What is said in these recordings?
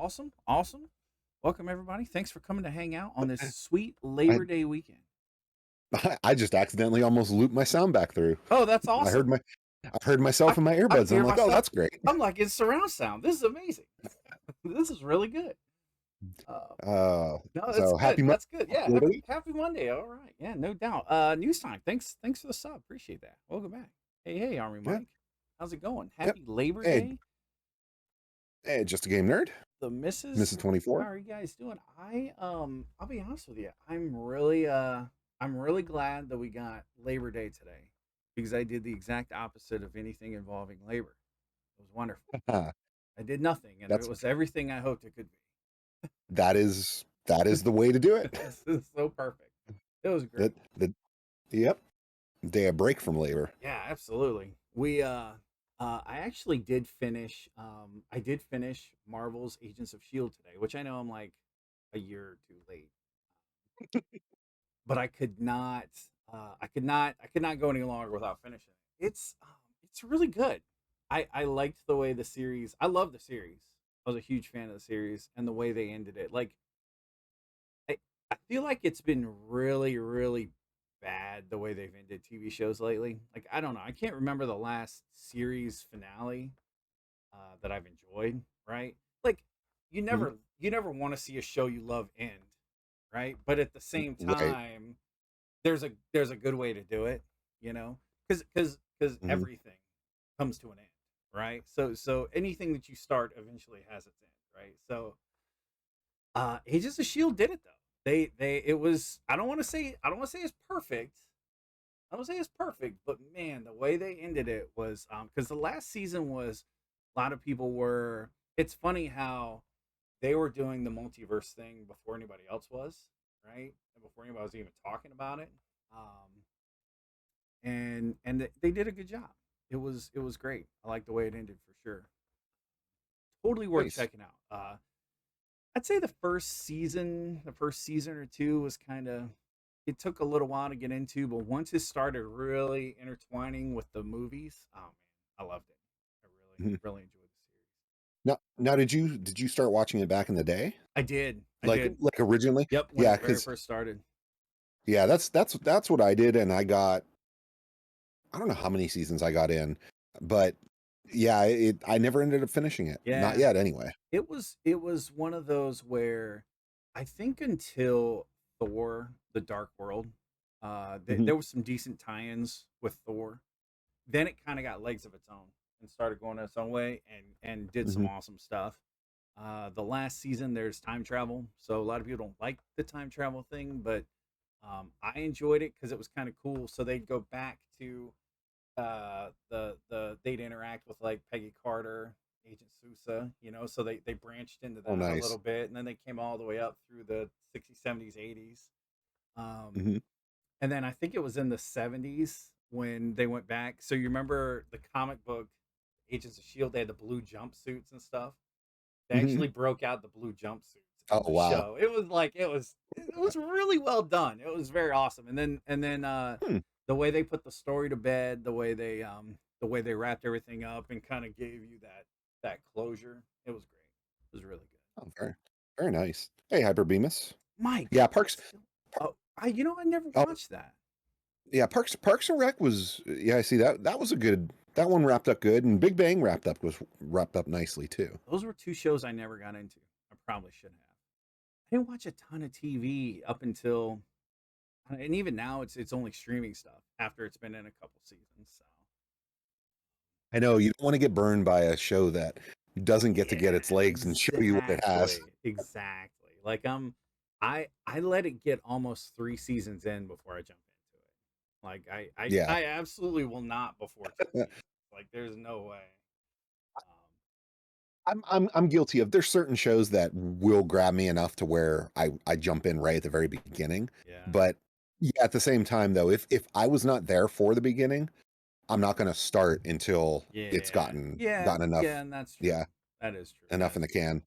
Awesome. Awesome. Welcome, everybody. Thanks for coming to hang out on this sweet I Labor Day weekend. I just accidentally almost looped my sound back through. Oh, that's I heard awesome. myself in my I earbuds. can And I'm hear like, oh, myself. that's great. I'm like, it's surround sound. This is amazing. This is really good. Uh, Uh, no, that's so good. happy That's good. Yeah. Labor Happy Day. Happy Monday. All right. Yeah, no doubt. News time. Thanks for the sub. Appreciate that. Welcome back. Hey, Army Yeah. Mike. How's it going? Yep. Happy Labor Hey, Day. hey, just a game nerd, The missus. Mrs. How 24. are you guys doing? I'll be honest with you. I'm really glad that we got Labor Day today because I did the exact opposite of anything involving labor. It was wonderful. I did nothing, and it That's was everything I hoped it could that is the way to do it. be. This is so perfect. It was great. The yep, day of break from labor. Yeah, absolutely. I actually did finish. I did finish Marvel's Agents of Shield today, which I know I'm like a year or two late, but I could not. I could not go any longer without finishing it. It's really good. I liked the way the series. I love the series. I was a huge fan of the series and the way they ended it. Like I, I feel like it's been really bad the way they've ended TV shows lately. Like I don't know. I can't remember the last series finale that I've enjoyed. Right? Like Mhm. you never want to see a show you love end. Right? But at the same Right. time, there's a good way to do it. You know, because Mhm. everything comes to an end. Right? So anything that you start eventually has its end. Right? So Agents of Shield did it though. They it was I don't want to say it's perfect. I don't say it's perfect, but man, the way they ended it was because the last season was a lot of people were. It's funny how they were doing the multiverse thing before anybody else was, right? And before anybody was even talking about it. And they did a good job. It was great. I like the way it ended for sure. Totally worth Nice. checking out. I'd say the first season or two was kind of it took a little while to get into, but once it started really intertwining with the movies, oh man, I loved it. I Mhm. really enjoyed the series. Now, did you start watching it back in the day, I did. I like did. originally? Yep, when Yeah, it very because first started. yeah, that's what I did, and I don't know how many seasons I got in, but yeah, I never ended up finishing it. Not Yeah. yet, anyway. It was one of those where I think until Thor: The Dark World, Mhm. there was some decent tie-ins with Thor. Then it kind of got legs of its own and started going its own way and did some Mhm. awesome stuff. The last season there's time travel, so a lot of people don't like the time travel thing, but I enjoyed it because it was kind of cool. So they'd go back to they'd interact with like Peggy Carter, Agent Sousa, you know, so they branched into Oh, that a nice. little bit, and then they came all the way up through the 60s, 70s, 80s. Um, Mhm. and then I think it was in the 70s when they went back. So you remember the comic book Agents of Shield? They had the blue jumpsuits and stuff. They Mhm. actually broke out the blue jumpsuits in Oh, the wow. show. It was like it was really well done. It was very awesome. And then Hmm. the way they put the story to bed, the way they wrapped everything up and kind of gave you that closure. It was great. It was really good. Oh, very nice. Hey, Hyper Bemis. Mike, Yeah, still, oh, I never oh, watched that. yeah, Parks and Rec was, yeah, I see that was a good, that one wrapped up good, and Big Bang wrapped up nicely too. Those were two shows I never got into. I probably should have. I didn't watch a ton of TV up until, and even now it's only streaming stuff after it's been in a couple seasons. So I know you don't want to get burned by a show that doesn't get its yeah, legs and show you what it has. exactly. Like I let it get almost 3 seasons in before I jump into it. Like Yeah. I absolutely will not before 2 seasons. Like there's no way. Um, I'm guilty of, there's certain shows that will grab me enough to where I jump in right at the very beginning. yeah, But yeah, at the same time though, if I was not there for the beginning, I'm not gonna start until it's gotten enough, and that's true. yeah, That is true. enough That in is the true. can.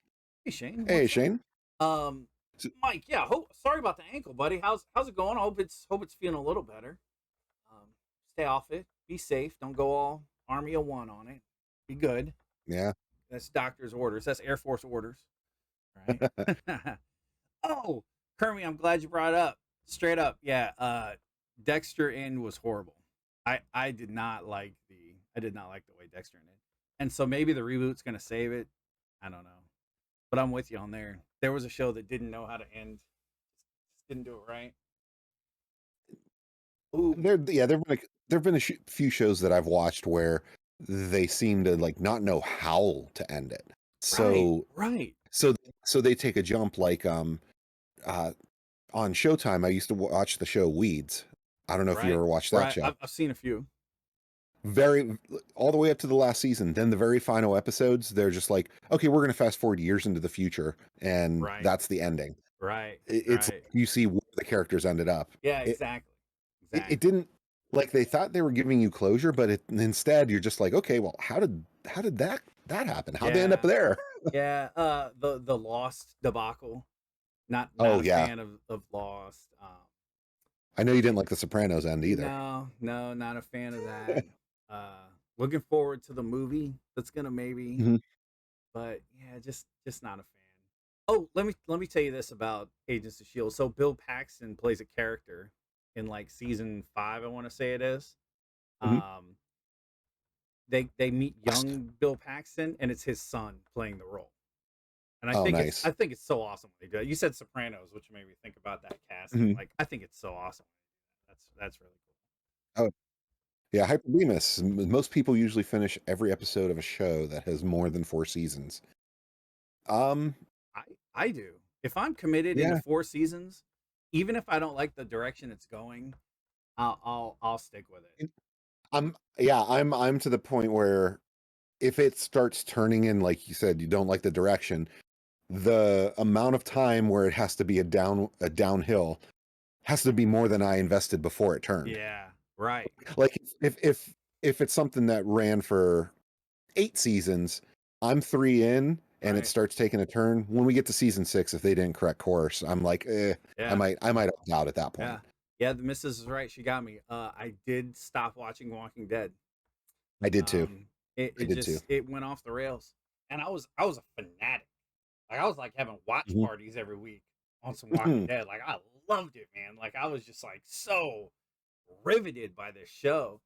Hey Shane, Hey, what's up? Shane. Um, S- Mike, yeah. Sorry about the ankle, buddy. How's it going? I hope it's feeling a little better. Um, Stay off it. Be safe. Don't go all Army of One on it. Be good. Yeah. That's doctor's orders. That's Air Force orders. right. Oh, Kermie, I'm glad you brought it up. Straight up, yeah. Dexter End was horrible. I did not like the way Dexter ended. And so maybe the reboot's gonna save it. I don't know. But I'm with you on there. There was a show that didn't know how to end. Just didn't do it right. Ooh, There've been few shows that I've watched where they seem to like not know how to end it. right, So right, so so they take a jump like uh on Showtime. I used to watch the show Weeds. I don't know if you right, ever watched that right. show. I've seen a few. Very all the way up to the last season. Then the very final episodes, they're just like, okay, we're gonna fast forward years into the future, and Right, that's the ending. right, It's right. like you see where the characters ended up. Yeah, It exactly, it exactly. didn't like they thought they were giving you closure, but instead you're just like, okay, well, how did that happen? How'd they end up Yeah, there? yeah. The Lost debacle. Not Oh a yeah, fan of Lost. I know you didn't It, like the Sopranos end either. no, no, not a fan of that. Uh, Looking forward to the movie that's gonna maybe, Mhm. but yeah, just not a fan. Oh, let me tell you this about Agents of Shield. So Bill Paxton plays a character in like season 5, I want to say it is. Mhm. Um, they meet I young Bill Paxton, and it's his son playing the role. And Oh, I nice. think it's so awesome when they do it. You said Sopranos, which made me think about that casting. Mhm. Like I think it's so awesome. That's really cool. Oh, yeah, Hyperbemus. Most people usually finish every episode of a show that has more than 4 seasons. Um, I I do. If I'm committed into yeah, 4 seasons, even if I don't like the direction it's going, I'll stick with it. I'm to the point where if it starts turning in, like you said, you don't like the direction, the amount of time where it has to be a downhill has to be more than I invested before it turned. Yeah, right, Like if it's something that ran for 8 seasons, I'm 3 in and it right. starts taking a turn. When we get to season 6, if they didn't correct course, I'm like, Yeah, I might opt out at that yeah, point. yeah. The missus is right. She got me. I did stop watching Walking Dead. I did too. Um, I it did too. just it went off the rails, and I was a fanatic. Like I was like having watch Mhm. parties every week on some Walking Dead. Like I loved it, man. Like I was just like so riveted by this show,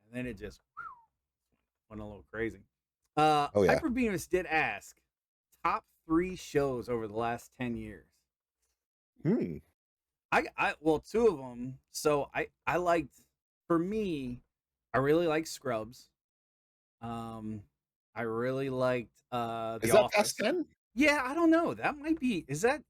and then it just went a little crazy. Oh yeah. Hyper Venus did ask top 3 shows over the last 10 years. Hmm. I well, two of them. So I liked, for me, I really liked Scrubs. Um, I really liked Is The that past Office. 10? Yeah, I don't know. That might be. Is it?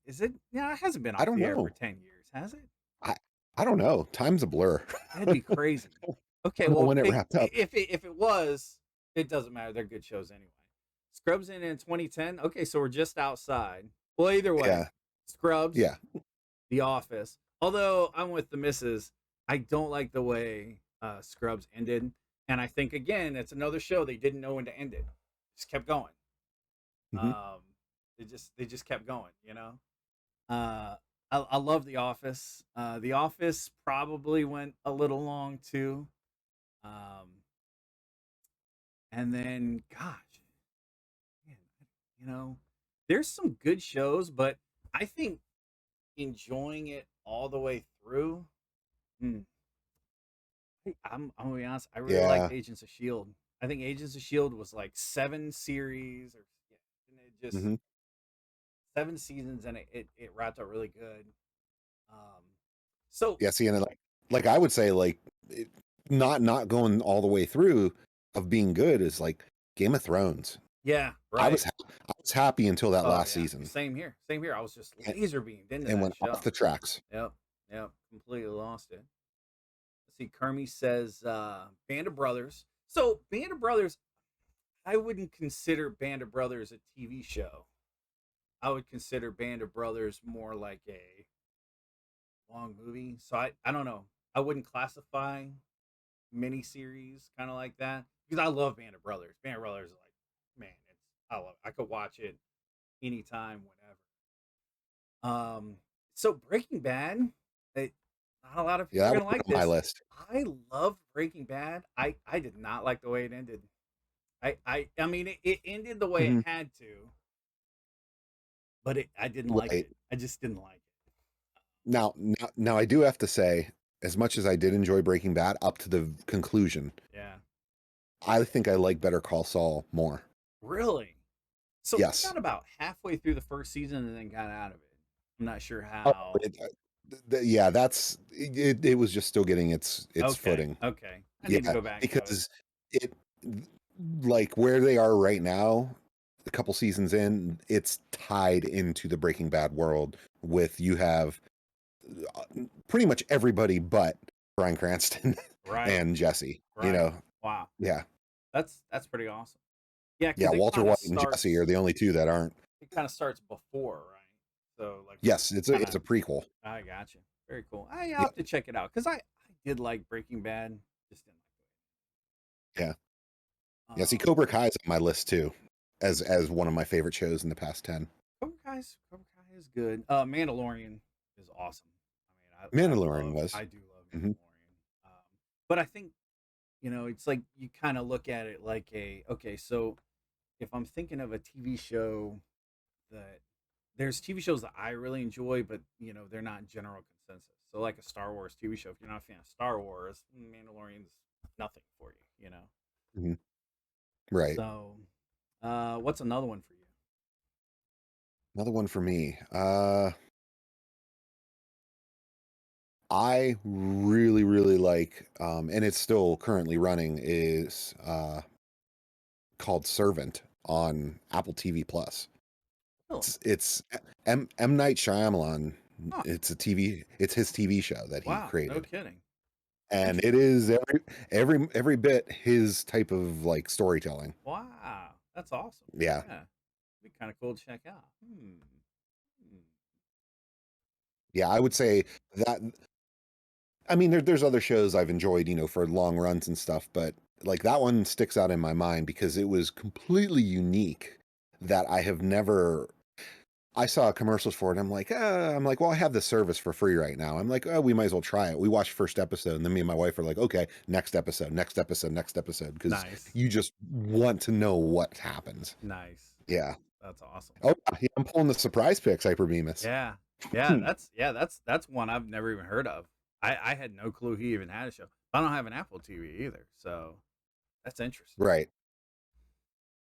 Yeah, it hasn't been I off don't the air for know. 10 years, has it? I I don't know. Time's a blur. That'd be crazy. I Okay, don't know well, when it wrapped up. if it was, it doesn't matter. They're good shows anyway. Scrubs in 2010. Okay, so we're just outside. Well, either way, Yeah. Scrubs, Yeah. The Office. Although I'm with the missus, I don't like the way Scrubs ended, and I think again it's another show they didn't know when to end it. Just kept going. Mhm. Um, they just kept going. Uh, I love The Office. The Office probably went a little long too. Um, and then, gosh, man, you know, there's some good shows, but I think enjoying it all the way through. hmm, I'm gonna be honest. I really liked Yeah. Agents of Shield. I think Agents of Shield was like 7 series, or yeah, and it just Mhm. 7 seasons, and it wrapped up really good. Um, so Yeah, see, and like I would say, like it, not going all the way through of being good is like Game of Thrones. yeah, I right. was I was happy until that Oh last yeah, season same here. Same here. I was just and, laser beamed into and that went off show. the tracks. Yep, yep. Completely lost it. Let's see. Kermie says Band of Brothers. So Band of Brothers, I wouldn't consider Band of Brothers a TV show. I would consider Band of Brothers more like a long movie. So I don't know. I wouldn't classify miniseries kind of like that because I love Band of Brothers. Band of Brothers is like, man, it's I love it. I could watch it anytime, whenever. Um, so Breaking Bad, it, not a lot of Yeah, people are that gonna would have like been on my this. list. I love Breaking Bad. I did not like the way it ended. I mean, it ended the way it Mhm. had to, but I didn't like Right. it. I just didn't like it. Now, I do have to say, as much as I did enjoy Breaking Bad up to the conclusion, Yeah. I think I like Better Call Saul more. Really? So I Yes. got about halfway through the first season and then got out of it. I'm not sure Oh, how. yeah, it was just still getting its Okay. footing. Okay. I need to Yeah, go back to it. because it like where they are right now, a couple seasons in, it's tied into the Breaking Bad world with you have uh, pretty much everybody but Bryan Cranston Right. and Jesse, you Right. know. Wow. Yeah. That's pretty awesome. Yeah, Yeah, because Walter White and Jesse are the only two that aren't. it kind of starts before, right? So like Yes, it's kind a of. it's a prequel. I got you. Very cool. I'll Yeah. have to check it out because I did like Breaking Bad. Just didn't Yeah. like it. Yeah, see Cobra Kai is on my list too as one of my favorite shows in the past 10. Cobra Kai is good. Mandalorian is awesome. I mean, Mandalorian was. I do love Hmm. Mandalorian. But I think it's like you kind of look at it like okay, so if I'm thinking of a TV show that there's TV shows that I really enjoy, but they're not general consensus. So like a Star Wars TV show, if you're not a fan of Star Wars, Mandalorian's nothing for you. Hmm. Right. So, what's another one for you? Another one for me. I really, really like, and it's still currently running, is called Servant on Apple TV Plus. Really? It's M Night Shyamalan. Huh. It's his TV show that he Wow. No created, kidding. and it Interesting. is every bit his type of like storytelling. Wow. That's awesome. Yeah, Yeah. Be kind of cool to check out. Hmm. yeah, I would say that. I mean, there's other shows I've enjoyed, for long runs and stuff, but like that one sticks out in my mind because it was completely unique that I have never. I saw commercials for it. I'm like, well, I have the service for free right now. I'm like, oh, we might as well try it. We watched first episode, and then me and my wife are like, okay, next episode, next episode, next episode, because Nice. you just want to know what happens. Nice. Yeah. That's awesome. Oh, yeah, I'm pulling the surprise picks, Hyper Bemis. Yeah. That's one I've never even heard of. I had no clue he even had a show. I don't have an Apple TV either, so that's interesting. Right.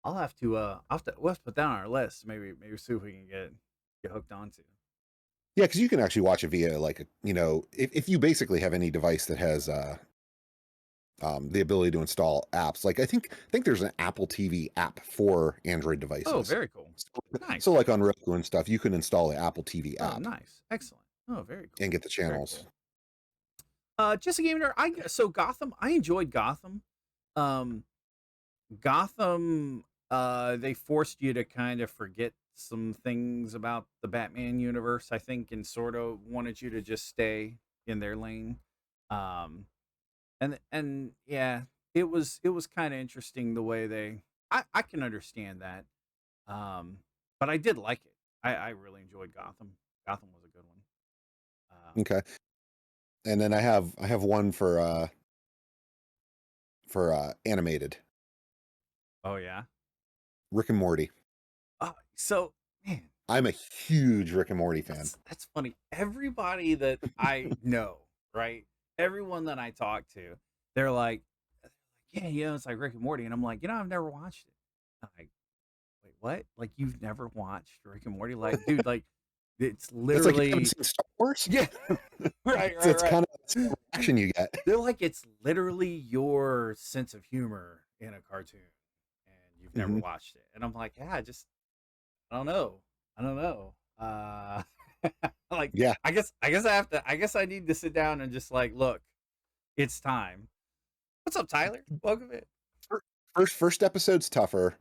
We'll have to put that on our list. Maybe see if we can get hooked onto. Yeah, because you can actually watch it via like if you basically have any device that has the ability to install apps. Like I think there's an Apple TV app for Android Oh, devices. very cool. So Nice. like on Roku and stuff, you can install the Apple TV Oh, app nice. Excellent. Oh, very cool. and get the Very channels. cool. Just a game nerd. So Gotham. I enjoyed Gotham. Um, Gotham. They forced you to kind of forget some things about the Batman universe, I think, and sort of wanted you to just stay in their lane. Um, and yeah, it was kind of interesting the way they. I can understand that. But I did like it. I really enjoyed Gotham. Gotham was a good one. Okay. And then I have one for animated. Oh yeah. Rick and Morty. So man, I'm a huge Rick and Morty fan. that's funny. Everybody that I know, right? Everyone that I talk to, they're like, yeah, it's like Rick and Morty, and I'm like, I've never watched it. I'm like, wait, what? Like you've never watched Rick and Morty? Like, dude, like it's It's like you haven't literally seen Star Wars. yeah, right, So right, it's right. kind of the reaction you get. They're like it's literally your sense of humor in a cartoon, and you've never Hmm. watched it. And I'm like, yeah, I don't know. I don't know. Like Yeah. I guess I need to sit down and just like look. It's time. What's up, Tyler? Welcome in. First episode's tougher.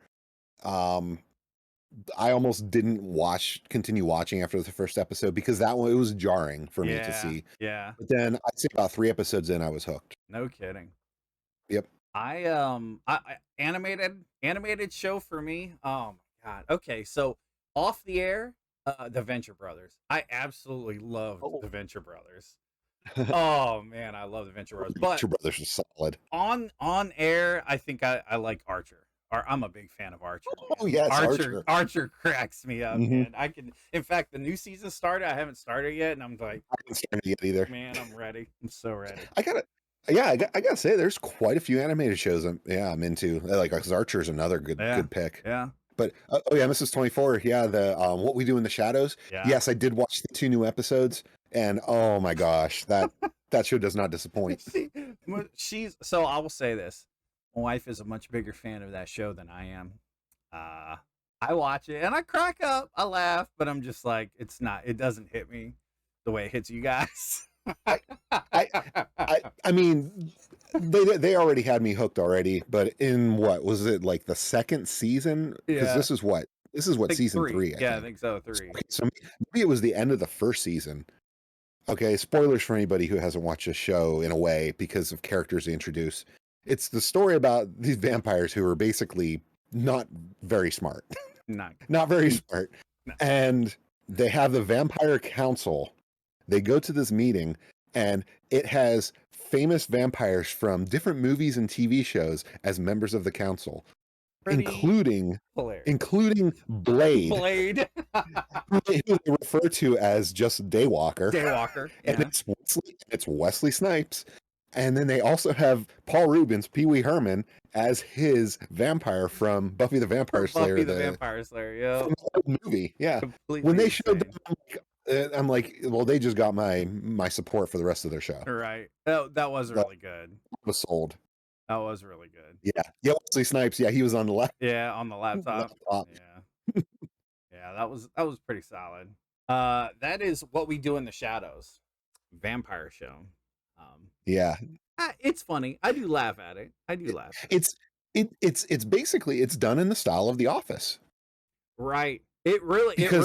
Um, I almost didn't continue watching after the first episode because that one it was jarring for me to Yeah, see. yeah. But then I'd say about 3 episodes in, I was hooked. No kidding. Yep. I animated show for me. Oh my god. Okay, so off the air, the Venture Brothers. I absolutely loved Oh, the Venture Brothers. Oh man, I love the Venture Brothers. But Two Brothers are solid. on air, I think I like Archer. I'm a big fan of Archer, Oh man. yes, Archer Archer. Archer cracks me up, Hmm. man. In fact, the new season started. I haven't started yet, and I'm like, I haven't started yet either. man, I'm ready. I'm so ready. I gotta, yeah, I gotta say, there's quite a few animated shows. I'm into. Like, 'cause Archer's another Yeah, good pick. yeah, But oh yeah, Mrs. 24. Yeah, the What We Do in the Shadows. yeah. Yes, I did watch the 2 new episodes, and oh my gosh, that show does not disappoint. she, she's so. I will say this: my wife is a much bigger fan of that show than I am. Uh, I watch it and I crack up, I laugh, but I'm just like, it's not. It doesn't hit me the way it hits you guys. I I I mean, they already had me hooked already, but in what was it, like the second season? Because Yeah, this is what I think season three. 3, I Yeah, I think. think so. Three. Okay, so maybe it was the end of the first season. Okay, spoilers for anybody who hasn't watched the show in a way because of characters they introduce. It's the story about these vampires who are basically not very smart. Not Not very smart. no. And they have the vampire council. They go to this meeting and it has famous vampires from different movies and TV shows as members of the council, Pretty including hilarious. including Blade, Blade. who they refer to as just Daywalker. Daywalker. And Yeah. it's Wesley Snipes. And then they also have Paul Rubens, Pee Wee Herman, as his vampire from Buffy the Vampire Slayer, Buffy the Vampire Slayer. Yeah. from the old movie. Yeah. When Completely they showed insane. them, I'm like, well, they just got my support for the rest of their show. Right. That was That really good. was sold. That was really good. Yeah. Yeah, Wesley Snipes. Yeah, he was on the left. Yeah, on the laptop. laptop. Yeah. Yeah, that was pretty solid. That is What We Do in the Shadows, vampire show. Yeah. It's funny. I do laugh at it. I do laugh. At it. It's basically it's done in the style of The Office. Right. Because it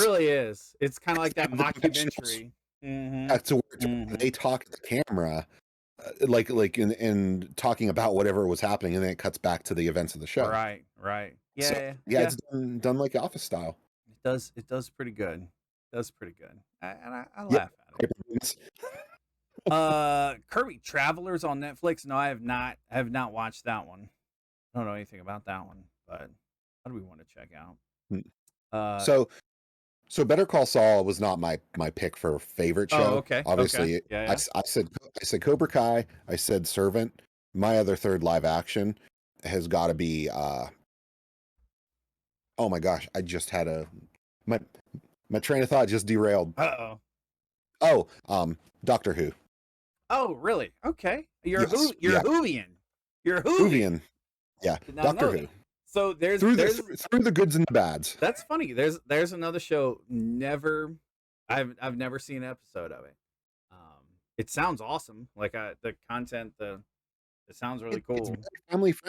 really is. It's kind of like that the directions mockumentary. Mm-hmm. to where they talk to the camera, like in talking about whatever was happening, and then it cuts back to the events of the show. Right. Right. Yeah. So yeah, it's done like Office style. It does pretty good. It does pretty good. I Yeah. laugh at it. Kirby Travelers on Netflix. No, I have not watched that one. I don't know anything about that one, but what do we want to check out? So Better Call Saul was not my pick for favorite show. Oh, okay. Obviously, Okay. Yeah. I said Cobra Kai. I said Servant. My other third live action has got to be. Oh my gosh! I just had my train of thought just derailed. Uh-oh. Oh, Doctor Who. Oh, really? Okay. You're Yes, you're yeah. Whovian. You're Whovian. Whovian. Yeah, Did not Doctor know Who. that. So there's Through the goods and the bads. that's funny. There's another show. I've never seen an episode of it. It sounds awesome. Like the content, it sounds really cool.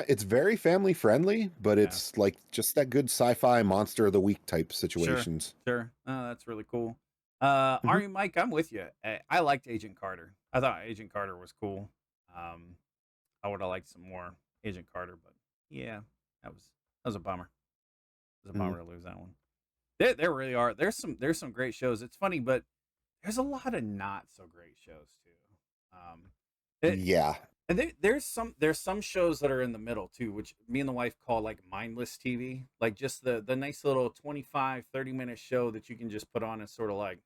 It's very family friendly, but Yeah. it's like just that good sci-fi monster of the week type situations. Sure. Oh, that's really cool. Army Mike, I'm with you. I liked Agent Carter. I thought Agent Carter was cool. I would have liked some more Agent Carter, but yeah, that was a bummer. It was a bummer to lose that one. There really are. There's some great shows. It's funny, but there's a lot of not so great shows too. Yeah. And there's some shows that are in the middle too, which me and the wife call like mindless TV, like just the nice little 25-30 minute show that you can just put on and sort of like,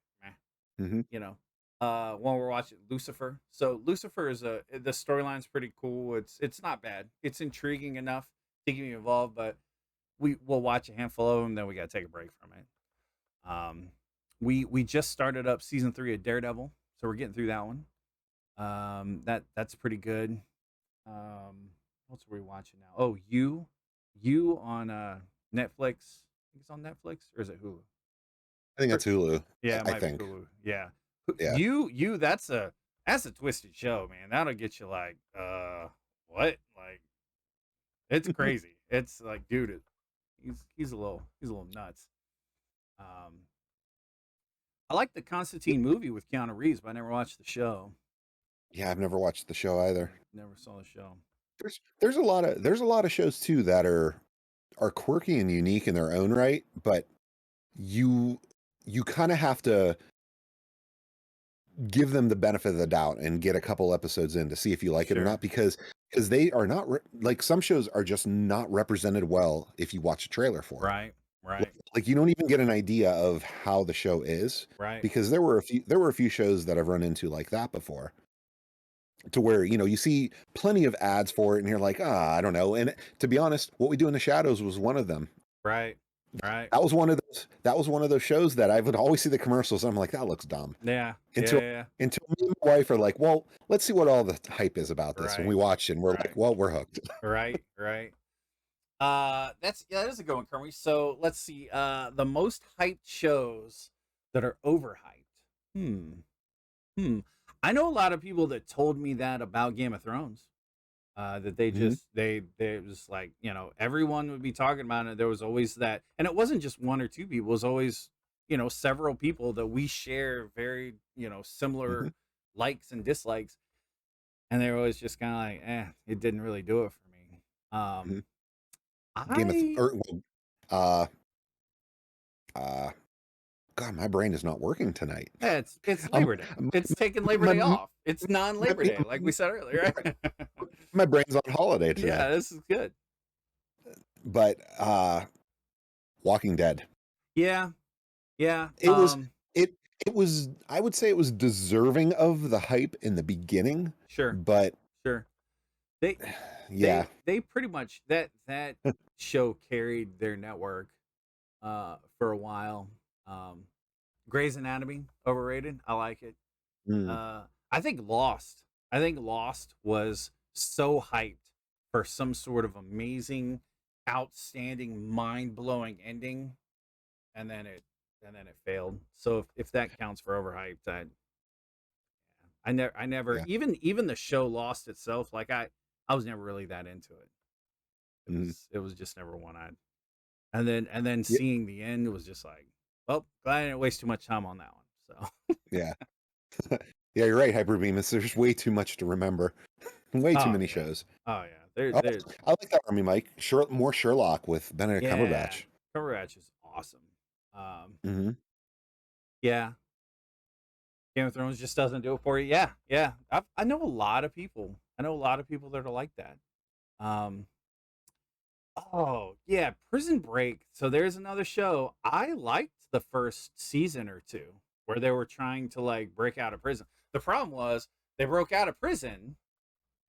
you know. When we're watching Lucifer, so Lucifer is the storyline's pretty cool. It's not bad. It's intriguing enough to get me involved, but we'll watch a handful of them, then we gotta take a break from it. We just started up season 3 of Daredevil, so we're getting through that one. That's pretty good. What's we watching now? Oh, you on Netflix. I think it's on Netflix, or is it Hulu? I think that's Hulu. Yeah, I think. Hulu. Yeah. Yeah. You that's a twisted show, man. That'll get you like, what? Like, it's crazy. It's like, dude, he's a little nuts. I like the Constantine movie with Keanu Reeves, but I never watched the show. Yeah, I've never watched the show either. Never saw the show. There's a lot of shows too that are quirky and unique in their own right, but you kind of have to give them the benefit of the doubt and get a couple episodes in to see if you like it or not, because because they are not like some shows are just not represented well if you watch a trailer for it. Right. Right. Like you don't even get an idea of how the show is Right. because there were a few shows that I've run into like that before to where you see plenty of ads for it and you're like, I don't know. And to be honest, What We Do in the Shadows was one of them. Right. Right. That was one of those shows that I would always see the commercials and I'm like, that looks dumb. Yeah. Yeah. Until Yeah. until me and my wife are like, well, let's see what all the hype is about this. When we Right. watch it and we're like, Right. well, we're hooked. Right. Right. That is a good one, Kermit. So let's see. The most hyped shows that are overhyped. Hmm. Hmm. I know a lot of people that told me that about Game of Thrones. That they Mhm. just they was like, everyone would be talking about it. There was always that, and it wasn't just one or two people. It was always, several people that we share very, Mhm. similar likes and dislikes, and they were always just kind of like, it didn't really do it for me. Mhm. Game of Th- I or well, uh uh God, my brain is not working tonight. it's Um, Labor Day. It's taking Labor my Day my off. It's my, non-Labor Day, like we said earlier, my, right? my brain's on holiday today. Yeah, this is good. But Walking Dead. Yeah, yeah. It was it it was I would say it was deserving of the hype in the beginning, Sure, but sure. They yeah. they pretty much that show carried their network for a while. Um Grey's Anatomy overrated. I like it. Mm, Uh I think Lost was so hyped for some sort of amazing, outstanding, mind-blowing ending, and then it failed. So if that counts for overhyped, I never yeah. even the show Lost itself, like I was never really that into it. It Mhm. was it was just never one I and then Yeah, seeing the end was just like, well, glad I didn't waste too much time on that one. So, yeah. Yeah, you're right, Hyperbeam. There's way too much to remember. Way too oh many yeah, shows. oh yeah, there Oh, there I like that Army Mike. More Sherlock with Benedict yeah, Cumberbatch. Courage is awesome. Um, Hmm. yeah, Game of Thrones just doesn't do it for you. Yeah, yeah, I know a lot of people. I know a lot of people that are like that. Um, oh yeah, Prison Break. So there's another show. I liked the first season or two where they were trying to like break out of prison. The problem was they broke out of prison.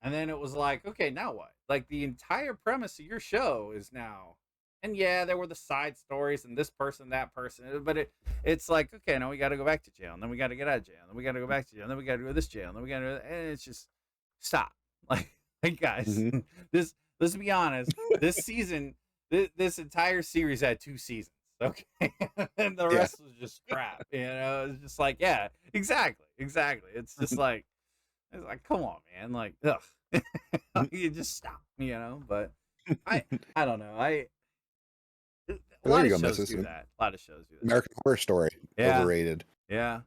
And then it was like, okay, now what? Like the entire premise of your show is now, and yeah, there were the side stories and this person, that person, but it's like, okay, now we got to go back to jail, and then we got to get out of jail, and then we got to go back to jail, and then we got to go to this jail, and then we got to, and it's just stop, like guys, Hmm. this let's be honest, this season, this entire series had 2 seasons, okay, and the Yeah. rest was just crap, it's just like, yeah, exactly, it's just like. It's like, come on, man. Like, ugh. You just stop, But I, I don't know. A Well, there lot you of go, shows missus. do that. A lot of shows do that. American Horror Story. Yeah, Overrated. yeah.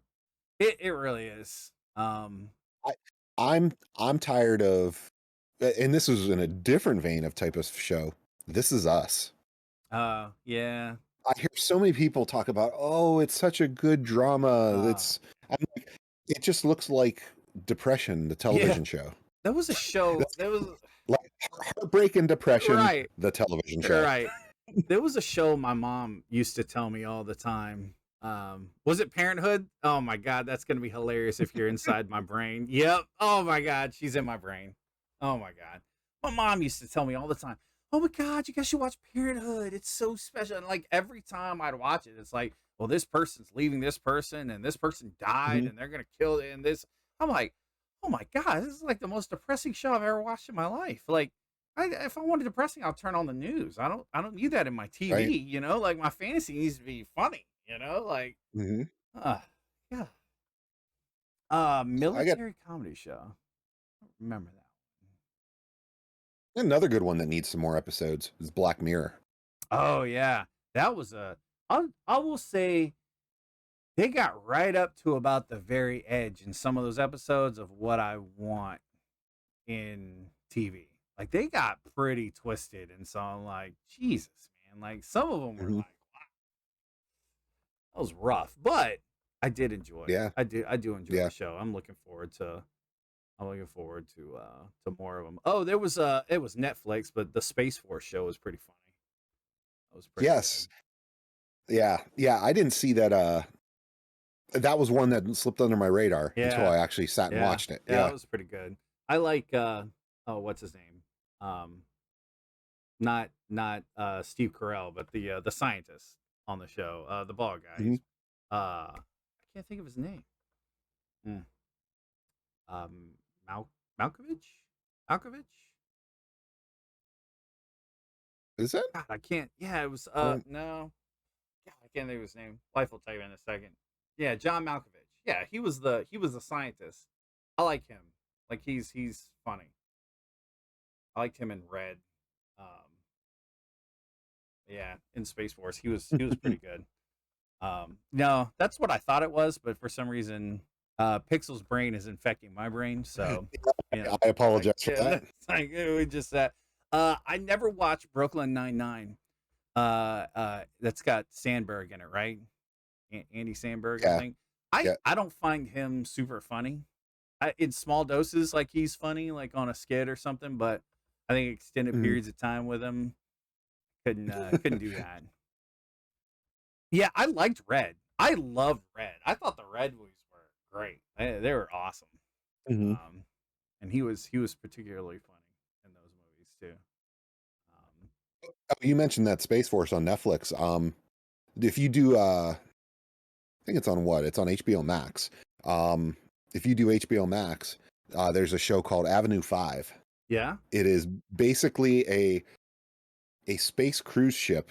It really is. I, I'm tired of, and this is in a different vein of type of show. This Is Us. Yeah. I hear so many people talk about, oh, it's such a good drama. Uh, I'm like, it just looks like Depression, the yeah. television show. There was a show. That's There was like Heartbreak and Depression, right, the television show. right. There was a show my mom used to tell me all the time. Was it Parenthood? Oh my god, that's gonna be hilarious if you're inside my brain. Yep. Oh my god, she's in my brain. Oh my god. My mom used to tell me all the time, oh my god, you guys should watch Parenthood. It's so special. And like every time I'd watch it, it's like, well, this person's leaving this person and this person died Mhm. and they're gonna kill it and this. I'm like, oh my god, this is like the most depressing show I've ever watched in my life. Like if I wanted depressing, I'll turn on the news. I don't need that in my TV, Right? Like my fantasy needs to be funny, like Hmm. uh yeah. I got Military comedy show. I don't remember that. another good one that needs some more episodes is Black Mirror. Oh yeah. That was I will say they got right up to about the very edge in some of those episodes of what I want in TV. Like they got pretty twisted and so I'm like, Jesus, man. Like some of them were Hmm. like, that was rough, but I did enjoy. Yeah, I do enjoy yeah. the show. I'm looking forward to more of them. Oh, there was it was Netflix, but the Space Force show was pretty funny. That was pretty Yes. good. Yeah. I didn't see that. That was one that slipped under my radar until Yeah, I actually sat and yeah, watched it. yeah. Yeah. That was pretty good. I like oh, what's his name? Um, not Steve Carell, but the scientist on the show, the bald guy. Mhm. He's I can't think of his name. Hmm. Um, Malkovich, Malkovich. Is it? God, I can't. Yeah, it was. Um, No, God, I can't think of his name. Life will tell you in a second. Yeah, John Malkovich. Yeah, he was the scientist. I like him. Like he's funny. I liked him in Red. Um, yeah, in Space Force, he was pretty good. No, that's what I thought it was, but for some reason, Pixel's brain is infecting my brain. So, I like, apologize for yeah, that. it's like we just that. I never watched Brooklyn Nine-Nine. That's got Sandberg in it, right? Andy Sandberg, I Yeah. think. Yeah. I don't find him super funny. In small doses, like he's funny, like on a skit or something. But I think extended Mhm. periods of time with him couldn't do that. Yeah, I liked Red. I loved Red. I thought the Red movies were great. They were awesome. Mhm. Um, and he was particularly funny in those movies too. Oh, you mentioned that Space Force on Netflix. If you do, I think it's on what? It's on HBO Max. Um, if you do HBO Max, there's a show called Avenue 5. Yeah, It is basically a space cruise ship.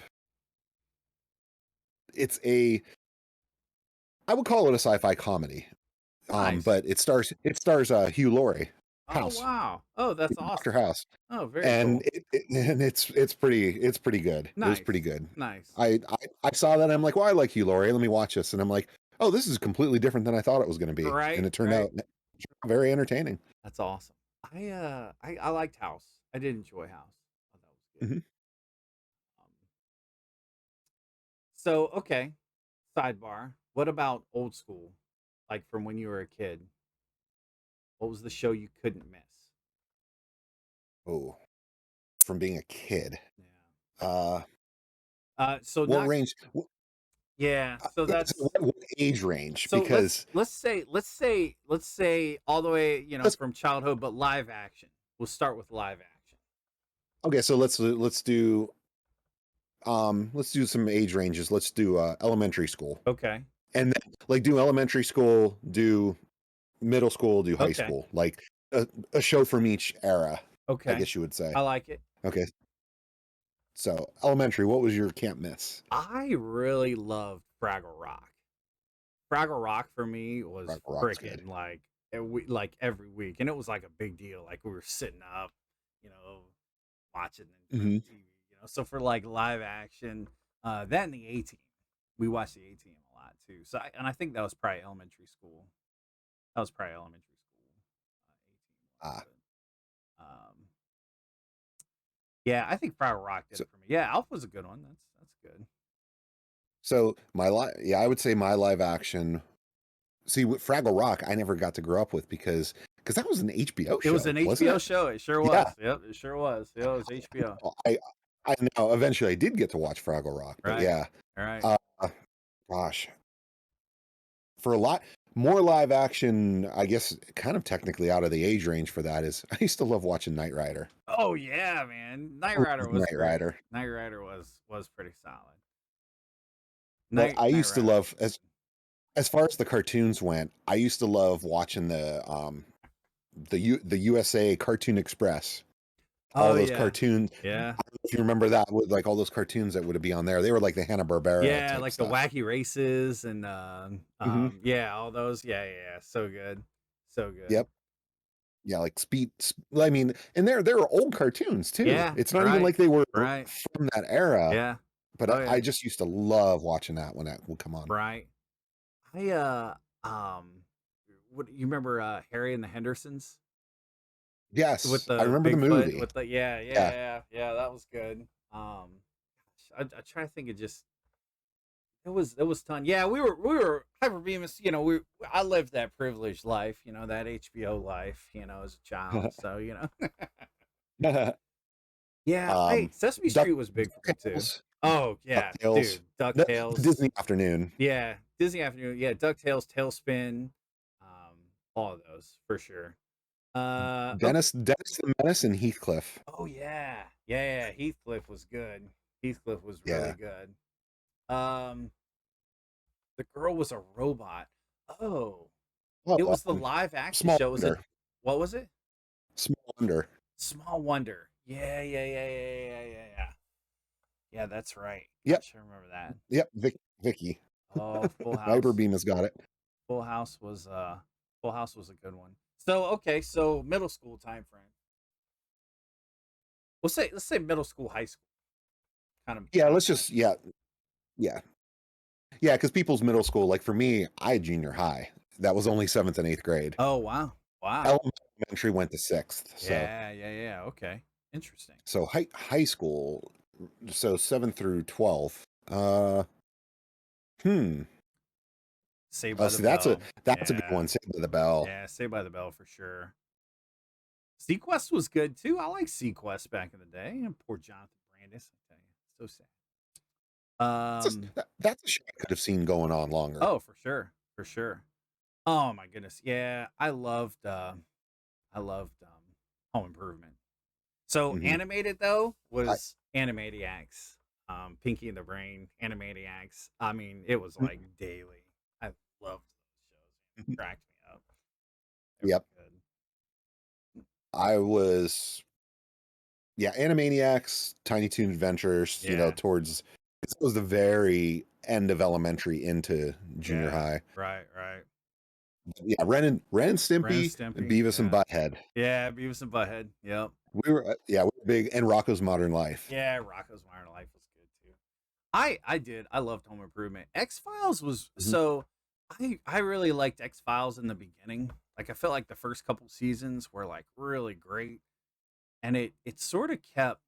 It's I would call it a sci-fi comedy. nice. But it stars Hugh Laurie, Oh House, wow. Oh, that's Doctor awesome. House, Oh, very and cool. it's pretty good. It was pretty Nice, good. nice. I saw that and I'm like, well, I like Hugh Laurie. Let me watch this, and I'm like, oh, this is completely different than I thought it was going to be, and Right, it turned right. out very entertaining. That's awesome. I liked House. I did enjoy House. I thought that was good. Hmm. Um, so okay, sidebar. What about old school? Like from when you were a kid? What was the show you couldn't miss? Oh, from being a kid. Yeah. Uh, So what not range? yeah. So Yeah, so that's what age range? so let's Because let's say let's say all the way let's from childhood, but live action. We'll start with live action. okay. So let's do some age ranges. Let's do elementary school, Okay. and then like do elementary school, do middle school, do high Okay. school, like a show from each era, I Okay. guess you would say. I like it. Okay, so elementary, what was your can't miss? I really loved Fraggle Rock. Fraggle Rock for me was Rock Rock's good. freaking like every week, and it was like a big deal. Like we were sitting up, you know, watching in front of Hmm. the TV. So for like live action, that and the A Team, we watched the A Team a lot too. So and I think that was probably elementary school. That was probably elementary school. A Team Ah, was, but yeah, I think Fraggle Rock did so it for me. Yeah, Alf was a good one. That's good. yeah, I would say my live action. See, with Fraggle Rock, I never got to grow up with because that was an HBO It was an show, wasn't HBO it? show. It sure Yeah, was. Yep, it sure was. Yeah, it was HBO. well, I know. Eventually, I did get to watch Fraggle Rock, but Right. yeah, All right. uh, gosh, for a lot more live action, I guess, kind of technically out of the age range for that is I used to love watching Knight Rider. Oh yeah, man. Knight I Rider love was Knight great. Rider. Knight Rider was pretty solid. But I Knight used to Rider was love good. as far as the cartoons went, I used to love watching the USA Cartoon Express. All Oh those yeah. cartoons. Yeah. I don't know if you remember that with like all those cartoons that would be on there. They were like the Hanna-Barbera Yeah, type like the stuff. wacky races and Hmm. yeah, all those. Yeah, yeah, yeah. So good. So good. Yep. Yeah, like I mean, and they were old cartoons too. Yeah, It's not even right. like they were Right. from that era, Yeah. but Oh I yeah. just used to love watching that when that would come on. Right. I what you remember Harry and the Hendersons with Yes, I the remember the Bigfoot movie. with the yeah, yeah, Yeah. yeah. Yeah, that was good. Gosh, I try to think of just it was ton. Yeah, we were Hyper Bemis. You know, I lived that privileged life. You know, that HBO life. You know, as a child. So you know, yeah. um, Sesame Duck, Street was big for me too. DuckTales, Oh yeah, DuckTales, dude, the Ducktales. Disney Afternoon. Yeah, Disney Afternoon. Yeah, Ducktales, Tailspin. All of those for sure. Okay. Dennis the Menace, and Heathcliff. Oh yeah, yeah. Heathcliff was good. Heathcliff was really Yeah. good. Um, the girl was a robot. Oh, Oh, it was the live action Small show. Was it? Wonder. What was it? Small Wonder. Small Wonder. Yeah. Yeah, that's right. I Yep. should remember that. Yep. Vicky. Oh, Full Hyper House. Beam has got it. Full House was Full House was a good one. So okay, so middle school time frame. Let's say middle school, high school. Yeah, Kind of let's just yeah. Yeah, because people's middle school, like for me, I had junior high. That was only seventh and eighth grade. Oh wow. Wow. Elementary went to sixth. Yeah. Okay. Interesting. So high school, so 7th through 12th. Hmm. Saved by the See, Bell. that's a good Yeah. one. Saved by the Bell. Yeah, Saved by the Bell for sure. Sequest was good too. I like Sequest back in the day. And poor Jonathan Brandis, I tell you. So sad. That's a show I could have seen going on longer. Oh, for sure. For sure. Oh my goodness. Yeah. I loved Home Improvement. So Mhm. animated though was Animaniacs. Pinky and the Brain, Animaniacs. I mean, it was like daily. I loved those shows. It cracked me up. They were Yep. good. I was, yeah, Animaniacs, Tiny Toon Adventures, Yeah. towards, it was the very end of elementary into junior Yeah. high. Right. Yeah, Ren and Ren and Stimpy, Stimpy. Beavis and Yeah. Butthead. Yeah. Beavis and Butthead. Yep. We were big, and Rocco's Modern Life. Yeah. Rocco's Modern Life was good too. I did. I loved Home Improvement. X Files was Mhm. so. I really liked X Files in the beginning. Like I felt like the first couple seasons were like really great, and it sort of kept.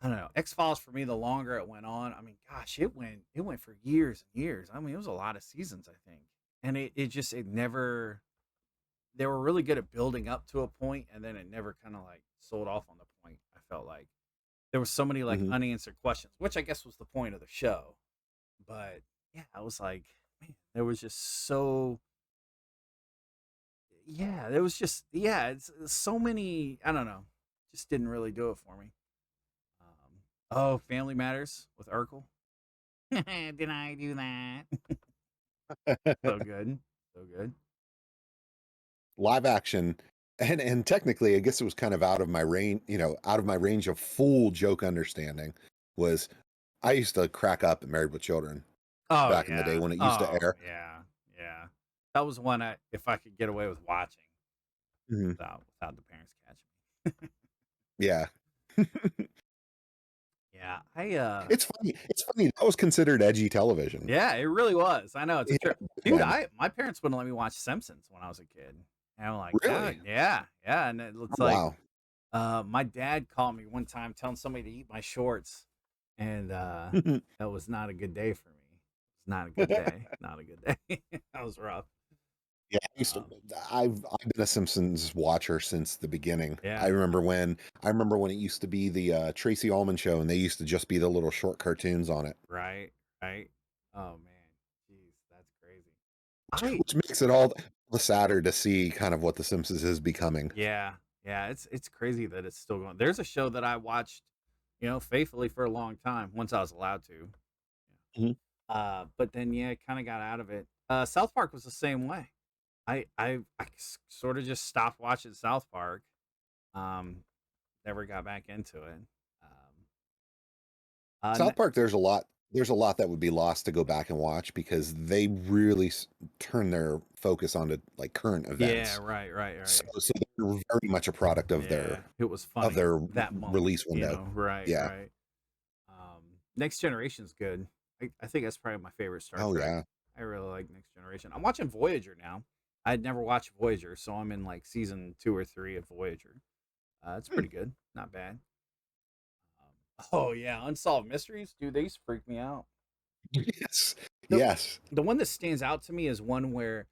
I don't know. X Files for me, the longer it went on, I mean, gosh, it went for years and years. I mean, it was a lot of seasons, I think, and it never. They were really good at building up to a point, and then it never kind of like sold off on the point. I felt like there was so many like Mhm. unanswered questions, which I guess was the point of the show. But yeah, I was like, man, there was just so yeah, there was just yeah, it's so many. I don't know, just didn't really do it for me. Oh, Family Matters with Urkel. Did I do that? So good, so good. Live action, and technically, I guess it was kind of out of my range, out of my range of full joke understanding. Was I used to crack up at Married with Children Oh back in the day yeah, when it used to oh air. yeah. That was one if I could get away with watching Mhm. without the parents catching me. Yeah. Yeah, It's funny. That was considered edgy television. yeah, it really was. I know it's a Yeah, trip, back dude. then. My parents wouldn't let me watch Simpsons when I was a kid, and I'm like, oh Really? yeah, and it looks Oh, like wow. my dad called me one time telling somebody to eat my shorts, and that was not a good day for me. It's not a good day. Not a good day. That was rough. Yeah, Um, I've been a Simpsons watcher since the beginning. yeah, I remember when it used to be the Tracy Ullman show, and they used to just be the little short cartoons on it, right, right. Oh man, jeez, that's crazy. I which makes it all the sadder to see kind of what the Simpsons is becoming. Yeah, yeah. It's crazy that it's still going. There's a show that I watched, faithfully for a long time once I was allowed to. Mhm. But then yeah, kind of got out of it. South Park was the same way. I sort of just stopped watching South Park. Um, Never got back into it. Um, South Park, there's a lot that would be lost to go back and watch because they really turn their focus onto like current yeah, events. right. So they're very much a product Yeah, it was of funny their that moment, release window. Yeah. right. Next Generation's good. I think that's probably my favorite Star Oh Trek. yeah. I really like Next Generation. I'm watching Voyager now. I'd never watched Voyager, so I'm in like season 2 or 3 of Voyager. It's Hmm. pretty good, not bad. Oh yeah, Unsolved Mysteries, dude. They used to freak me out. Yes. The Yes. the one that stands out to me is one where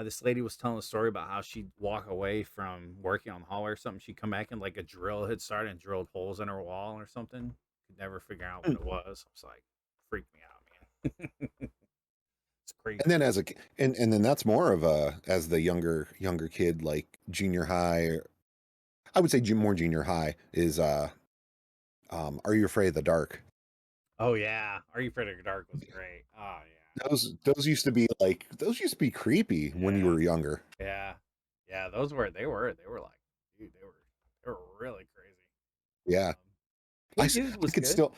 this lady was telling a story about how she'd walk away from working on the hallway or something. She'd come back and like a drill had started and drilled holes in her wall or something. Could never figure out what Mm. it was. It's like freaked me out, man. It's crazy. And then and then that's more of a as the younger kid, like junior high. I would say more junior high is Are You Afraid of the Dark? Oh yeah, Are You Afraid of the Dark was great. Oh Those used to be like those used to be creepy when you yeah, were younger. yeah, yeah, yeah. Those were they were like, dude, they were really crazy. Yeah. Um, Hey Dude I was could good. still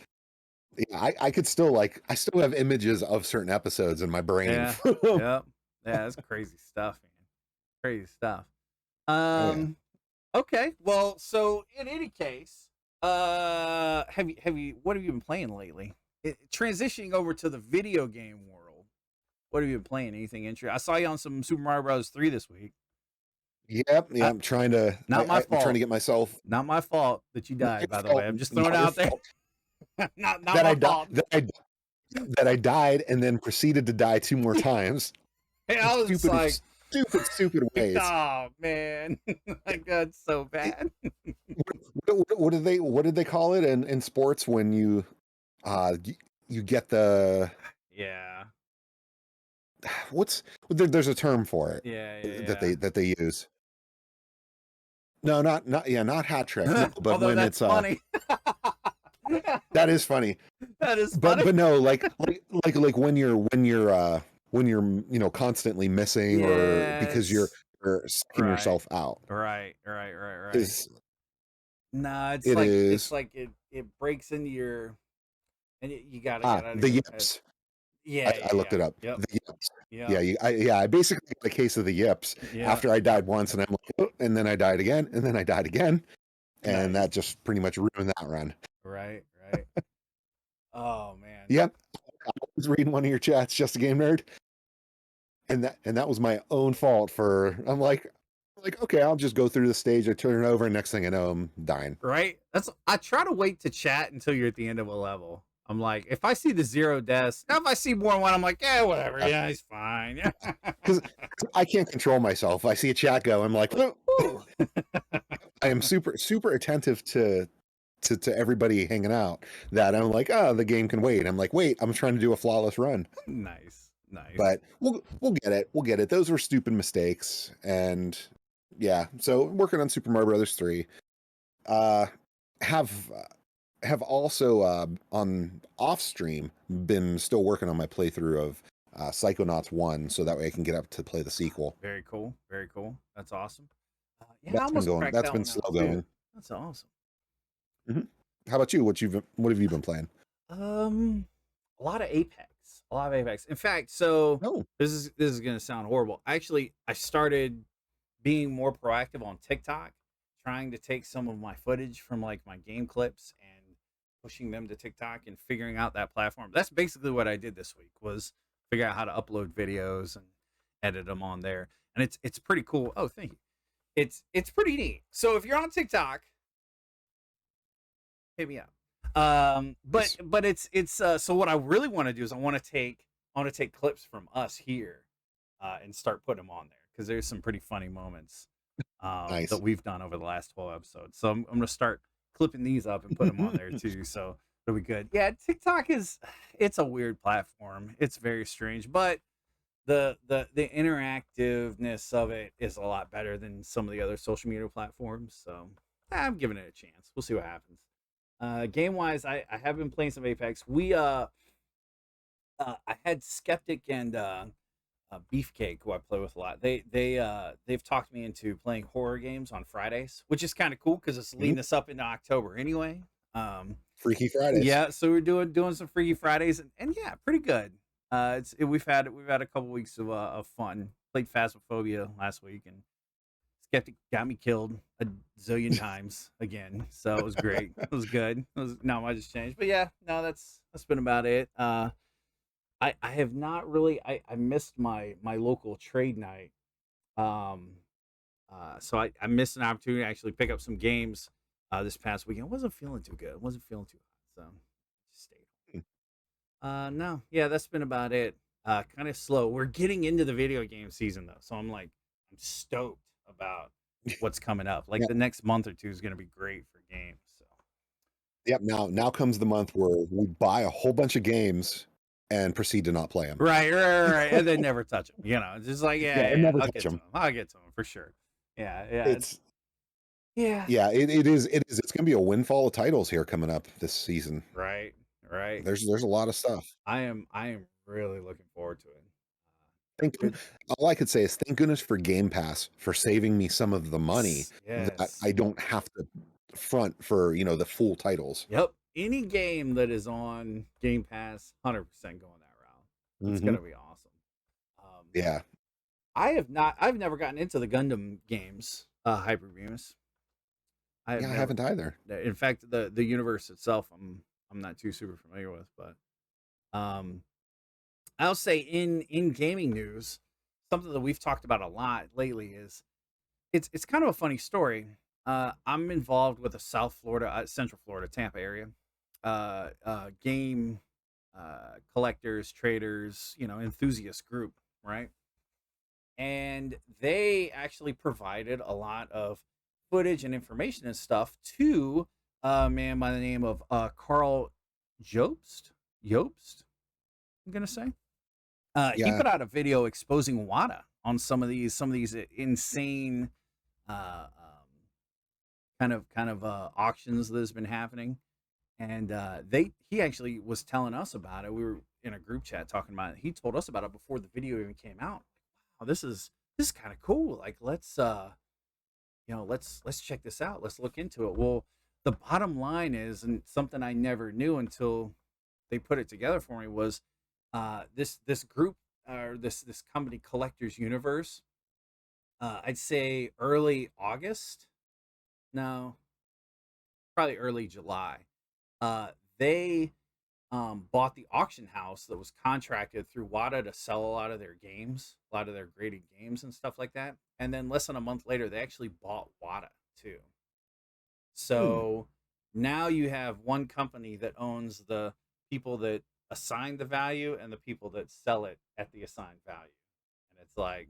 yeah, I could still like I still have images of certain episodes in my brain. Yeah, yep, yeah. That's crazy stuff, man. Crazy stuff. Oh yeah. Um, okay. Well, so in any case, what have you been playing lately? Transitioning over to the video game world, what have you been playing? Anything interesting? I saw you on some Super Mario Bros. 3 this week. Yep, yeah, Uh, I'm trying to not my I'm trying to fault. get myself Not my fault that you not died. your By the way, fault, I'm just throwing not it your out there. fault Not that my I died fault. that I died and then proceeded to die 2 more times Hey, in I was just like, stupid ways. oh man, like that's so bad. What did they call it in sports when you get the Yeah, what's there's a term for it yeah. that they use. No, not yeah, not hat trick. No, but Although when that's it's funny. that is funny. That is funny. But no, like when you're constantly missing or because Yes. you're sucking Right. yourself out Right. is Nah, it it's is like it breaks into your and you gotta get out of the your head. yips. I looked Yeah. it up. Yep. The yips. Yep. Yeah, I basically got a case of the yips Yeah. after I died once, and I'm like, "Oh," and then I died again, and then I died again, and that Nice. just pretty much ruined that run. Right. Oh man. Yep, I was reading one of your chats, just a game nerd, and that was my own fault for. I'm like, okay, I'll just go through the stage. I turn it over, and next thing I know, I'm dying. Right? That's I try to wait to chat until you're at the end of a level. I'm like, if I see the 0 deaths, now if I see more than one, I'm like, yeah, whatever. Yeah, he's fine. Because I can't control myself. I see a chat go, I'm like, "Oh." Woo. I am super attentive to everybody hanging out that I'm like, oh, the game can wait. I'm like, wait, I'm trying to do a flawless run. Nice. But we'll get it. We'll get it. Those were stupid mistakes. And yeah, so working on Super Mario Brothers 3. Uh have have also on off stream been still working on my playthrough of Psychonauts 1 so that way I can get up to play the sequel. Very cool. Very cool. That's awesome. Yeah, I That's been almost going cracked that's that been one out slow too. going. That's awesome. Mhm. How about you? What have you been playing? Um, a lot of Apex. A lot of Apex. In fact, so Oh, this is gonna sound horrible. Actually, I started being more proactive on TikTok, trying to take some of my footage from like my game clips and pushing them to TikTok and figuring out that platform. That's basically what I did this week was figure out how to upload videos and edit them on there. And it's pretty cool. Oh, thank you. It's pretty neat. So if you're on TikTok, hit me up. nice. But it's so what I really want to do is I want to take clips from us here, and start putting them on there because there's some pretty funny moments that Nice. we've done over the last 12 episodes. So I'm gonna start clipping these up and put them on there too. So it'll be good. Yeah, TikTok is it's a weird platform. It's very strange, but the interactiveness of it is a lot better than some of the other social media platforms. So I'm giving it a chance. We'll see what happens. Game wise, I have been playing some Apex. I had Skeptic and Beefcake, who I play with a lot. They've talked me into playing horror games on Fridays, which is kind of cool because it's Mhm. leading us up into October anyway. Um, Freaky Fridays. yeah, so we're doing some Freaky Fridays, and yeah, pretty good. We've had a couple weeks of fun. Played Phasmophobia last week, and Skeptic got me killed a zillion times again. So it was great. It was good. It was not much has changed, but yeah, no, that's been about it. I have not really. I missed my local trade night. Um, so I missed an opportunity to actually pick up some games this past weekend. I wasn't feeling too good. I wasn't feeling too hot, so just stayed. No, yeah, that's been about it. Kind of slow. We're getting into the video game season though, so I'm stoked about what's coming up. Like Yeah. the next month or two is going to be great for games. So Yep. Now comes the month where we buy a whole bunch of games and proceed to not play them. right, and then never touch them. It's just like Yeah, and never I'll touch get to them. them. I'll get to them for sure. Yeah, It's yeah. yeah, it is. It is. It's going to be a windfall of titles here coming up this season. Right, right. There's a lot of stuff. I am really looking forward to it. Thank Good. all I could say is thank goodness for Game Pass for saving me some of the money that Yes. I don't have to front for, the full titles. Yep. Any game that is on Game Pass, 100% going that route. It's Hmm. gonna be awesome. Um, Yeah. I've never gotten into the Gundam games, Hyper Beams. I have Yeah, I never. haven't either. In fact, the universe itself, I'm not too super familiar with, but um, I'll say in gaming news, something that we've talked about a lot lately is it's kind of a funny story. I'm involved with a South Florida, Central Florida, Tampa area, game collectors, traders, enthusiast group, right? And they actually provided a lot of footage and information and stuff to a man by the name of Carl Jobst. Jobst, I'm gonna say. He Yeah. put out a video exposing WATA on some of these insane auctions that has been happening, and he actually was telling us about it. We were in a group chat talking about it. He told us about it before the video even came out. Wow, this is kind of cool. Like let's check this out. Let's look into it. Well, the bottom line is, and something I never knew until they put it together for me, was this group, or this company, Collectors Universe. I'd say early August. No, probably early July. They bought the auction house that was contracted through WATA to sell a lot of their games, a lot of their graded games and stuff like that. And then less than a month later, they actually bought WATA too. Hmm. So now you have one company that owns the people that assign the value and the people that sell it at the assigned value. And it's like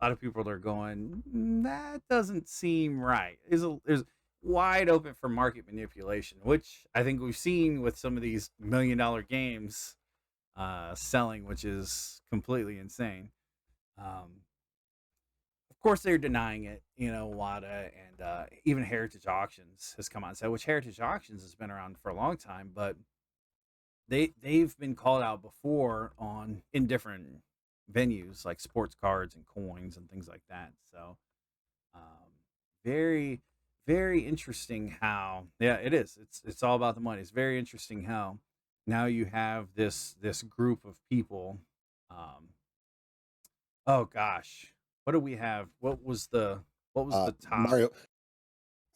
a lot of people are going, that doesn't seem right. Is wide open for market manipulation, which I think we've seen with some of these $1 million games selling, which is completely insane. Of course, they're denying it. WATA and even Heritage Auctions has come out and said, which Heritage Auctions has been around for a long time, but they've been called out before on in different venues like sports cards and coins and things like that. So, um, very, very interesting how, yeah, it is. It's all about the money. It's very interesting how now you have this group of people. Um, oh gosh, what do we have? What was the top? Mario.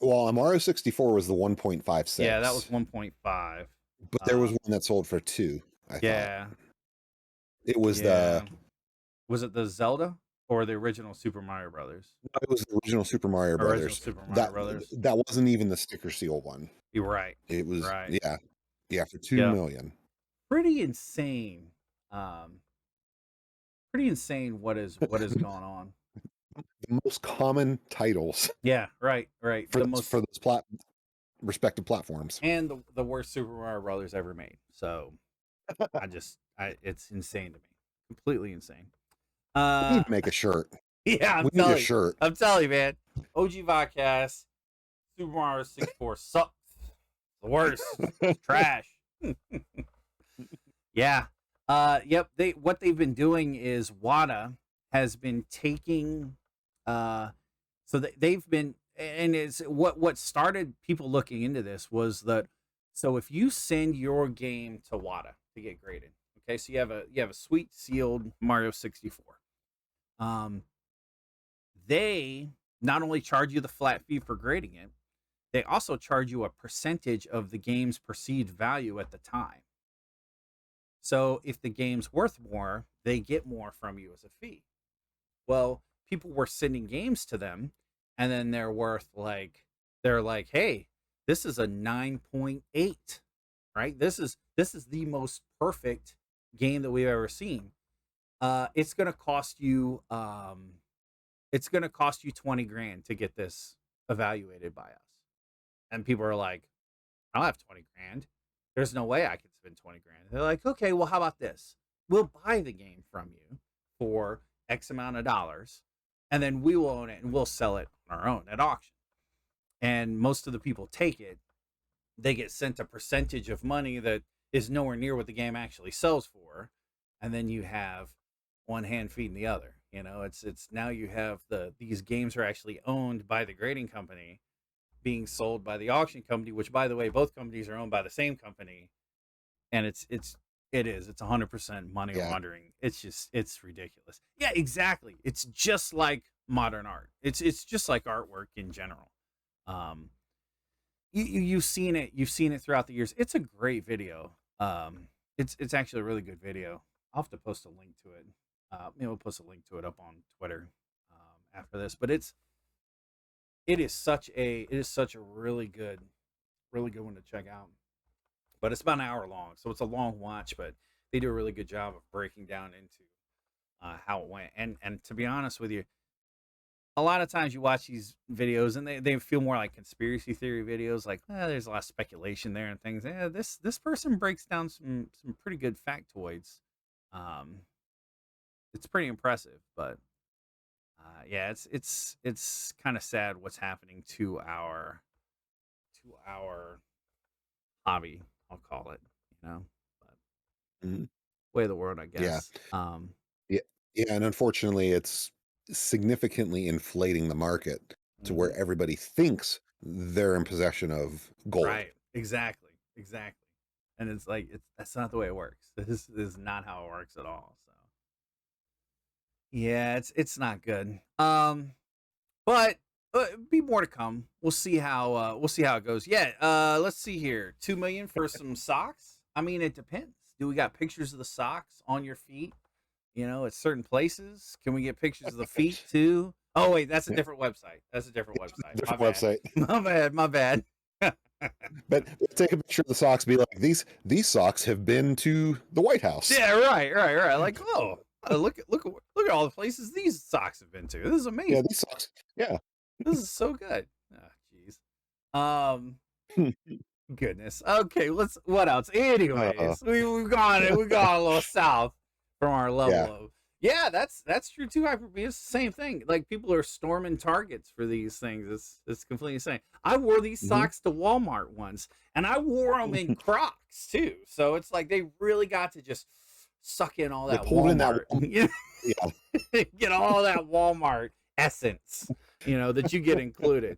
Well, Mario 64 was the Yeah, that 1.56, was 1.5. but there was Um, one that sold for two. I thought yeah, it was the yeah. Was it the Zelda or the original Super Mario Brothers? it was the original Super Mario Original Brothers. Super Mario That Brothers. that wasn't even the sticker seal one. You're right. It was Right. yeah, for two Yep. million. Pretty insane. Um, pretty insane what is going on. The most common titles Yeah, right, right. for The those most, respective platforms. and the worst Super Mario Brothers ever made. So it's insane to me. Completely insane. We Uh need to make a shirt. yeah, I'm We need a telling you. shirt. I'm telling you, man. OG Vodcast, Super Mario 64 sucks. The worst. It's trash. Yeah. Yep. What they've been doing is WATA has been taking so they've been, and it's what started people looking into this was that, so if you send your game to WATA to get graded, okay, so you have a sweet sealed Mario 64. Um they not only charge you the flat fee for grading it, they also charge you a percentage of the game's perceived value at the time. So if the game's worth more, they get more from you as a fee. Well, people were sending games to them, and then they're like, hey, this is a 9.8. right? This is the most perfect game that we've ever seen. It's gonna cost you it's gonna cost you 20 grand to get this evaluated by us. And people are like, I don't have 20 grand. There's no way I can spend 20 grand. They're like, okay, well, how about this? We'll buy the game from you for X amount of dollars, and then we will own it and we'll sell it on our own at auction. And most of the people take it. They get sent a percentage of money that is nowhere near what the game actually sells for. And then you have one hand feeding the other. You know, it's now you have these games are actually owned by the grading company being sold by the auction company, which by the way, both companies are owned by the same company. And it's 100% money Yeah. laundering. It's ridiculous. Yeah, exactly. It's just like modern art. It's just like artwork in general. Um, you've seen it throughout the years. It's a great video. It's actually a really good video. I'll have to post a link to it. Maybe we'll post a link to it up on Twitter after this. But it is such a really good one to check out. But it's about an hour long, so it's a long watch. But they do a really good job of breaking down into how it went. And to be honest with you, a lot of times you watch these videos and they feel more like conspiracy theory videos, like there's a lot of speculation there and things. This person breaks down some pretty good factoids. Um, it's pretty impressive, but yeah, it's kind of sad what's happening to our hobby, I'll call it, but Mhm. way of the world, I Yeah. guess. Yeah. Yeah, and unfortunately, it's significantly inflating the market to where Mhm. everybody thinks they're in possession of gold. Right, exactly, and it's like that's not the way it works. This is not how it works at all. So yeah, it's not good. But be more to come. We'll see how it goes. Yeah. Let's see here. 2 million for some socks. I mean, it depends. Do we got pictures of the socks on your feet? You know, at certain places. Can we get pictures of the feet too? Oh wait, that's a Yeah, different website. That's a different website. My different bad. website. My bad. But take a picture of the socks, be like, these socks have been to the White House. Yeah, right. Like, oh, look at all the places these socks have been to. This is Yeah, amazing. these socks. Yeah. This is so good. Oh, jeez. Goodness. Okay, what else? Uh, Anyways, we've gone a little south from our level yeah. of. Yeah, that's true too. Hyper-B. It's the same thing. Like people are storming Targets for these things. It's completely insane. I wore these Hmm. socks to Walmart once, and I wore them in Crocs too. So it's like they really got to just suck in all They that pulled in that Walmart. one. Yeah. Get all that Walmart essence, that you get included.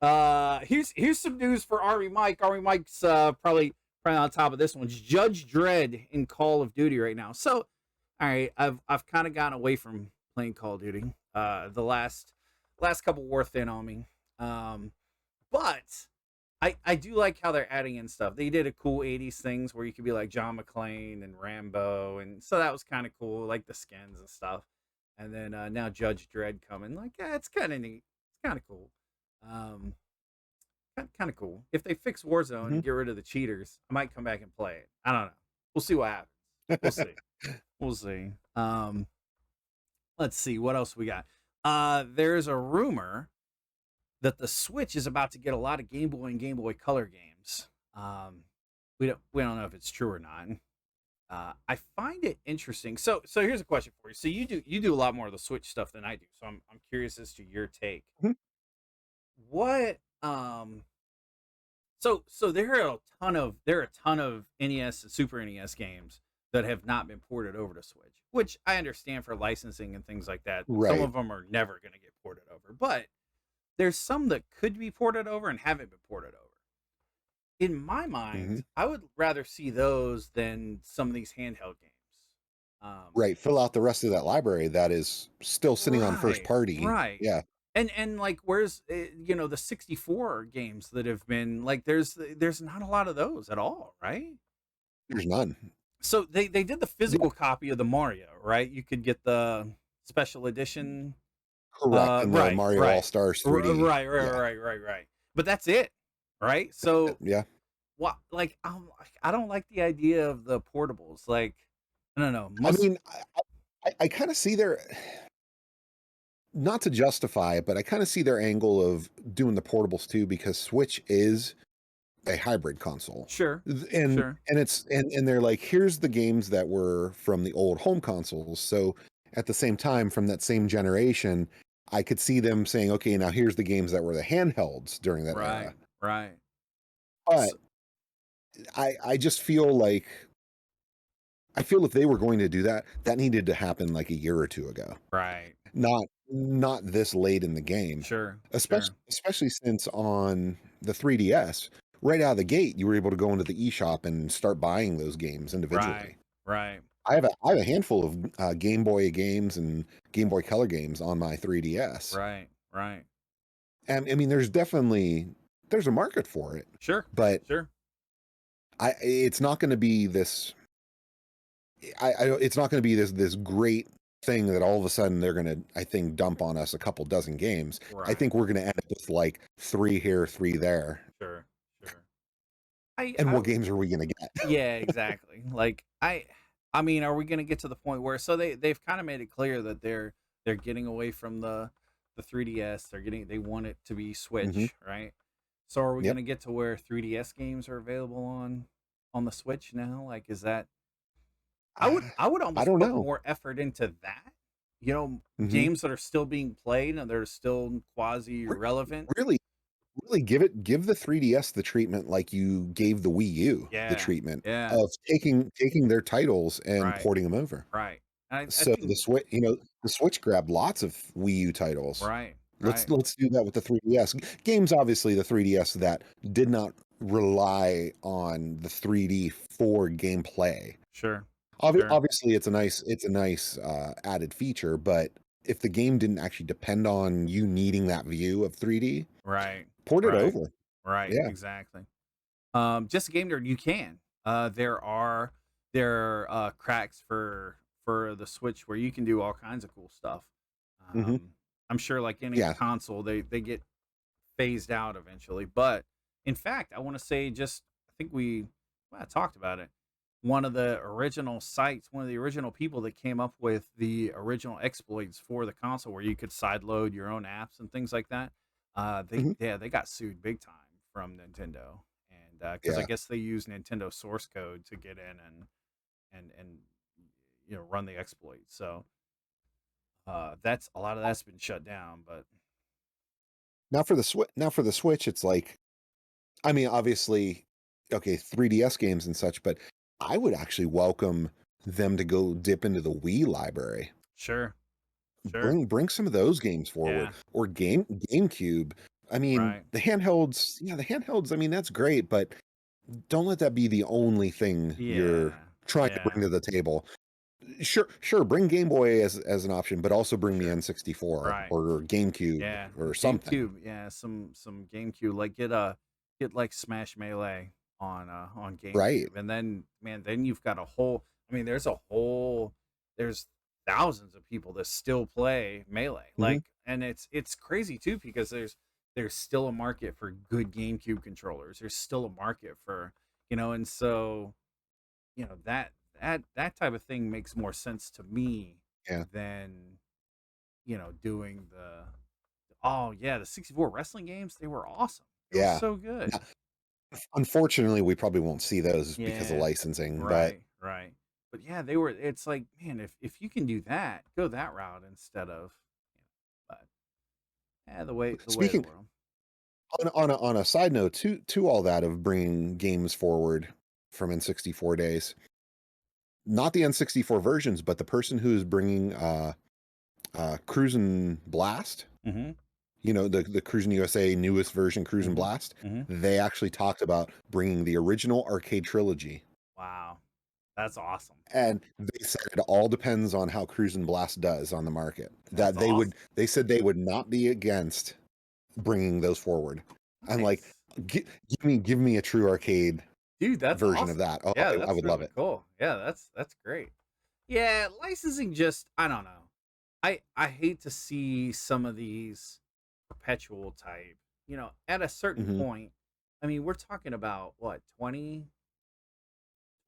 Here's some news for Army Mike. Army Mike's probably on top of this one. It's Judge Dredd in Call of Duty right now. So, all right, I've kind of gotten away from playing Call of Duty. The last couple wore thin on me. But I do like how they're adding in stuff. They did a cool 80s things where you could be like John McClane and Rambo, and so that was kind of cool, like the skins and stuff. And then now Judge Dredd coming, like, yeah, it's kind of neat. It's kind of cool. Um, kind of cool. If they fix Warzone Hmm. and get rid of the cheaters, I might come back and play it. I don't know. We'll see what happens. We'll see. We'll see. Let's see what else we got. There's a rumor that the Switch is about to get a lot of Game Boy and Game Boy Color games. We don't know if it's true or not. I find it interesting. So here's a question for you. So you do a lot more of the Switch stuff than I do. So I'm curious as to your take. What so there are a ton of NES and Super NES games that have not been ported over to Switch, which I understand for licensing and things like that. Some Right. of them are never going to get ported over, but there's some that could be ported over and haven't been ported over. In my Hmm. mind, I would rather see those than some of these handheld games. Um, Right. Fill out the rest of that library that is still sitting on first party. right. Yeah. And like, where's the 64 games that have been like? There's not a lot of those at all, right? There's none. So they did the Yeah. physical copy of the Mario, right? You could get the special edition. Correct. In the Right, Mario All right, Stars 3D. right. Yeah. But that's it, right? So Yeah. what like I don't like the idea of the portables. Like I don't know. I Most mean, I kind of see their, not to justify it, but I kind of see their angle of doing the portables too, because Switch is a hybrid console. sure, And sure, and they're like, here's the games that were from the old home consoles. So at the same time, from that same generation, I could see them saying, okay, now here's the games that were the handhelds during that right, era. right, But S I just feel like, I feel if they were going to do that, that needed to happen like a year or two ago. right, Not this late in the game. sure, Especially sure, especially since on the 3DS, right out of the gate, you were able to go into the eShop and start buying those games right, individually. right, I have a handful of Game Boy games and Game Boy Color games on my 3DS. right, right, And I mean, there's a market for it, sure, but sure, it's not going to be this. It's not going to be this great thing that all of a sudden they're going to, I think, dump on us a couple dozen games. I right, think we're going to end up with like 3 here, 3 there. sure, sure. And I what games are we going to get? Yeah, exactly. Like I mean, are we going to get to the point where so they've kind of made it clear that they're getting away from the 3DS. They want it to be Hmm. Switch, right? So are we going Yep. to get to where 3DS games are available on the Switch now? Like is that I would I almost don't put know. more effort into that. You know, Hmm. games that are still being played and they're still quasi relevant. Really, really give the 3DS the treatment like you gave the Wii U the Yeah. treatment Yeah. of taking their titles and Right. porting them over. Right. I So think the Switch grabbed lots of Wii U titles. right. Right. Let's do that with the 3DS. Games, obviously, the 3DS that did not rely on the 3D for gameplay. Sure. Sure. Obviously, it's a nice added feature, but if the game didn't actually depend on you needing that view of 3D, Right. port it Right. over. Right. Yeah. Exactly. Just a game nerd, you can. There are cracks for the Switch where you can do all kinds of cool stuff. Hmm. I'm sure like any Yeah. console, they get phased out eventually. But in fact, I want to say just I think I talked about it. One of the original sites, one of the original people that came up with the original exploits for the console, where you could sideload your own apps and things like that. Hmm. They got sued big time from Nintendo, and because I Yeah. guess they use Nintendo source code to get in and run the exploit. So that's a lot of that's been shut down. But Now for the Switch, it's like, I mean, obviously, okay, 3DS games and such, but I would actually welcome them to go dip into the Wii library. sure, sure, Bring some of those games forward, yeah, or GameCube. I mean, right, the handhelds, I mean, that's great, but don't let that be the only thing you're yeah, trying to yeah. bring to the table. Sure, bring Game Boy as an option, but also bring the Sure. N64 Right. or GameCube Yeah. or something. GameCube. Yeah. Some GameCube. Like get like Smash Melee on Right. GameCube, and then man, then you've got a whole. I mean, there's thousands of people that still play Melee. Hmm. Like, and it's crazy too because there's still a market for good GameCube controllers. There's still a market for and so that type of thing makes more sense to me Yeah. than doing the oh yeah, the 64 wrestling games, they were awesome. They were Yeah. so good. Unfortunately, we probably won't see those because of Yeah. licensing, but Right, right. But yeah, they were it's like, man, if you can do that, go that route instead of but yeah, the way of the speaking world. on a side note to all that of bringing games forward from N64 days, not the N64 versions, but the person who's bringing Cruisin' Blast, Mhm. the Cruisin' USA newest version, Cruisin' Mhm. Blast, Mhm. they actually talked about bringing the original arcade trilogy. Wow. That's awesome. And they said it all depends on how Cruisin' Blast does on the market. That's That awesome. they said they would not be against bringing those forward. I'm like, Nice. give me a true arcade Dude, that's version of awesome. that. Oh, Yeah, I that's would love really it. cool. Yeah, that's great. Yeah, licensing just I don't know. I hate to see some of these perpetual type. At a certain Hmm. point, I mean, we're talking about what, 20,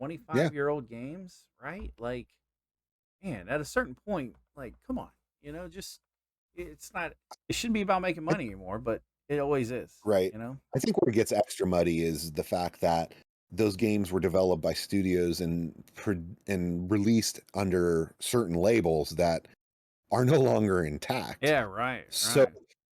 Yeah, 25-year-old games, right? Like, man, at a certain point, like, come on, just it's not. It shouldn't be about making I, money anymore, but it always is, right. you know. I think where it gets extra muddy is the fact that those games were developed by studios and released under certain labels that are no longer intact. Yeah, right, So right,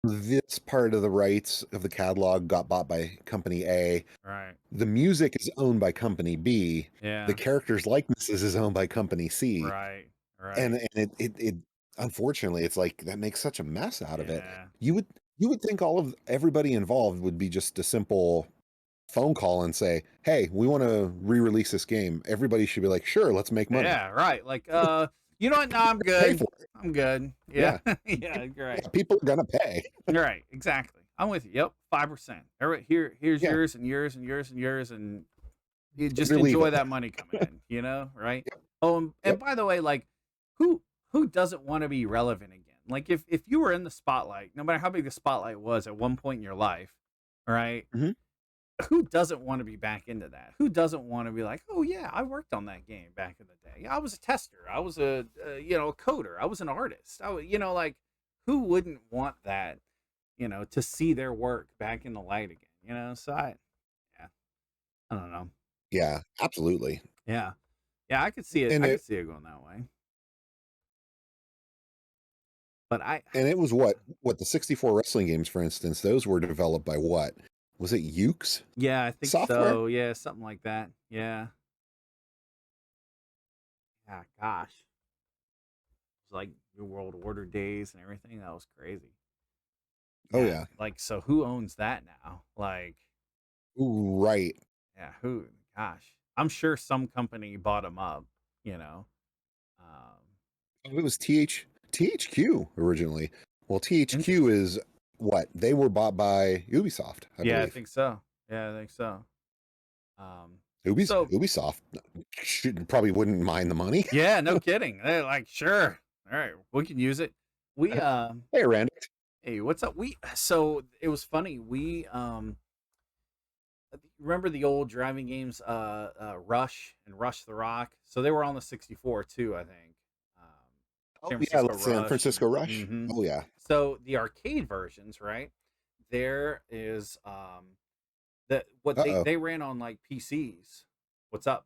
this part of the rights of the catalog got bought by company A. right. The music is owned by company B. The Yeah, characters' likenesses is owned by company C. right, right. And it unfortunately, it's like that makes such a mess out of it. Yeah, You would you would think all of everybody involved would be just a simple phone call and say, "Hey, we want to re-release this game." Everybody should be like, "Sure, let's make money. yeah, right. Like, you know what? No, I'm Pay good. for it." I'm good. Yeah, Yeah. yeah, right. Yeah, people are gonna pay. Right, exactly. I'm with you. Yep, 5%. All right, here's Yeah. yours and yours and yours and yours, and you just Or leave enjoy it. that money coming in. Right? Yep. Oh, and Yep. by the way, like, who doesn't want to be relevant again? Like, if you were in the spotlight, no matter how big the spotlight was at one point in your life, right? Mhm. Who doesn't want to be back into that? Who doesn't want to be like, oh yeah, I worked on that game back in the day. I was a tester. I was a coder. I was an artist. Like, who wouldn't want that? To see their work back in the light again. So yeah, I don't know. Yeah, absolutely. Yeah, yeah, I could see it. And I it could see it going that way. But and it was what the 64 wrestling games, for instance, those were developed by what? Was it Ukes yeah, I think software? so. Yeah, something like that. Yeah, yeah. Gosh, it was like New World Order days and everything. That was crazy. Oh Yeah, yeah. like, so who owns that now? Like, Ooh, right. yeah, who? Gosh, I'm sure some company bought them up. You know. Um, Oh, it was THQ originally. Well, THQ Interesting. is what? They were bought by Ubisoft, I Yeah, I believe. think so. Yeah, I think so. Um, Ubis so Ubisoft probably wouldn't mind the money. yeah, no kidding. They're like, sure, all right, we can use it. We Hey, Randy. Hey, what's up? So it was funny. Remember the old driving games, Rush and Rush the Rock. So they were on the 64 too, I think. Oh San yeah, Francisco San Rush. Francisco Rush. Mm-hmm. Oh yeah. So the arcade versions, right? There is that what Uh they oh. they ran on like PCs. What's up?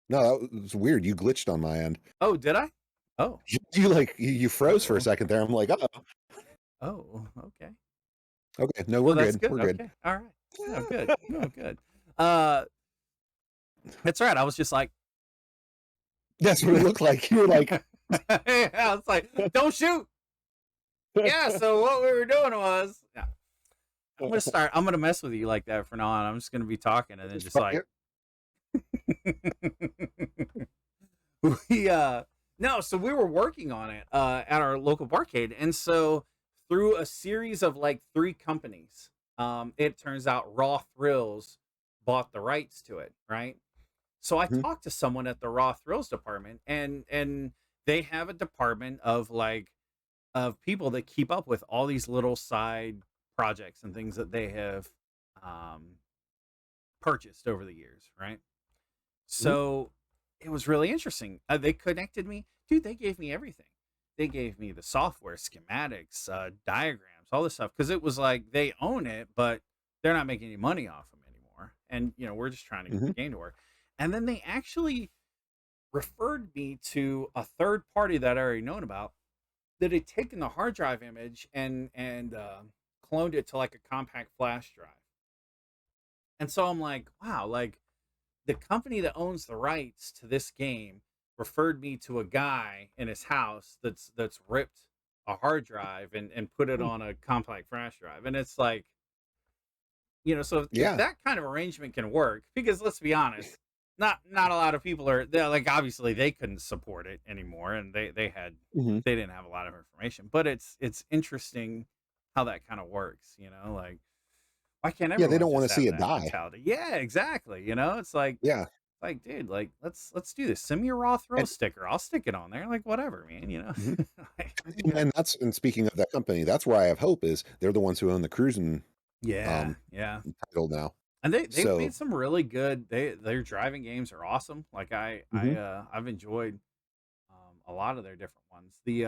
No, that was weird. You glitched on my end. Oh, did I? Oh, You froze for a oh, second there. I'm like, oh, oh, okay. okay. No, Well, we're that's good. good. We're good. Okay, all right. Oh, good. Oh, good. Uh, that's right. I was just like, That's what it looked like. You were like, I was like, don't shoot. Yeah. So what we were doing was, yeah, I'm gonna mess with you like that from now on. I'm just gonna be talking and then just just like, we no. So we were working on it at our local barcade, and so through a series of like three companies, it turns out Raw Thrills bought the rights to it, right? So I Mhm. talked to someone at the Raw Thrills department, and they have a department of people that keep up with all these little side projects and things that they have um, purchased over the years, right? Mhm. So it was really interesting. They connected me, dude. They gave me everything. They gave me the software, schematics, diagrams, all this stuff, because it was like they own it, but they're not making any money off them anymore. And we're just trying to get Mhm. the game to work. And then they actually referred me to a third party that I already known about that had taken the hard drive image and cloned it to like a compact flash drive. And so I'm like, wow, like the company that owns the rights to this game referred me to a guy in his house that's ripped a hard drive and put it on a compact flash drive. And it's like, so if Yeah. that kind of arrangement can work, because let's be honest, not a lot of people they're like, obviously they couldn't support it anymore, and Mhm. they didn't have a lot of information. But it's interesting how that kind of works, like, why can't Yeah, they everyone don't want just to see have it that die. mentality? Yeah, exactly. It's Yeah. like, dude, like, let's do this. Send me a Raw Thrill And, sticker. I'll stick it on there. Like, whatever, man. mhm. Like, And speaking of that company, that's where I have hope is they're the ones who own the cruising. Yeah, um, yeah. title now. And they've So made some really good. Their driving games are awesome. Like mhm. I've enjoyed a lot of their different ones. The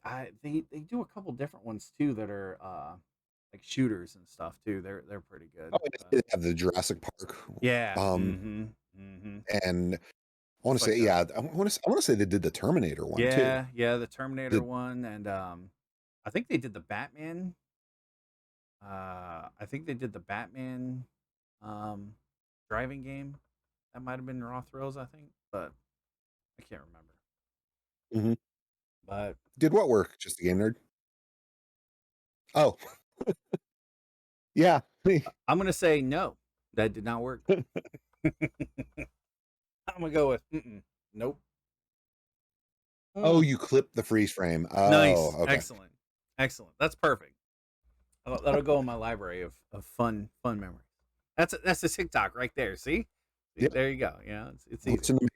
I they do a couple different ones too that are like shooters and stuff too. They're pretty good. Oh, and they have the Jurassic Park, Yeah. um, Mm-hmm. Mm-hmm. and I want It's to like say, a yeah, I want to say they did the Terminator one too. yeah, the Terminator Did one and I think they did the Batman. I think they did the Batman um driving game. That might have been Raw Thrills, I think, but I can't remember. mhm. But Did what work? Just the game nerd? Oh, yeah. I'm gonna say no, that did not work. I'm gonna go with nope. Oh, Mm. you clipped the freeze frame. Oh, Nice, okay. excellent, excellent. That's perfect. That'll go in my library of fun memories. That's a TikTok right there. See, Yeah, there you go. Yeah, it's easy. listen to me.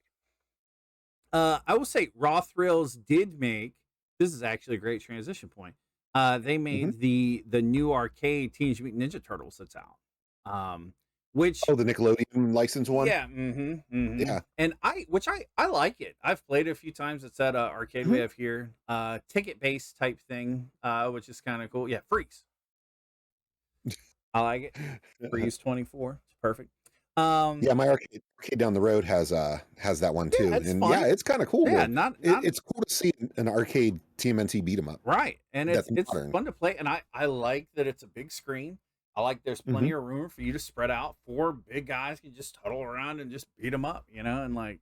I will say Raw Thrills did make this is actually a great transition point. They Mhm. made the new arcade Teenage Mutant Ninja Turtles that's out. Which Oh, the Nickelodeon license one? yeah, Yeah. and I like it. I've played it a few times. It's at a arcade we Mhm. have here, ticket based type thing, which is kind of cool. Yeah, freeze. I like it. Freeze 24. It's perfect. Um, Yeah, my arcade down the road has that one yeah, too, it's and yeah, fun. it's kinda cool Yeah, to not it's cool to see an arcade TMNT beat 'em up right, and that's it's modern. fun to play, and I like that it's a big screen. I like there's plenty Mhm. of room for you to spread out. Four big guys can just huddle around and just beat them up, and like,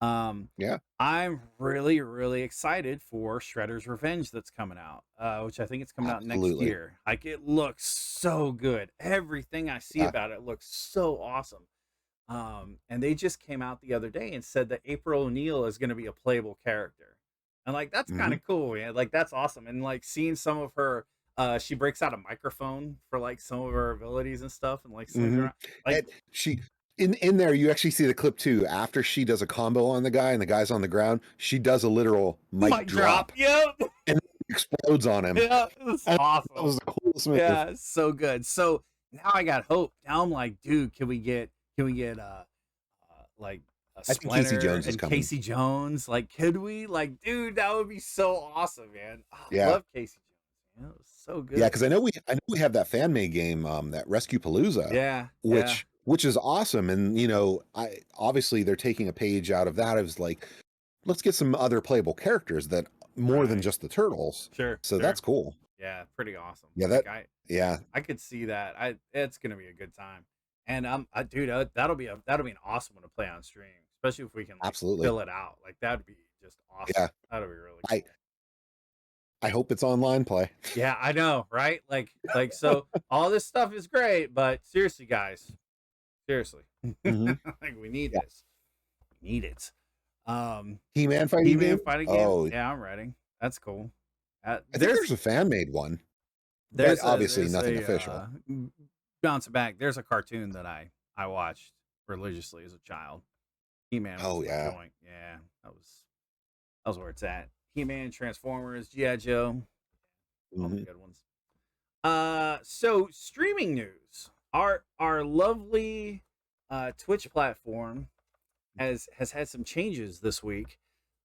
um, Yeah, I'm really excited for Shredder's Revenge that's coming out, which I think it's coming out next absolutely. year. Like it looks so good. Everything I see Yeah. about it looks so awesome. And they just came out the other day and said that April O'Neil is going to be a playable character. And like that's kind Mhm. of cool, man. Like that's awesome. And like seeing some of her she breaks out a microphone for like some of her abilities and stuff and like slings Mhm. around. Like And she in there, you actually see the clip too. After she does a combo on the guy and the guy's on the ground, she does a literal mic mic drop. drop Yep. and explodes on him. Yeah, it's And that awesome. was the coolest move. Yeah, it's so good. So now I got hope. Now I'm like, dude, can we get like a I think Casey Splinter Jones is and coming. Casey Jones? Like, could we? Like, dude, that would be so awesome, man. Oh, I Yeah. love Casey Jones. Man. It was so Yeah, good. because I know we have that fan made game, that Rescue Palooza, Yeah, yeah, which is awesome. And I obviously they're taking a page out of that. I was like, let's get some other playable characters that more than right. just the turtles. Sure, So sure. that's cool. Yeah, pretty awesome. Yeah, Like that yeah, I could see that. It's gonna be a good time. And dude, that'll be an awesome one to play on stream, especially if we can like absolutely. fill it out. Like that'd be just awesome. Yeah. That'd be really I cool. I hope it's online play. Yeah, I know, right? Like so all this stuff is great, but seriously, guys, seriously, Hmm. like we need Yeah. this. We need it. Um, He-Man fighting He-Man game? fighting game. Oh, Yeah, I'm ready. That's cool. I think there's a fan made one, but obviously There's nothing a official. bouncing back. There's a cartoon that I watched religiously as a child. He-Man was Oh my yeah. joint. Yeah, that was where it's at. He-Man, Transformers, GI Joe, all the Hmm. good ones. So streaming news. Our lovely Twitch platform has had some changes this week,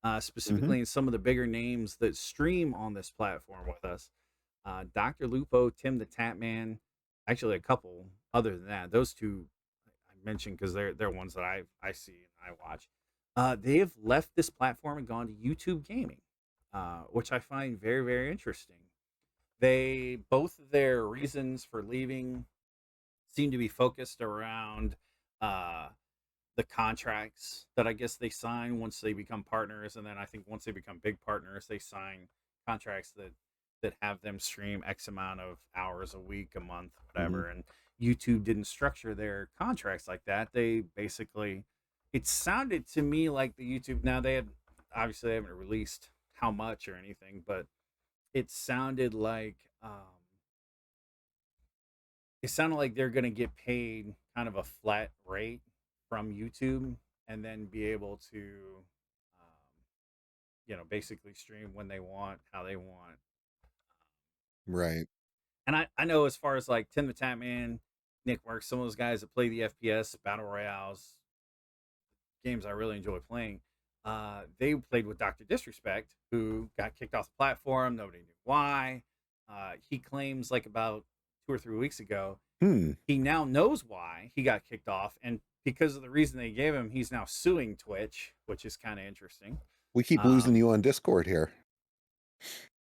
Hmm. specifically in some of the bigger names that stream on this platform with us. Dr. Lupo, Tim the Tatman, actually a couple other than that. Those two I mentioned because they're ones that I see and I watch. They have left this platform and gone to YouTube Gaming, which I find very interesting. They both of their reasons for leaving seem to be focused around uh, the contracts that I guess they sign once they become partners, and then I think once they become big partners, they sign contracts that have them stream X amount of hours a week, a month, Hmm. whatever. And YouTube didn't structure their contracts like that. They basically, it sounded to me like the YouTube now they had obviously they haven't released how much or anything, but it sounded like they're going to get paid kind of a flat rate from YouTube and then be able to, basically stream when they want, how they want. Right. And I know as far as like Tim the Tatman, Nick Marks, some of those guys that play the FPS battle royales games I really enjoy playing. They played with Dr. Disrespect, who got kicked off the platform. Nobody knew why. He claims like about 2 or 3 weeks ago, he now knows why he got kicked off, and because of the reason they gave him, he's now suing Twitch, which is kind of interesting. We keep losing you on Discord here.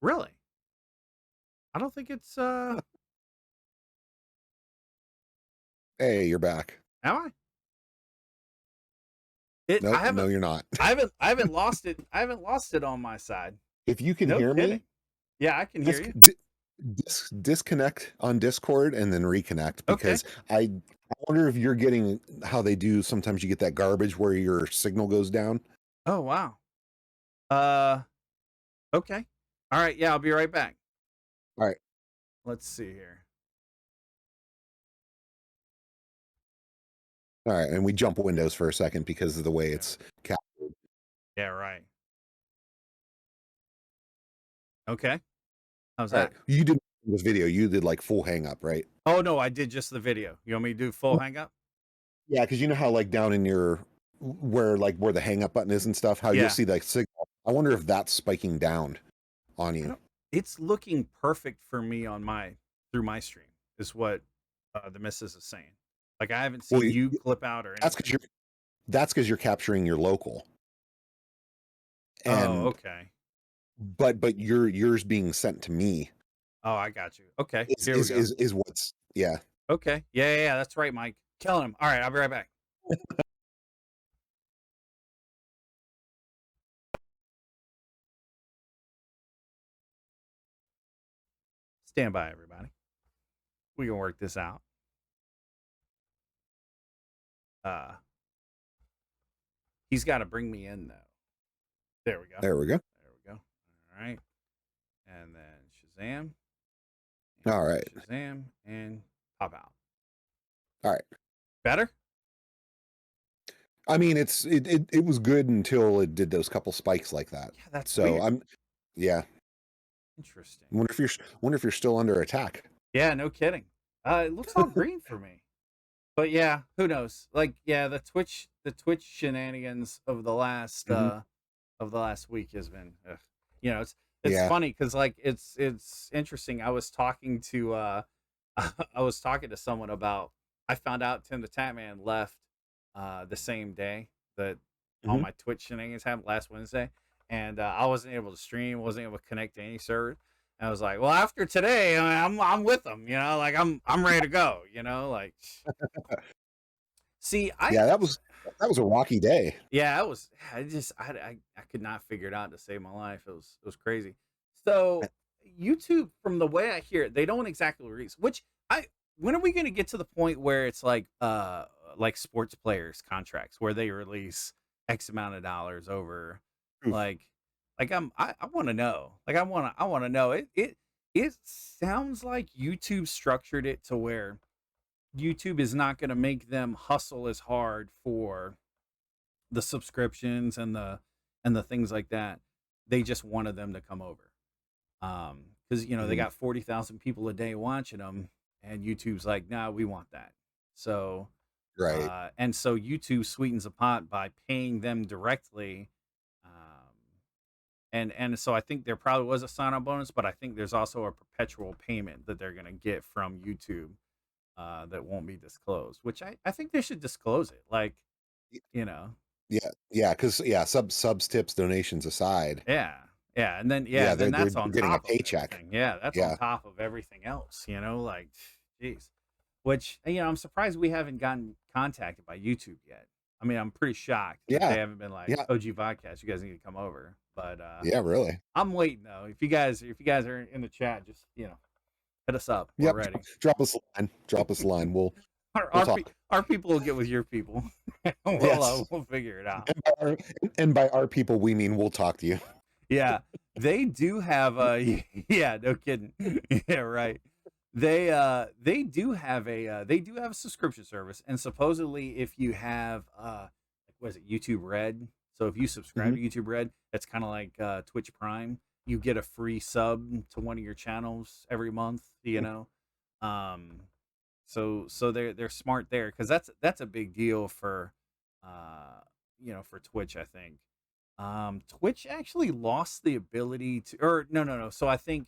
Really? I don't think it's Hey, you're back. Am I? No, you're not. I haven't lost it. I haven't lost it on my side. If you can hear me, yeah, I can hear you. Disconnect on Discord and then reconnect, because I wonder if you're getting how they do. Sometimes you get that garbage where your signal goes down. Oh wow. Okay. All right. Yeah, I'll be right back. All right. Let's see here. All right, and we jump windows for a second because of the way it's captured. Yeah, right. Okay. How's All that? right. You did this video. You did like full hang up, right? Oh no, I did just the video. You want me to do full hang up? Yeah, because you know how like down in your where the hang up button is and stuff, how you'll see like signal. I wonder if that's spiking down on you. It's looking perfect for me on through my stream, is what the missus is saying. Like I haven't seen you clip out or anything. That's because you're capturing your local. And, okay. But yours being sent to me. Oh, I got you. Okay. Is what's Okay. Yeah, that's right, Mike. Killing him. All right, I'll be right back. Stand by, everybody. We can work this out. He's got to bring me in though. There we go. There we go. All right. And then Shazam. All right. Shazam and pop out. All right. Better? I mean, it was good until it did those couple spikes like that. Yeah, that's so weird. Interesting. Wonder if you're still under attack. Yeah, no kidding. It looks all green for me. But yeah, who knows? Like, yeah, the Twitch shenanigans of the last week has been, it's funny because like it's interesting. I was talking to someone about. I found out Tim the Tatman left the same day that all my Twitch shenanigans happened last Wednesday, and I wasn't able to stream, wasn't able to connect to any server. And I was like, well, after today, I'm with them, like I'm ready to go, like. See, that was a rocky day. Yeah, it was. I could not figure it out to save my life. It was crazy. So YouTube, from the way I hear it, they don't exactly release. When are we going to get to the point where it's like sports players contracts where they release X amount of dollars over, I want to know. Like I want to know. It sounds like YouTube structured it to where YouTube is not going to make them hustle as hard for the subscriptions and the things like that. They just wanted them to come over. Because they got 40,000 people a day watching them, and YouTube's like, nah, we want that. So right. And so YouTube sweetens the pot by paying them directly. And so I think there probably was a sign-on bonus, but I think there's also a perpetual payment that they're going to get from YouTube that won't be disclosed, which I think they should disclose it. Like, Yeah, because subs, tips, donations aside. Yeah, and then then that's on getting top a paycheck. Of everything. Yeah, that's on top of everything else. Like, geez. Which I'm surprised we haven't gotten contacted by YouTube yet. I mean, I'm pretty shocked that they haven't been like, OG VODCAST, you guys need to come over. But yeah, really. I'm waiting though. If you guys are in the chat, just hit us up. We're ready. Drop us a line. We'll talk. Our people will get with your people. We'll figure it out. And by our people, we mean we'll talk to you. Yeah, they do have yeah, no kidding. Yeah, right. They do have a subscription service, and supposedly if you have what is it, YouTube Red? So if you subscribe to YouTube Red, that's kind of like Twitch Prime. you get a free sub to one of your channels every month, you know. Um, so they're smart there, because that's a big deal for for Twitch, I think. Twitch actually lost the ability to, or no. So I think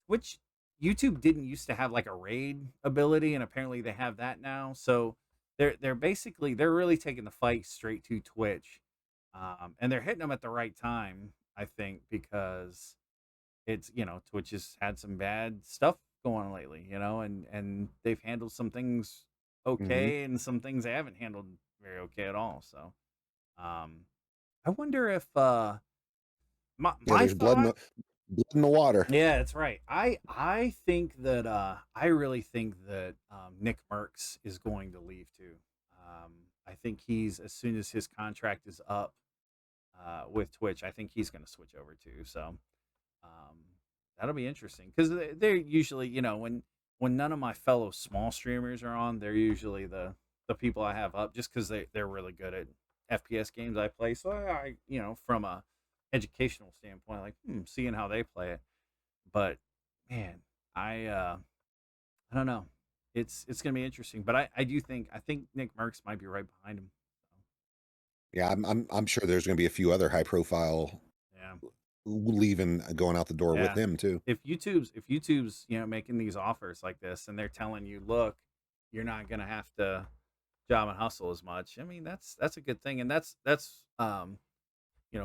Twitch YouTube didn't used to have like a raid ability, and apparently they have that now. So they're really taking the fight straight to Twitch. And they're hitting them at the right time, I think, because it's, Twitch has had some bad stuff going on lately, and they've handled some things Hmm. okay, and some things they haven't handled very okay at all. So um I wonder if Yeah, my there's thought. blood in the water. Yeah, that's right. I think that I really think that Nick Merckx is going to leave too. um I think he's, as soon as his contract is up with Twitch, I think he's going to switch over too. So um, that'll be interesting, because they're usually, when none of my fellow small streamers are on, they're usually the people I have up, just because they're really good at FPS games I play. So from a educational standpoint, like seeing how they play it. But man, I don't know. It's gonna be interesting, but I think Nick Merckx might be right behind him. Yeah, I'm sure there's going to be a few other high profile Yeah. leaving, going out the door with Yeah. him too. If YouTube's making these offers like this, and they're telling you, look, you're not gonna have to job and hustle as much. I mean, that's a good thing, and that's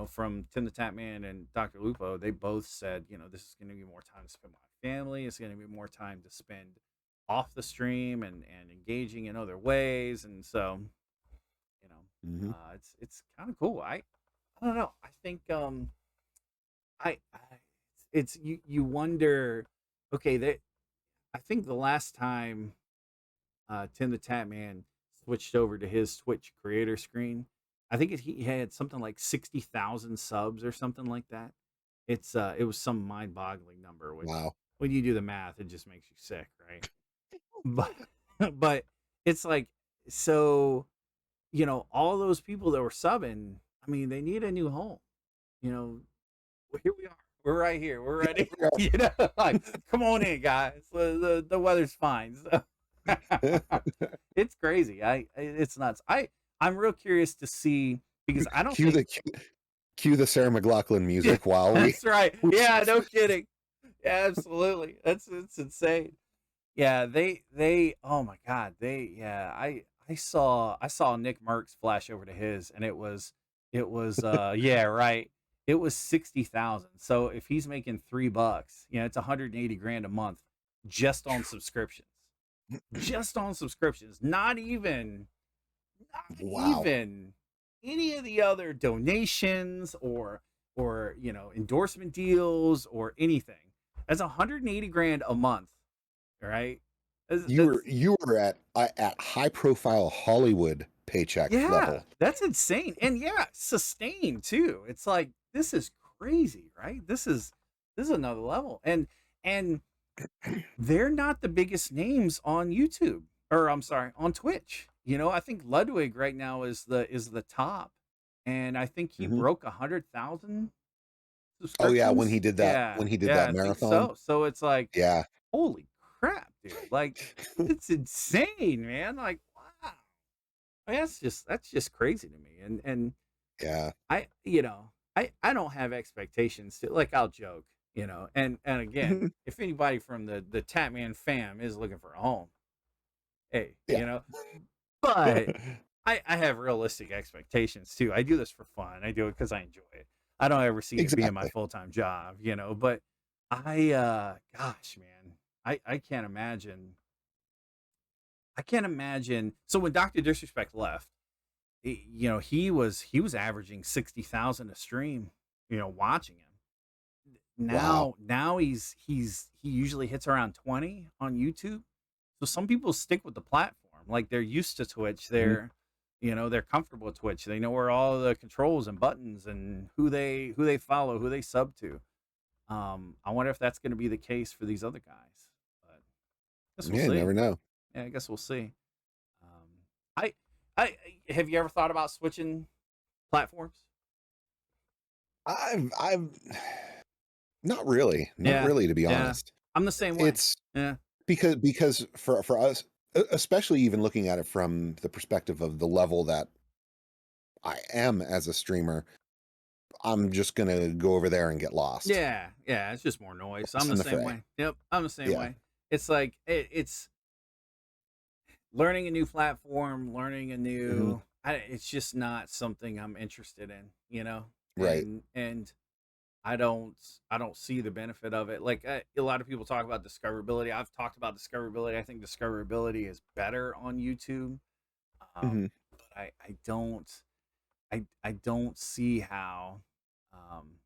from Tim the Tap Man and Dr. Lupo. They both said, this is gonna be more time to spend with my family. It's gonna be more time to spend off the stream, and engaging in other ways, and so Hmm. it's kind of cool. I don't know. I think I it's you wonder. Okay, that I think the last time Tim the Tap Man switched over to his Twitch creator screen, I think he had something like 60,000 subs or something like that. It was some mind-boggling number, which, Wow. when you do the math, it just makes you sick, right? But but it's like, so all those people that were subbing, I mean, they need a new home. You know, well, here we are. We're right here. We're ready. Like, come on in, guys. The weather's fine. So it's crazy. It's nuts. I'm real curious to see, because I don't cue think. the cue the Sarah McLachlan Yeah, music while we. that's right. Yeah, no kidding. Yeah, absolutely. It's insane. Yeah, they oh my god, I saw Nick Merckx flash over to his, and it was yeah, right. It was 60,000. So if he's making $3, it's 180 grand a month, just on subscriptions. Just on subscriptions. Not Wow. even any of the other donations, or endorsement deals, or anything. That's 180 grand a month, right? That's You were at high profile Hollywood paycheck Yeah, level. that's insane. And yeah, sustained too. It's like, this is crazy, right? This is another level. And they're not the biggest names on YouTube, or I'm sorry, on Twitch. I think Ludwig right now is the top, and I think he Hmm. broke 100,000 Oh yeah, subscriptions. When Yeah, he did yeah, that I think marathon. so. So it's like, Yeah. holy crap, dude! Like, it's insane, man. Like, wow. I mean, that's just crazy to me. And Yeah. I don't have expectations to, like, I'll joke, and again, if anybody from the Tatman fam is looking for a home, hey, Yeah. but I have realistic expectations too. I do this for fun. I do it because I enjoy it. I don't ever see it being my Exactly. full-time job, but gosh, man, I can't imagine. I can't imagine. So when Dr. Disrespect left, he was averaging 60,000 a stream, watching him. Wow. Now he usually hits around 20 on YouTube. So some people stick with the platform. Like, they're used to Twitch. Mhm. They're comfortable with Twitch. They know where all the controls and buttons, and who they follow, who they sub to. I wonder if that's going to be the case for these other guys. But I guess we'll Yeah, you see. never know. Yeah, I guess we'll see. Um, I I have you ever thought about switching platforms? I've Not really, not Yeah, really, to be yeah. honest. I'm the same way. It's Yeah, because for us, especially even looking at it from the perspective of the level that I am as a streamer, I'm just gonna go over there and get lost. yeah, yeah. It's just more noise. I'm Lost the in the same fray. way. Yep, I'm the same Yeah. way. It's like it's learning a new platform, learning a Hmm. new. It's just not something I'm interested in, you know. Right. And I don't see the benefit of it. Like a lot of people talk about discoverability. I've talked about discoverability. I think discoverability is better on YouTube. Hmm. But I don't see how um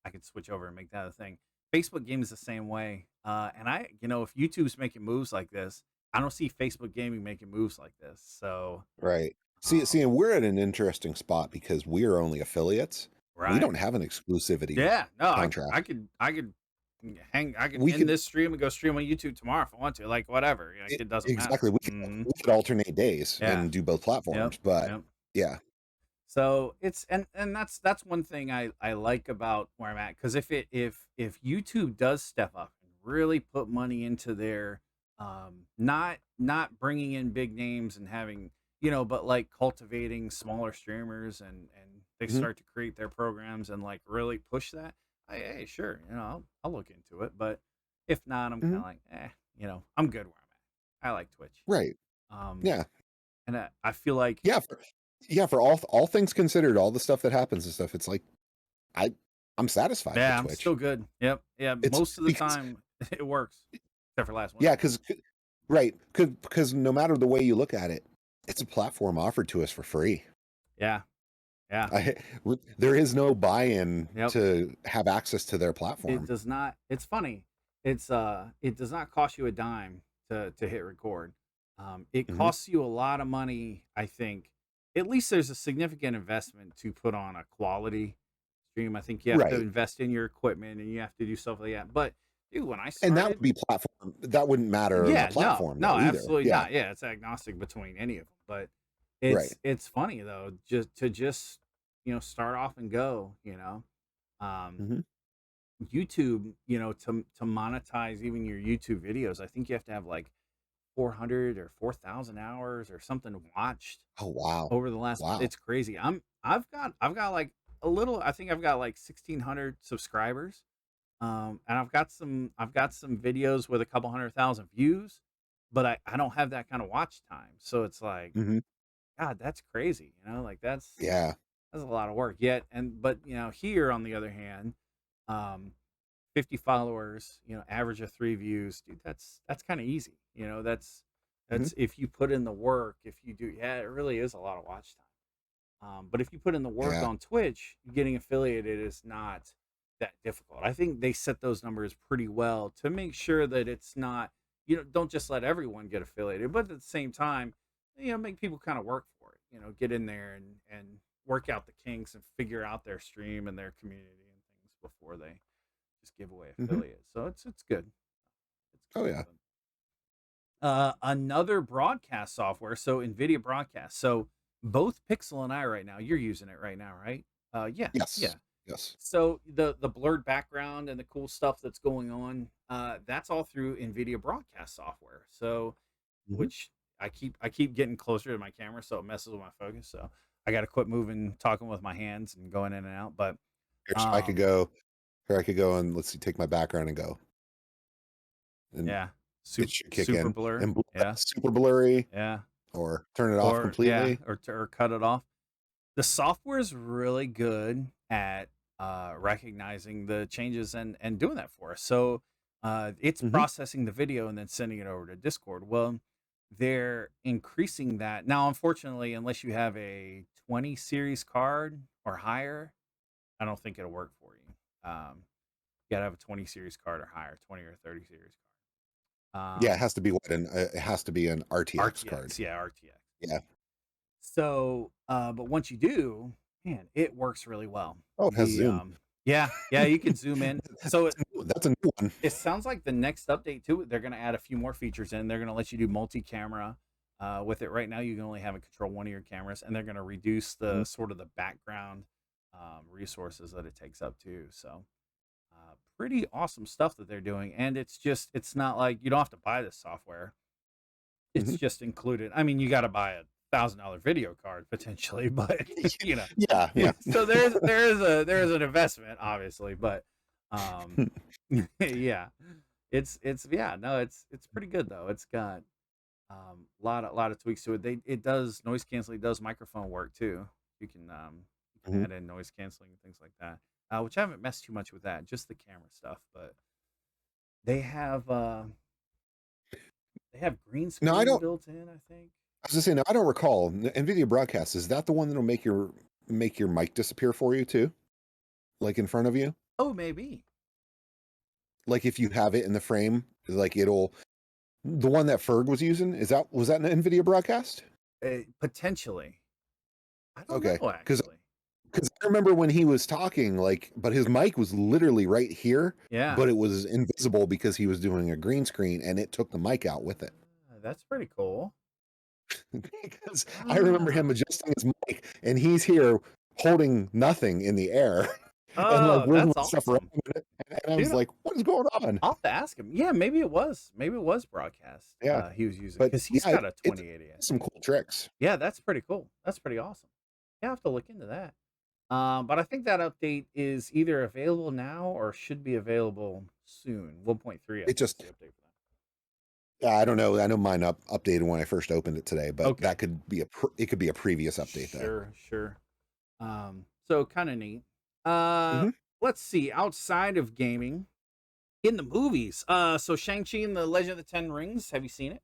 I could switch over and make that a thing. Facebook gaming is the same way. And if YouTube's making moves like this, I don't see Facebook gaming making moves like this. So, Right. See, um, and we're at an interesting spot because we are only affiliates. We right. don't have an exclusivity Yeah. No, I contract. could, I could I could We end could this stream and go stream on YouTube tomorrow if I want to. Like, whatever. Like, it doesn't matter. exactly. Hmm. We could alternate days Yeah. and do both Yep. platforms, but Yep. yeah. So it's and that's one thing I like about where I'm at, because if YouTube does step up and really put money into their not bringing in big names and having, but like cultivating smaller streamers, and they Hmm. start to create their programs and like really push that, hey, sure, I'll look into it. But if not, I'm kind Hmm. of like, I'm good where I'm at. I like Twitch. Right. um Yeah. and I feel like, Yeah. For all things considered, all the stuff that happens and stuff, it's like I I'm satisfied with yeah, I'm Twitch. still good. Yep. Yeah. It's Most of the because time it works, except for last yeah, winter. because right, because no matter the way you look at it, it's a platform offered to us for free. Yeah. Yeah. I, there is no buy-in Yep. to have access to their It platform. does not. It's funny. It does not cost you a dime to hit record. It Hmm. costs you a lot of money. I think at least there's a significant investment to put on a quality stream. I think you have to Right, invest in your equipment and you have to do stuff like that. But dude, when I and that started, would be platform. That wouldn't matter the yeah, no, platform no, though either. absolutely Yeah, not. Yeah, it's agnostic between any of them. But right. it's funny though, just start off and go. Um, Hmm. YouTube, to monetize even your YouTube videos, I think you have to have like 400 or 4,000 hours or something watched Oh wow, over the last. wow. It's crazy. I've got like a little. I think I've got like 1,600 subscribers. And I've got some videos with a couple 100,000 views, but I don't have that kind of watch time. So it's like, Hmm. God, that's crazy. Like Yeah. that's a lot of work. Yet, but here on the other hand, um, 50 followers, average of 3 views, dude. That's kind of easy. Hmm. That's if you put in the work. If you do, yeah, it really is a lot of watch time. But if you put in the work Yeah. on Twitch, getting affiliated is not that difficult. I think they set those numbers pretty well to make sure that it's not, don't just let everyone get affiliated, but at the same time, make people kind of work for it. Get in there and work out the kinks and figure out their stream and their community and things before they just give away Hmm. affiliates. So it's good. It's Oh good. yeah. Another broadcast software. So NVIDIA Broadcast. So both Pixel and I right now, you're using it right now, right? Yeah, yeah. Yes. Yes. So the blurred background and the cool stuff that's going on, that's all through NVIDIA Broadcast software. So, Hmm. which I keep getting closer to my camera, so it messes with my focus. So I got to quit moving, talking with my hands and going in and out. But I could um, go. Here I could go and let's see, take my background and go, and yeah, it super should kick super in blur. and Yeah, super blurry yeah. or turn it off Or yeah, completely. or cut it off. The software is really good at recognizing the changes and doing that for us. So it's Hmm. processing the video and then sending it over to Discord. Well, they're increasing that now. Unfortunately, unless you have a 20 series card or higher, I don't think it'll work for you. You gotta have a 20 series card or higher, 20 or 30 series card. Yeah, it has to be what it has to be an RTX card. RTX, yeah, RTX. Yeah. So, but once you do, man, it works really well. Oh, it has zoom. Yeah, you can zoom in. So That's a new one. it sounds like the next update to it, they're going to add a few more features in. They're going to let you do multi-camera with it. Right now, you can only have it control one of your cameras, and they're going to reduce the Mhm. sort of the background resources that it takes up too. So, pretty awesome stuff that they're doing, and it's not like you don't have to buy this software. It's Mhm. just included. I mean, you got to buy a $1,000 video card potentially, but you know, Yeah, yeah. so there is an investment obviously, but um, yeah, it's yeah, no, it's pretty good though. It's got lot of tweaks to it. It does noise canceling, it does microphone work too. You can Mhm. add in noise canceling and things like that. Which I haven't messed too much with that, just the camera stuff, but they have uh they have green No, I screen don't built in, I think. I was just saying, I don't recall. NVIDIA Broadcast, is that the one that'll make your mic disappear for you too? Like in front of you? Oh, maybe. Like if you have it in the frame, like it'll the one that Ferg was using, was that an NVIDIA Broadcast? Potentially. I don't Okay. know actually. Because I remember when he was talking, like, but his mic was literally right here, Yeah. but it was invisible because he was doing a green screen and it took the mic out with it. That's pretty cool. Because I remember him Ah. adjusting his mic and he's here holding nothing in the air and like Oh, wiggling that's stuff around awesome. and I was Dude, like, what is going on? I'll have to ask him. Yeah, maybe it was. Maybe it was broadcast. Yeah. He was using But because he's yeah, got a it's 2080, I some think. cool tricks. Yeah, that's pretty cool. That's pretty awesome. Yeah, I have to look into that. But I think that update is either available now or should be available soon. 1.3, I It think, is just, the update for I don't know. I know mine updated when I first opened it today, that. but Okay. that could be it could be a previous update though. Sure. So kind of neat. Uh, Hmm. let's see. Outside of gaming, in the movies. So Shang-Chi and the Legend of the Ten Rings. Have you seen it?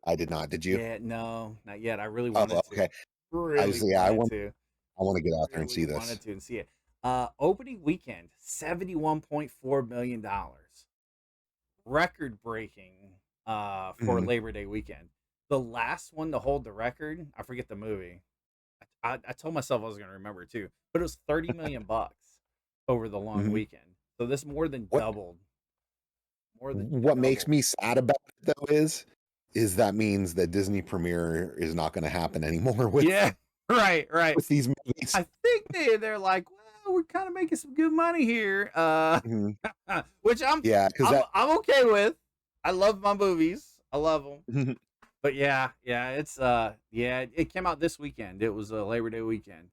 I did not. Did you? Yeah, no, not yet. I really Oh, wanted to. okay. Really Yeah, wanted to. I want to get out there and Really see wanted this. to and see it. Opening weekend, $71.4 million, record breaking for Mhm. Labor Day weekend. The last one to hold the record, I forget the movie. I told myself I was going to remember it too, but it was 30 million bucks over the long Mhm. weekend. So this more than What doubled. More than what makes doubled. me sad about it though is that means that Disney Premiere is not going to happen anymore Yeah, right. with these movies. I think they're like, well, we're kind of making some good money here. Mhm. Which I'm Yeah, because I'm that I'm okay with. I love my movies. I love them. Mhm. But yeah, yeah, it came out this weekend. It was a Labor Day weekend.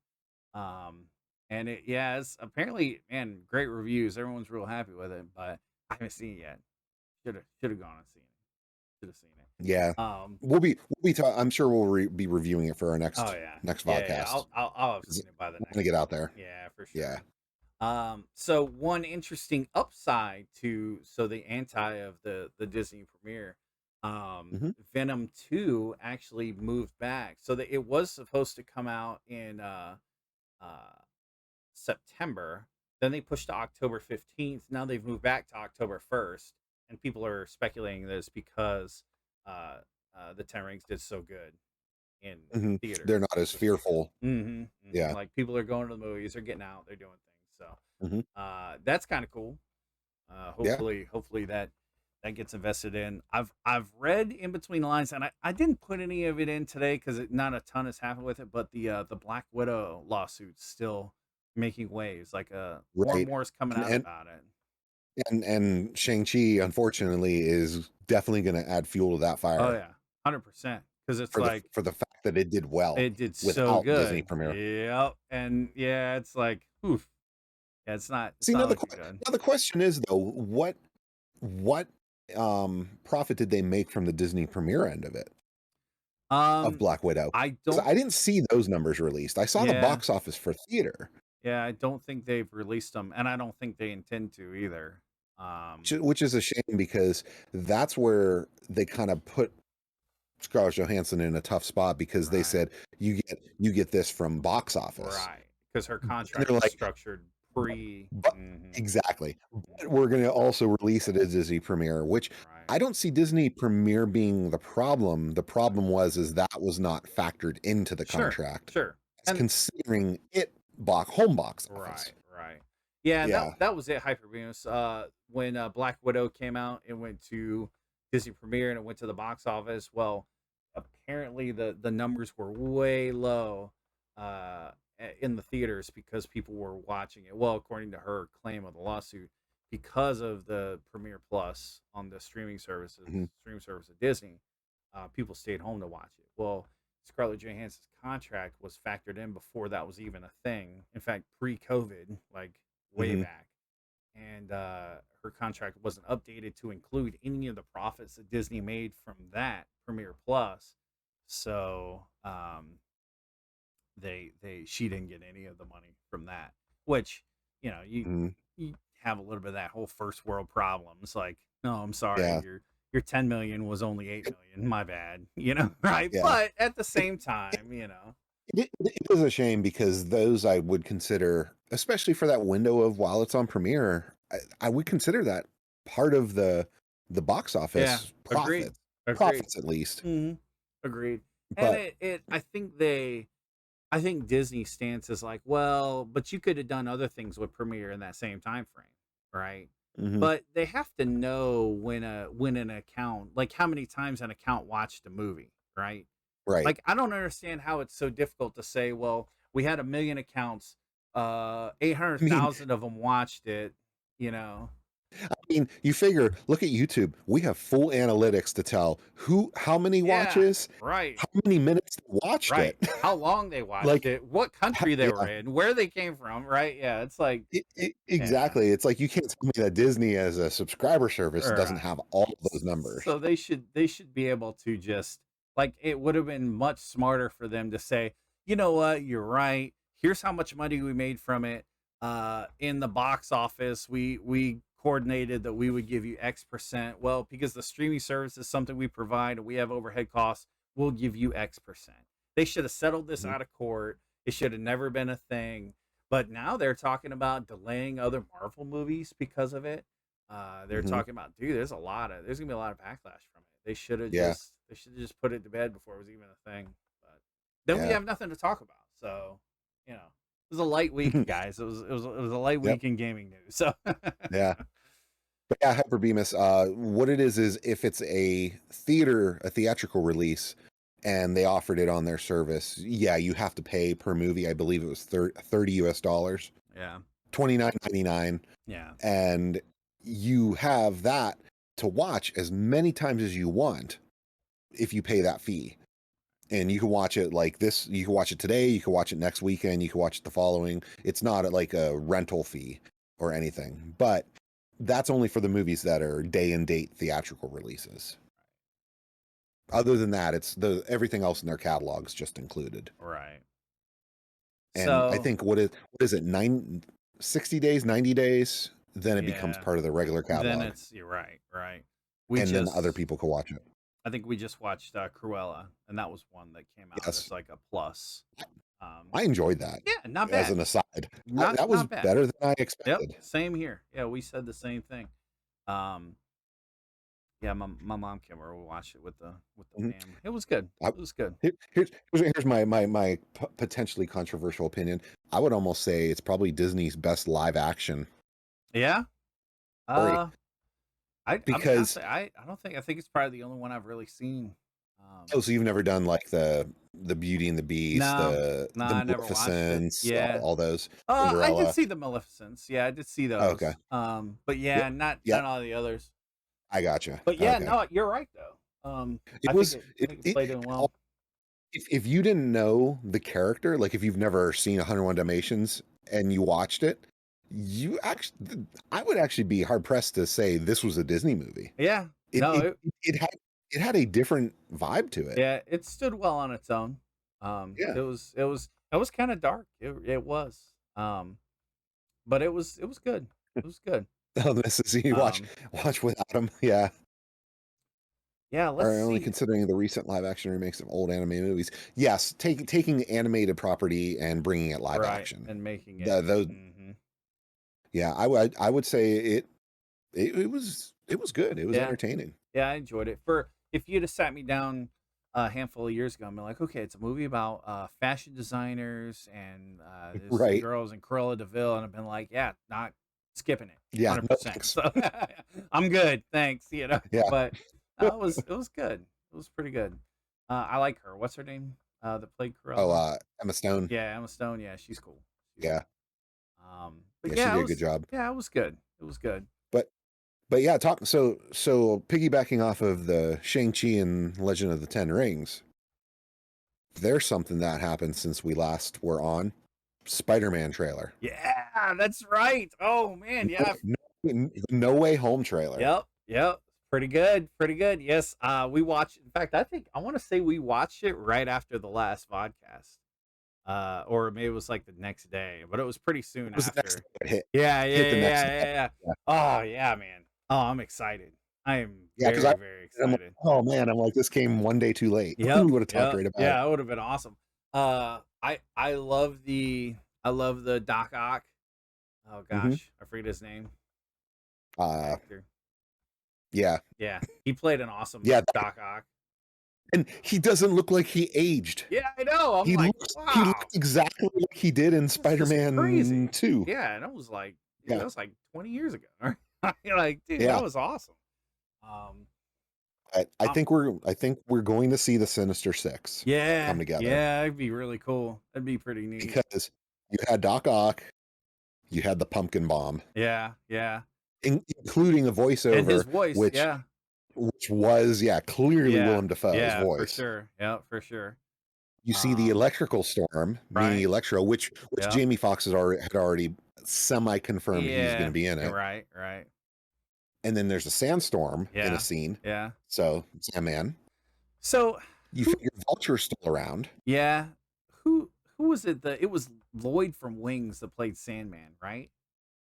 Um and it's apparently, man, great reviews. Everyone's real happy with it, but I haven't seen it yet. Should have gone and seen it. Should have seen Yeah, it. I'm sure we'll be reviewing it for our Oh next yeah. podcast. I'll have 'Cause seen it by the I want to next get one. out there. Yeah, for Yeah. sure. So one interesting upside to the anti of the Disney premiere, Hmm. Venom 2 actually moved back. So that it was supposed to come out in uh September. Then they pushed to October 15th. Now they've moved back to October 1st, and people are speculating that it's because uh the Ten Rings did so good in Hmm. They're theaters. not as fearful. Yeah. Like people are going to the movies, they're getting out, they're doing things. So Hmm. that's kind of cool. Yeah. Hopefully that gets invested in. I've read in between the lines, and I didn't put any of it in today because not a ton has happened with it. But the Black Widow lawsuit's still making waves. Like more and Right. more is coming And out and about it. and Shang-Chi, unfortunately, is definitely going to add fuel to that Oh fire yeah, 100%. Because it's like for the fact that it did well it did so without Disney good. Premiere. Yep, and yeah, it's like oof. Yeah, it's See, not looking good. now the question is though, what profit did they make from the Disney Premiere end of it of Um, Black Widow? I Because don't. I didn't see those numbers released. I saw the Yeah, box office for theater, yeah, I don't think they've released them, and I don't think they intend to either. which is a shame because that's where they kind of put Scarlett Johansson in a tough spot because they Right, said you get this from box office. right, because her And contract they're was like, structured pre. but Mhm, exactly. But mhm, we're going to also release it as Disney Premiere, which right. I don't see Disney Premiere being the problem. The problem is that was not factored into the Sure, contract sure, as and considering it home box office. right. Yeah, and Yeah, that was it. Hyperbeams. When Black Widow came out, it went to Disney Premiere and it went to the box office. Well, apparently the numbers were way low in the theaters because people were watching it. Well, according to her claim of the lawsuit, because of the Premiere Plus on the Mhm. streaming service of Disney, people stayed home to watch it. Well, Scarlett Johansson's contract was factored in before that was even a thing. In fact, pre-COVID, like way Mhm. back, and her contract wasn't updated to include any of the profits that Disney made from that Premiere Plus. So they she didn't get any of the money from that, which Mhm. you have a little bit of that whole first world problems. Like, no, I'm sorry, Yeah. your 10 million was only 8 million. My bad, right? Yeah. But at the It, same time, it is a shame because those I would consider, especially for that window of while it's on premiere, I would consider that part of the box yeah, office agreed, agreed, profits at least. hmm agreed. And But it I think Disney's stance is like, well, but you could have done other things with Premiere in that same time frame, right? mhm, But they have to know when an account, like how many times an account watched a movie, right? right. Like I don't understand how it's so difficult to say, well, we had 1 million accounts, eight hundred I mean, thousand of them watched it, you know. you figure, look at YouTube. We have full analytics to tell how many Yeah, watches, right. how many minutes they watched Right. it. How long they watched Like, it, what country they were yeah, in, where they came from, right? Yeah, it's like, yeah. exactly. It's like you can't tell me that Disney as a subscriber service All doesn't right. have all of those numbers. So they should be able to just, like, it would have been much smarter for them to say, you know what, you're right. Here's how much money we made from it. In the box office, we coordinated that we would give you X%. Well, because the streaming service is something we provide and we have overhead costs, we'll give you X%. They should have settled this Mhm, out of court. It should have never been a thing. But now they're talking about delaying other Marvel movies because of it. They're mhm. talking about, dude, there's gonna be a lot of backlash from it. Yeah, They should have just put it to bed before it was even a thing. But then we yeah. have nothing to talk about. So, it was a light week, guys. It was a light Yep, week in gaming news. So yeah. But yeah, Hyper Bemis, what it is if it's a theatrical release and they offered it on their service, yeah, you have to pay per movie. I believe it was 30 US dollars, yeah, 29.99, yeah, and you have that to watch as many times as you want if you pay that fee. And you can watch it like this, you can watch it today, you can watch it next weekend, you can watch it the following. It's not like a rental fee or anything, but that's only for the movies that are day and date theatrical releases. Other than that, it's the everything else in their catalog's just included. right. And I So think what is it, 60 days, 90 days, then it becomes yeah, part of the regular then catalog. you're right, right. We And then other just people can watch it. I think we just watched Cruella, and that was one that came out as Yes. like a plus. Um, I enjoyed that yeah, not as bad, an aside. That was not bad. better than I Yep, expected. same here. Yeah, we said the same thing. Um, yeah, my mom came over. We watched it with the Mhm. fam. It was good. I, It was good. here's my potentially controversial opinion. I would almost say it's probably Disney's best live action Yeah. story Uh, I mean, because I don't think, I think it's probably the only one I've really seen. oh, so you've never done like the Beauty and the Beast, No, the no, I never watched it. Maleficents, Yeah. all those I did Cinderella. see the Maleficents. Yeah, I did see Oh, okay, those. But yep, yeah, yep, not all the others. I gotcha. But yeah, Okay, no, you're right though. it was I think it played in well. if you didn't know the character, like if you've never seen 101 Dalmatians and you watched it, you actually, I would actually be hard pressed to say this was a Disney movie. Yeah. It No, it it had a different vibe to it. yeah, it stood well on its own. Yeah. It was kind of dark. It was. But it was good. It was good. Oh, this is you Um, watch without him. Yeah. yeah, let's Are only see. considering the recent live action remakes of old anime movies. Yes, taking animated property and bringing it live Right, action. and making it. Those, Hmm. yeah, I would say it was good. It was Yeah, entertaining. yeah, I enjoyed it. For if you'd have sat me down a handful of years ago, I'm like, okay, it's a movie about fashion designers and there's some Right. girls in Cruella Deville, and I've been like, yeah, not skipping it, Yeah, no 100%. thanks. So I'm good, thanks. Yeah. But it was good. It was pretty good. I like her. What's her name? That played Oh, Cruella. Emma Stone. Yeah, Emma Stone. Yeah, she's cool. She's Yeah. cool. But Yeah, she yeah, did a good job. it was good. It was good. But yeah, so piggybacking off of the Shang-Chi and Legend of the Ten Rings, there's something that happened since we last were on. Spider-Man trailer. Yeah, that's right. Oh man, yeah. No Way Home trailer. Yep. Pretty good. Pretty good. Yes. We watched, in fact, I want to say we watched it right after the last vodcast. Or maybe it was like the next day, but it was pretty soon It was the next after. day it hit. Yeah, yeah, Hit the yeah, next yeah, day. yeah, yeah. Yeah, Oh yeah, man. Oh, I'm excited. I am yeah, because very, very I'm like, excited. oh man, I'm like, this came one day too late. We Yep, would have talked yep, right about it. yeah, it would have been awesome. I love the Doc Ock. Oh Hmm. gosh, I forget his name. Uh, Actor. yeah, Yeah, he played an awesome yeah, Doc Ock. and he doesn't look like he aged. Yeah, I know. I'm He like, looks he wow, looks exactly like he did in this is Spider-Man crazy. 2. Yeah, and I was like, dude, Yeah, that was like 20 years ago. You're like, dude, yeah. that was awesome. Um, um, I think we're going to see the Sinister Six yeah, come together yeah, it'd be really cool. That'd be pretty neat. because you had Doc Ock, you had the Pumpkin Bomb, Yeah, yeah, including a and his voiceover, voice, yeah, which was clearly yeah, Willem Dafoe's yeah, for voice. sure. Yeah, for sure. You see the Um, Electrical Storm, meaning right. Electro, which Yeah, Jamie Foxx had already semi confirmed he was going to yeah, be in it. right, right. And then there's a Sandstorm in a Yeah, scene, yeah. so Sandman. So You who? figure Vulture's still around. Yeah, who was it? It was Lloyd from Wings that played Sandman, right?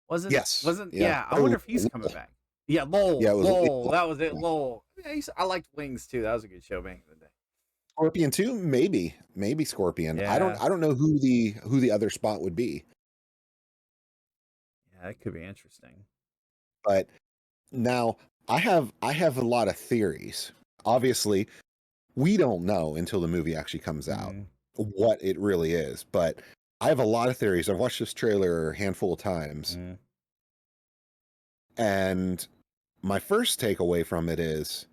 Wasn't Yes, wasn't yeah. yeah, I Or wonder if he's coming back. Yeah, yeah, it was Lowell, that was it, yeah. Lowell. Yeah, I liked Wings too. That was a good show back in the day. Scorpion 2, maybe Scorpion. Yeah, I don't know who the other spot would be, yeah, that could be interesting. but now I have a lot of theories. Obviously, we don't know until the movie actually comes out Mm, what it really is, but I have a lot of theories. I've watched this trailer a handful of times, mm. and my first takeaway from it is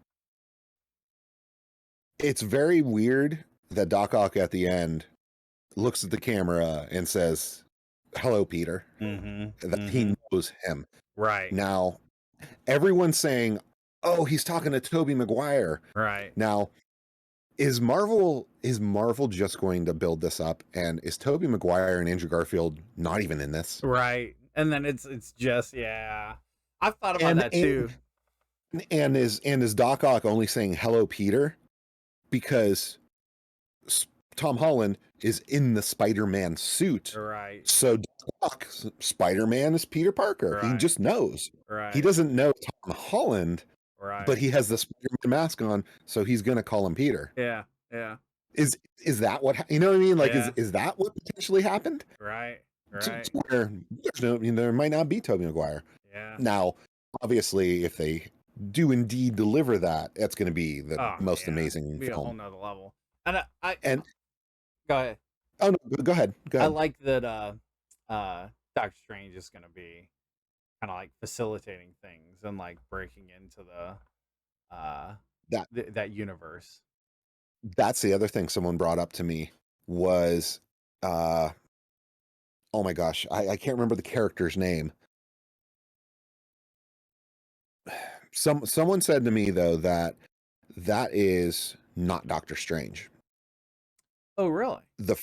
it's very weird that Doc Ock at the end looks at the camera and says, "Hello, Peter." Mm-hmm. That he Mm-hmm. knows him. Right. Now, everyone's saying, "Oh, he's talking to Tobey Maguire." Right. Now, is Marvel just going to build this up? And is Tobey Maguire and Andrew Garfield not even in this? Right. And then it's just yeah. I've thought about And that too. is Doc Ock only saying hello, Peter, because Tom Holland is in the Spider-Man suit. Right. So Doc, Spider-Man is Peter Parker. He Right. just knows. He Right. doesn't know Tom Holland, but Right. he has the Spider-Man mask on, so he's gonna call him Peter. Yeah. Yeah. Is that what you know what I mean? Like, Yeah. is that what potentially happened? Right. To Right. where there's no, I mean, there might not be Tobey Maguire. Yeah. Now, obviously, if they do indeed deliver that, that's going to be the Oh most yeah. amazing Be a whole film. nother level. And I And go ahead. oh no, go ahead, go I ahead. like that Doctor Strange is gonna be kind of like facilitating things and like breaking into the That that universe. that's the other thing someone brought up to me was, uh, oh my gosh, I can't remember the character's name. Someone said to me though that that is not Doctor Strange. Oh really? The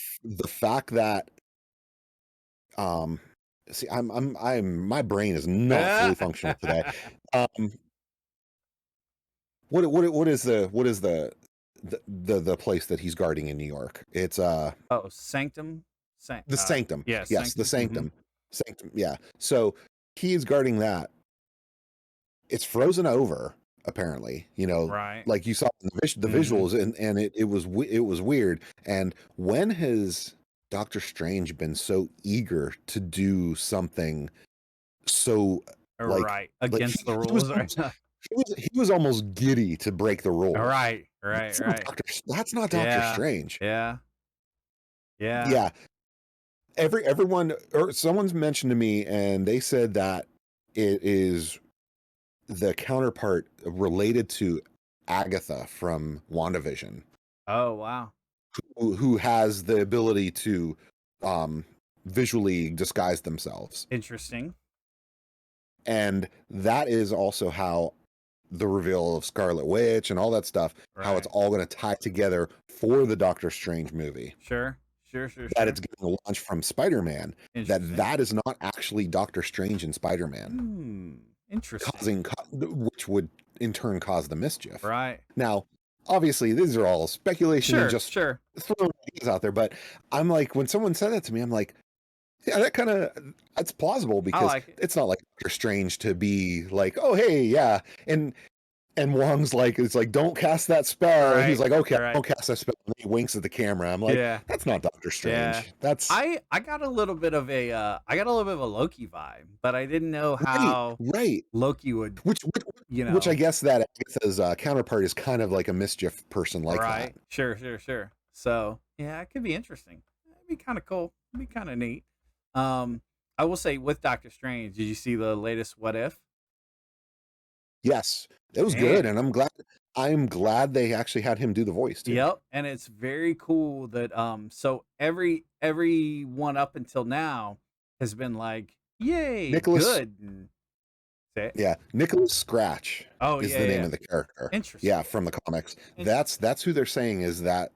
fact that um see I'm my brain is not fully functional today. Um what is the place that he's guarding in New York? It's Oh, Sanctum. the Sanctum. Yeah, Yes, the Sanctum. Sanctum. Sanctum. Yeah. So he is guarding that. It's frozen over apparently, Right. like you saw in the Mm-hmm. visuals, and it was weird. And when has Doctor Strange been so eager to do something so Right. like Against the rules. Right. he was almost giddy to break the rules. Right. Right. Right. That's not Doctor Yeah. Strange. Yeah. Yeah. Yeah, everyone or someone's mentioned to me, and they said that it is the counterpart related to Agatha from WandaVision, Oh wow. who has the ability to um visually disguise themselves. Interesting. And that is also how the reveal of Scarlet Witch and all that stuff, how it's Right. all going to tie together for the Doctor Strange movie. Sure. That it's getting launched from Spider-Man. Interesting. That is not actually Doctor Strange and Spider-Man, Interesting. which would in turn cause the mischief. Right. Now, obviously, these are all speculation and just Sure. throwing ideas out there. But I'm like, when someone said that to me, I'm like, yeah, that's plausible, I because like it. it's not like Doctor Strange to be like, oh hey, yeah, and Wong's like, it's like, don't cast that spell. And he's Right. like, okay, Right. don't cast that spell. And he winks at the camera. I'm like, Yeah. that's not Doctor Yeah. Strange. That's I got a little bit of a Loki vibe, but I didn't know right, how right. Loki would, Which I guess his counterpart is kind of like a mischief person like that. right. Sure. So, yeah, it could be interesting. It'd be kind of cool. It'd be kind of neat. I will say, with Doctor Strange, did you see the latest What If? Yes, it was good, Man. and I'm glad they actually had him do the voice too. Yep, and it's very cool that so everyone up until now has been like, "Yay, Nicholas, good." And say it. yeah, Nicholas Scratch Oh, is yeah, the name yeah. of the character. Interesting. Yeah, from the comics. Interesting. That's who they're saying is that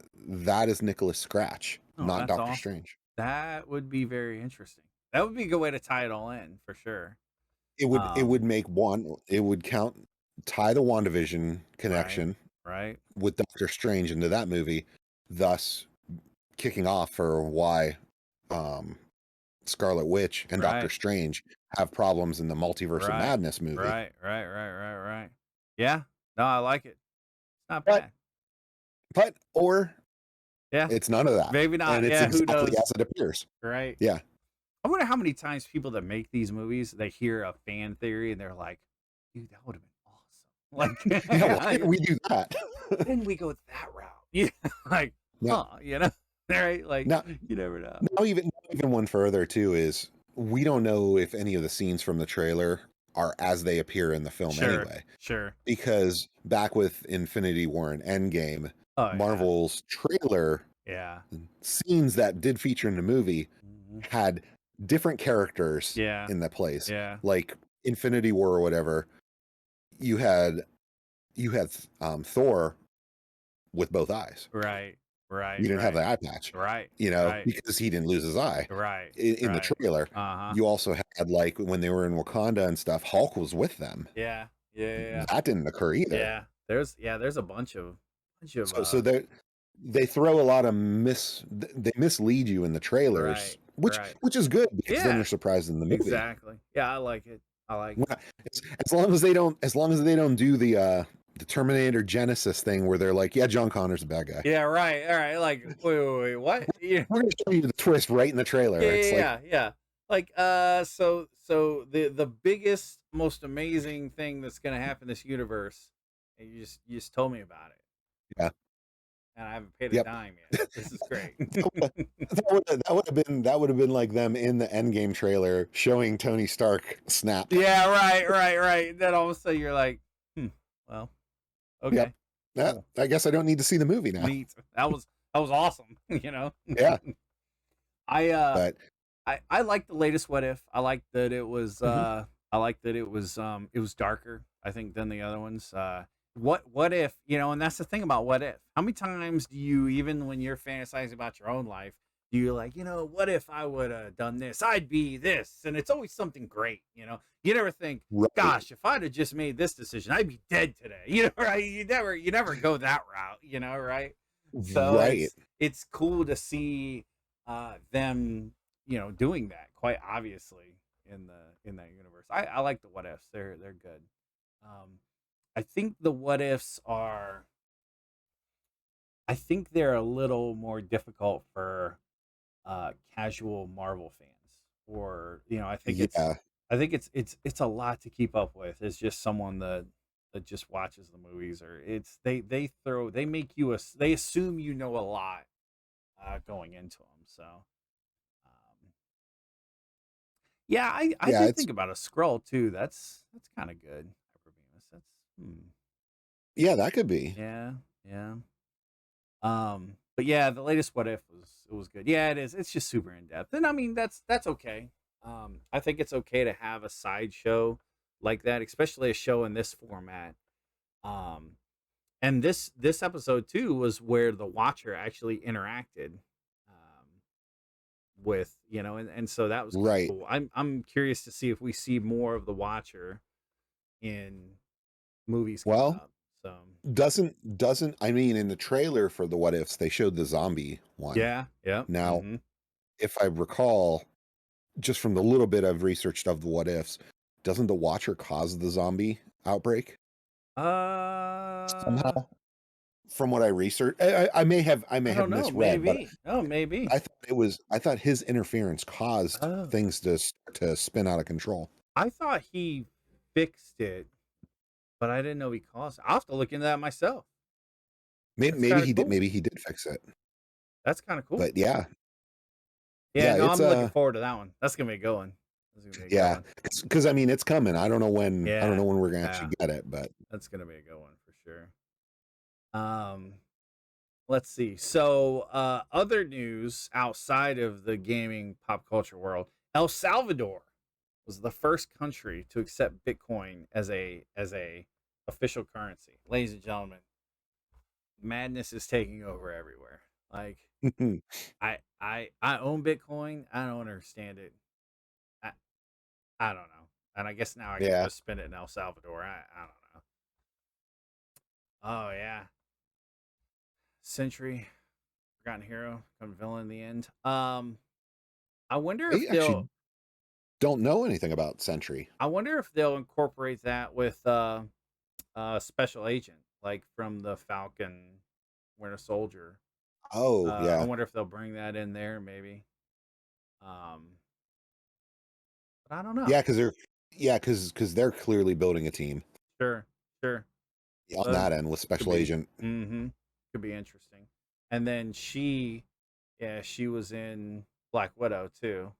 is Nicholas Scratch, Oh, not that's Doctor awesome. Strange. That would be very interesting. That would be a good way to tie it all in for sure. It would make it would tie the WandaVision Right, connection right, with Doctor Strange into that movie, thus kicking off for why um, Scarlet Witch and Doctor right, Strange have problems in the Multiverse of right, Madness movie. right. Yeah, no, I like it. It's not But bad. or Yeah, it's none of that, maybe and not. it's Yeah, who exactly knows? as it appears. Right. Yeah. I wonder how many times people that make these movies, they hear a fan theory and they're like, "Dude, that would have been awesome." Yeah, why Like, didn't we do that? why didn't we go that route? Yeah, like, Now, right? Like, now, you never know. even one further too is we don't know if any of the scenes from the trailer are as they appear in the film anyway. Sure. Because back with Infinity War and Endgame, Oh yeah, Marvel's trailer yeah, scenes that did feature in the movie mhm. had different characters Yeah, in that place. yeah. Like Infinity War or whatever, you had Thor with both eyes. Right, You didn't have the eye patch, right, because he didn't lose his eye. In the trailer, Uh huh. you also had, like, when they were in Wakanda and stuff, Hulk was with them. Yeah. That didn't occur either. Yeah. There's a bunch of So they throw a lot of they mislead you in the trailers, right, right. which is good, because then Yeah, you're surprised in the movie. exactly. Yeah, I like it. I like it. Well, as long as they don't do the Terminator Genesis thing where they're like, yeah, John Connor's a bad guy. Yeah, right. All right. Like, wait, what? Yeah, We're gonna show you the twist right in the trailer. It's like, yeah. Like, so the biggest, most amazing thing that's gonna happen in this universe, and you just told me about it, yeah, and I haven't paid a yep. dime yet. This is great. That would have been like them in the Endgame trailer showing Tony Stark snap. Yeah, right. Then all of a sudden you're like, well, okay, Yep. cool, I guess I don't need to see the movie now. neat. That was awesome. Yeah, I but I like the latest What If. I like that it was mhm. it was darker, I think, than the other ones. What if, and that's the thing about What If. How many times do you, even when you're fantasizing about your own life, do you like, what if I would have done this? I'd be this. And it's always something great, You never think, Right. gosh, if I'd have just made this decision, I'd be dead today. Right? You never go that route, right? So Right. it's cool to see them, doing that quite obviously in that universe. I like the What Ifs. They're good. I think the What Ifs are. I think they're a little more difficult for casual Marvel fans, or Yeah. I think it's a lot to keep up with. It's just someone that just watches the movies, or it's they make you they assume you know a lot going into them. So yeah, I Yeah. did think about a scroll too. That's kind of good. Hyperbeam. That's Yeah, that could be. yeah. But yeah, the latest What If was good. Yeah, it is. It's just super in depth, and I mean that's okay. I think it's okay to have a sideshow like that, especially a show in this format. Um, and this episode too was where the Watcher actually interacted with, and so that was kind of Right. cool. I'm curious to see if we see more of the Watcher in movies coming Well, up. So doesn't I mean, in the trailer for the What Ifs, they showed the zombie one. yeah, yeah, Now, if I recall, just from the little bit I've researched of the What Ifs, doesn't the Watcher cause the zombie outbreak uh, somehow? From what I researched, I may have I don't know, misread, but maybe. Oh, maybe. I thought his interference caused Oh, things to spin out of control. I thought he fixed it, but I didn't know he caused it. I'll have to look into that myself. That's Maybe kind of he did. cool. Maybe he did fix it. That's kind of cool. But yeah, Yeah, yeah, no, it's I'm looking forward to that one. That's gonna be a good one. That's gonna be a good yeah, one. because I mean, it's coming. I don't Yeah, know when we're gonna yeah, actually get it, but that's gonna be a good one for sure. Um, let's see. So, other news outside of the gaming pop culture world, El Salvador was the first country to accept Bitcoin as a official currency. Ladies and gentlemen, madness is taking over everywhere. Like I own Bitcoin. I don't understand it. I I don't know. And I guess now I can yeah. just spend it in El Salvador. I don't know. Oh yeah. Century, Forgotten Hero, become villain in the end. I wonder I if actually they'll don't know anything about Sentry. I wonder if they'll incorporate that with special agent, like from the Falcon Winter Soldier. Oh I yeah, wonder if they'll bring that in there, maybe. Um, but I don't know. yeah, because they're clearly building a team Sure, sure. on that end with Could Special be. Agent. Mm-hmm. Could be interesting. And then she was in Black Widow too.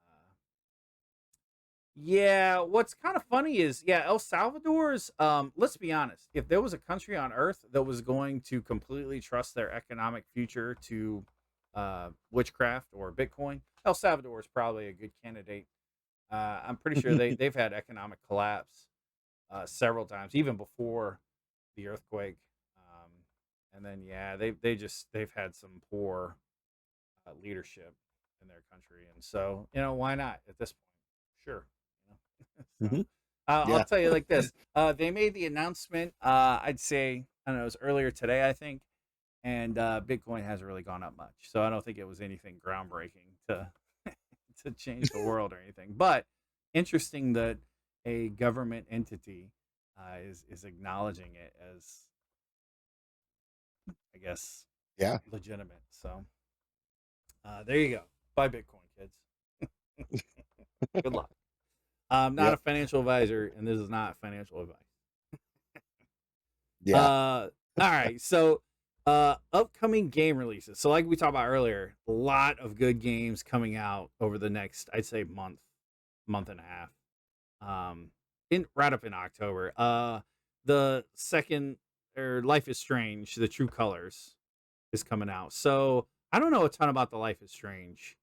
Uh, yeah, what's kind of funny is, yeah, El Salvador's. Let's be honest. If there was a country on Earth that was going to completely trust their economic future to witchcraft or Bitcoin, El Salvador is probably a good candidate. I'm pretty sure they've had economic collapse several times, even before the earthquake. Um, and then yeah, they've had some poor leadership in their country, and so why not at this point? Sure. So Hmm. I'll Yeah, tell you like this: they made the announcement. I'd say I don't know, it was earlier today, I think, and Bitcoin hasn't really gone up much, so I don't think it was anything groundbreaking to to change the world or anything. But interesting that a government entity is acknowledging it as, I guess, yeah, legitimate. So there you go. Buy Bitcoin, kids. Good luck. I'm not a yep, financial advisor, and this is not financial advice. yeah. All right. So, upcoming game releases. So, like we talked about earlier, a lot of good games coming out over the next, I'd say, month and a half. In right up in October. The second or Life is Strange, The True Colors is coming out. So, I don't know a ton about the Life is Strange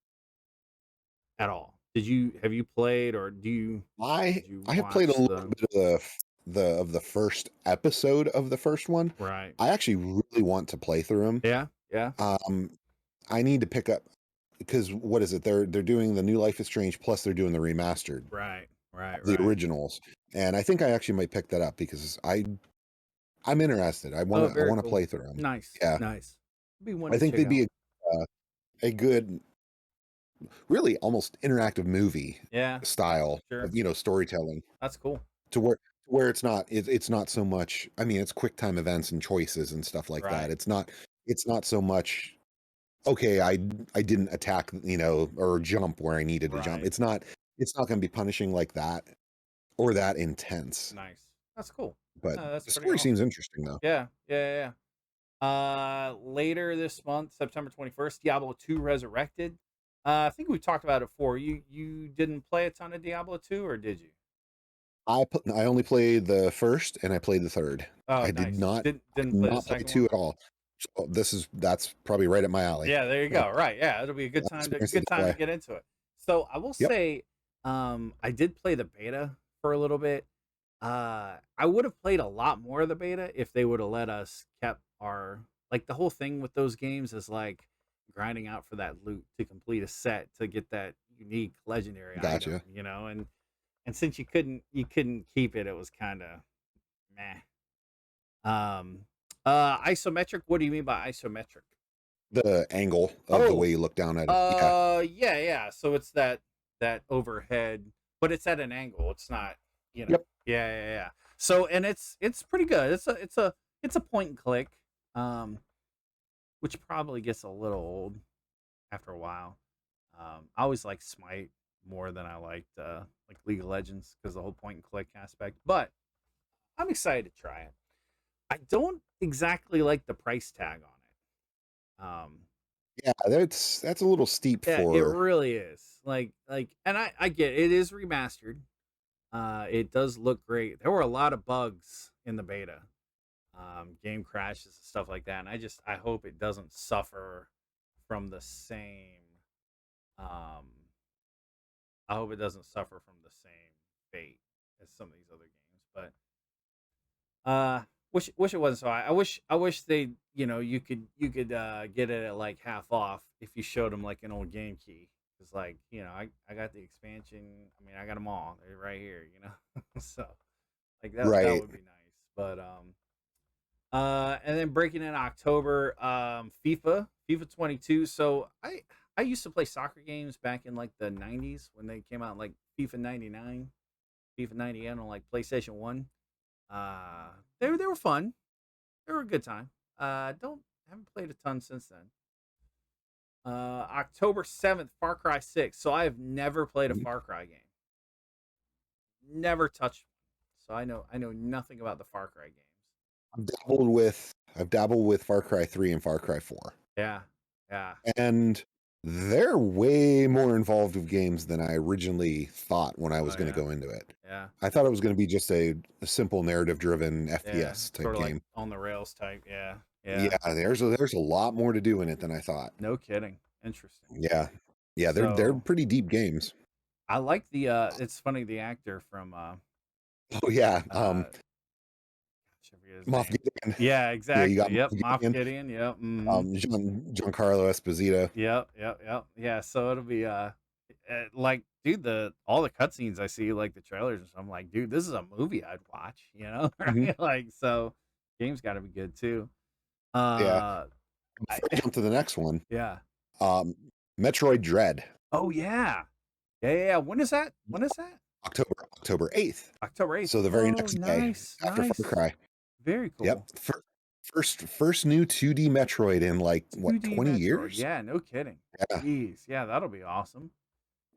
at all. Have you played, or did you I have played a watch little the bit of the first episode of the first one. right? I actually really want to play through them. Yeah, yeah, Um, I need to pick up because what is it? They're doing the new Life is Strange plus they're doing the remastered right, right, of the right. originals, and I think I actually might pick that up because I'm interested. Oh, I very want to cool. play through them. Nice, Yeah, nice. Be one I to think check they'd out. be a good, really almost interactive movie Yeah, style sure. of storytelling That's cool. to where it's not so much. I mean, it's quick time events and choices and stuff like that. Right, It's not so much. Okay, I didn't attack, or jump where I needed to jump. right. It's not going to be punishing like that or that intense. Nice. That's cool. But That's the pretty story seems awesome. interesting though. Yeah, yeah, yeah. Later this month, September 21st, Diablo 2 Resurrected. I think we talked about it before. You didn't play a ton of Diablo 2, or did you? I only played the first and I played the third. Oh, I did nice. not I Didn't did play the not play second two one? at all. So that's probably right at my alley. Yeah, there you go. Right. Yeah, it'll be a I'll experience it good that time to way. get into it. So I will Yep. say, I did play the beta for a little bit. I would have played a lot more of the beta if they would have let us kept our like the whole thing with those games is like grinding out for that loot to complete a set to get that unique legendary item, Gotcha. and since you couldn't keep it, it was kind of meh. Um, isometric. What do you mean by isometric? The angle of the way Oh, you look down at it. Yeah. yeah, yeah. So it's that overhead, but it's at an angle. It's not, Yep. yeah, yeah, yeah. So and it's pretty good. It's a point and click, um, which probably gets a little old after a while. I always like Smite more than I liked like League of Legends because the whole point and click aspect. But I'm excited to try it. I don't exactly like the price tag on it. Yeah, that's a little steep Yeah, it for. really is. And I get it is remastered. It does look great. There were a lot of bugs in the beta, game crashes and stuff like that. And I hope it doesn't suffer from the same. Um, I hope it doesn't suffer from the same fate as some of these other games. But wish it wasn't so high. I wish they you could get it at like half off if you showed them like an old game key. It's like I got the expansion. I mean I got them all. They're right here. So like that Right. would be nice. But and then breaking in October, FIFA 22. So I used to play soccer games back in like the 90s when they came out, like FIFA 99, FIFA 98 on like PlayStation 1. They were fun. They were a good time. Don't Haven't played a ton since then. October 7th, Far Cry 6. So I have never played a Mhm. Far Cry game. Never touched one. So I know nothing about the Far Cry games. I've dabbled with Far Cry 3 and Far Cry 4. Yeah. Yeah. And they're way more involved with games than I originally thought when I was Oh going to yeah. go into it. Yeah. I thought it was going to be just a simple narrative-driven Yeah. FPS type Sort of like game. on the rails type. Yeah. Yeah. Yeah, there's a lot more to do in it than I thought. No kidding. Interesting. Yeah, yeah, they're So pretty deep games. I like the it's funny, the actor from Oh yeah, I forget his Moff name. Gideon. Yeah, Yeah, you got exactly. Yep. Moff Moff Gideon. Gideon. Yep. Mm-hmm. Giancarlo Esposito. Yep. Yep. Yep. Yeah. So it'll be like, dude, the all the cutscenes I see, like the trailers and stuff, I'm like, dude, this is a movie I'd watch, Mhm. right? Like, so game's got to be good too. Yeah. Uh, I, Before we jump to the next one, yeah. um, Metroid Dread, Oh yeah. Yeah. Yeah. Yeah. When is that? When is that? October 8th. October 8th. So the very Oh, next day nice, after Far nice. Cry. Very Yep. cool. First new 2D Metroid in like what 2D 20 Metroid. years? Yeah, no kidding. Yeah. Jeez. Yeah, that'll be awesome.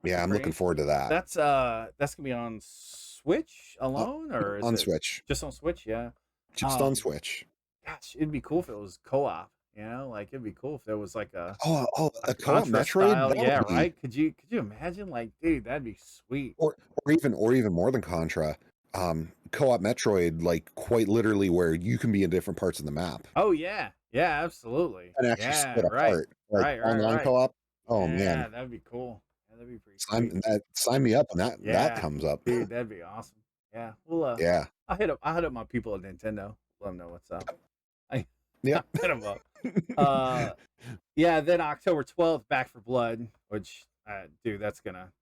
Yeah, I'm October looking 8th. forward to that. That's gonna be on Switch Uh, alone, or is on it Switch. just on Switch? Yeah. Just on Um, Switch. Gosh, it'd be cool if it was co-op. Like it'd be cool if there was like Oh, a a co-op Contra Metroid? style. That Yeah, would be right. Could you imagine? Like, dude, that'd be sweet. or even more than Contra. Co-op Metroid, like quite literally where you can be in different parts of the map Oh yeah, yeah, absolutely. and actually Yeah, split right, apart. Like right, right, online right. co-op. Oh man. Yeah, that'd be cool. Yeah, that'd be pretty Sign sweet. sign me up when that Yeah, comes up. dude, that'd be awesome. Yeah, well, Yeah. I'll hit up my people at Nintendo. Let them know what's up. I Yep. I'll hit them up. Yeah. Then October 12th, Back for Blood, which, dude, we're gonna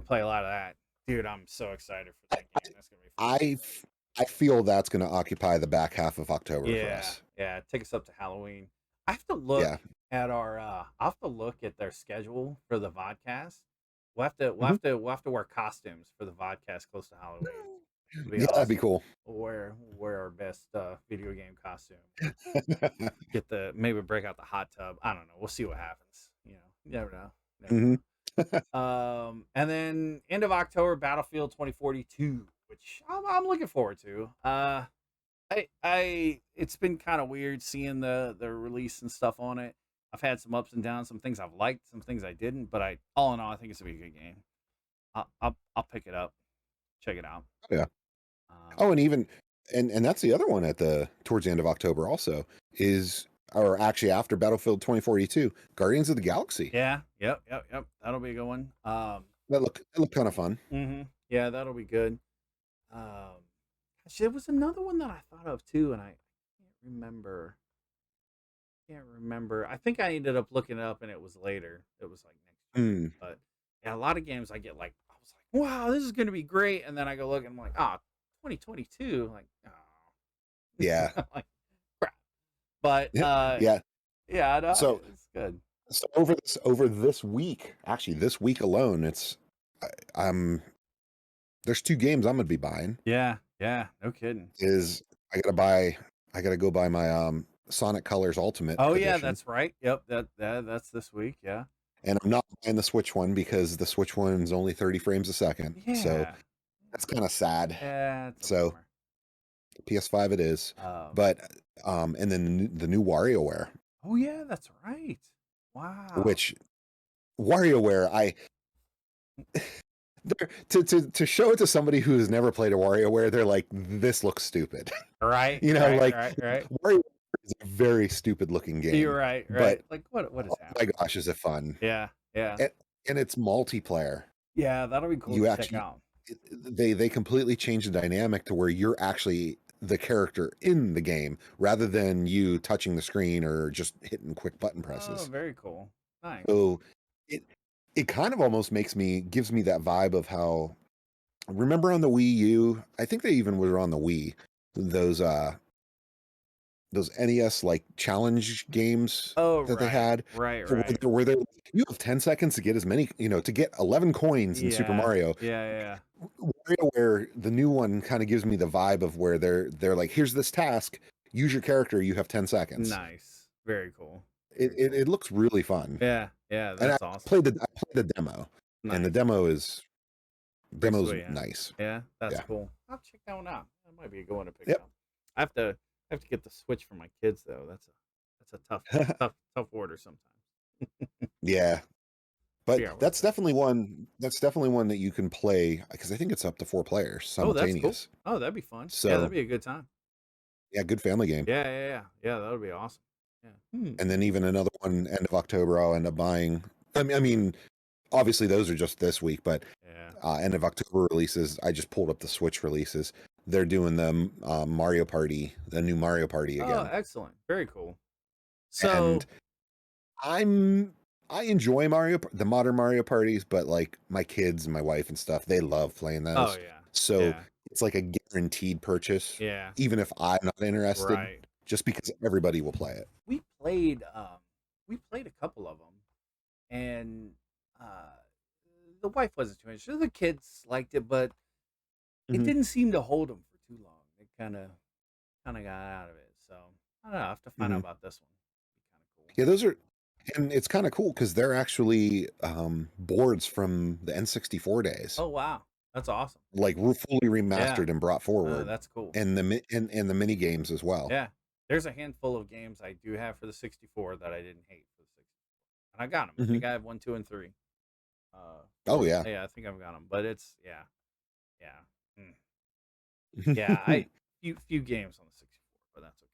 play a lot of that. Dude, I'm so excited for that game. That's gonna be fun. I feel that's going to occupy the back half of October for Yeah, us. yeah. Take us up to Halloween. I have to look Yeah. at our. I'll have to look at their schedule for the vodcast. We'll have to we'll Mhm. have to we'll have to wear costumes for the vodcast close to Halloween. It'll be Yeah, that'd be awesome. cool. We'll wear our best video game costume. Maybe break out the hot tub. I don't know. We'll see what happens. You never know. Never Mhm. know. And then end of October, Battlefield 2042, which I'm looking forward to. It's been kind of weird seeing the release and stuff on it. I've had some ups and downs, some things I've liked, some things I didn't, but all in all, I think it's gonna be a good game. I'll pick it up, check it out. Yeah. Um, Oh, and that's the other one at the towards the end of October also is or actually after Battlefield 2042, Guardians of the Galaxy. yeah, yep. That'll be a good one. That look kind of fun. Yeah, that'll be good. Gosh, there was another one that I thought of too, and I can't remember. Can't remember. I think I ended up looking it up, and it was later. It was like next year. Mm, But yeah, a lot of games I get like I was like, wow, this is gonna be great, and then I go look and I'm like, ah, 2022. Like, yeah. oh, like crap. But Yep. Yeah. yeah, no, So it's good. so over this week, actually this week alone, I'm there's 2 games I'm gonna be buying. Yeah, yeah, no kidding. Is I gotta go buy my Sonic Colors Ultimate Oh yeah, Edition. that's right. Yep, that's this week. Yeah, And I'm not buying the Switch one because the Switch one's only 30 frames a second. So yeah, that's kind of sad. yeah. It's a So bummer. PS5 it is. Um, But and then the new WarioWare, oh yeah, that's right. Wow. which WarioWare to show it to somebody who has never played a WarioWare, they're like, this looks stupid. Right, You know, right, like right, right. WarioWare is a very stupid looking You're game. right, But right. Like what is oh my happening? gosh, is it fun. Yeah, yeah, And, and it's multiplayer. yeah. That'll be cool You to check actually out. they completely change the dynamic to where you're actually the character in the game rather than you touching the screen or just hitting quick button Oh, presses. very cool. Nice. So it it kind of almost gives me that vibe of how, remember on the Wii U, I think they even were on the Wii, those NES like challenge games Oh, that they right, had, right, where right. they're like, you have 10 seconds to get as many, to get 11 coins in Super Yeah, Mario. yeah, yeah. WarioWare, the new one, kind of gives me the vibe of where they're like, here's this task, use your character, you have 10 seconds. Nice. Very cool. It Very it, cool. it looks really fun. Yeah, yeah. And That's awesome. I played the demo, and the Nice. Pretty demo's sweet, yeah. nice. Yeah, that's Yeah. cool. I'll check that one out. That might be a good one to pick Yep. up. I have to get the Switch for my kids though. That's a tough order sometimes. Yeah. But Figure out where it's at. that's definitely one that you can play because I think it's up to 4 players Oh, that's cool. simultaneous. Oh, that'd be fun. Yeah, that'd So, be a good time. yeah, good family game. Yeah, yeah, yeah. Yeah, that would be awesome. Yeah. And then even another one end of October I'll end up buying. I mean, obviously those are just this week, but Yeah. end of October releases, I just pulled up the Switch releases. They're doing the Mario Party, the new Mario Party Oh, again. excellent. Very cool. And So, I enjoy the modern Mario parties, but like my kids and my wife and stuff, they love playing oh those. yeah. So Yeah. it's like a guaranteed purchase, Yeah. even if I'm not interested, Right. just because everybody will play it. We played we played a couple of them, and uh the wife wasn't too interested. The kids liked it, but it Mhm. didn't seem to hold them for too long. It kind of got out of it. So I don't know. I have to find out Mhm. about this one. Be kind of cool. Yeah, those are, and it's kind of cool because they're actually boards from the N64 days, Oh wow, that's awesome. like fully Yeah. remastered and brought Oh, forward, that's cool. and and the mini games as well. Yeah. There's a handful of games I do have for the 64 that I didn't hate for the 64, and I got them. I Mhm. think I have 1, 2, and 3. Oh yeah. Yeah, I think I've got them. But it's yeah, yeah, yeah. I few games on the 64, but that's okay.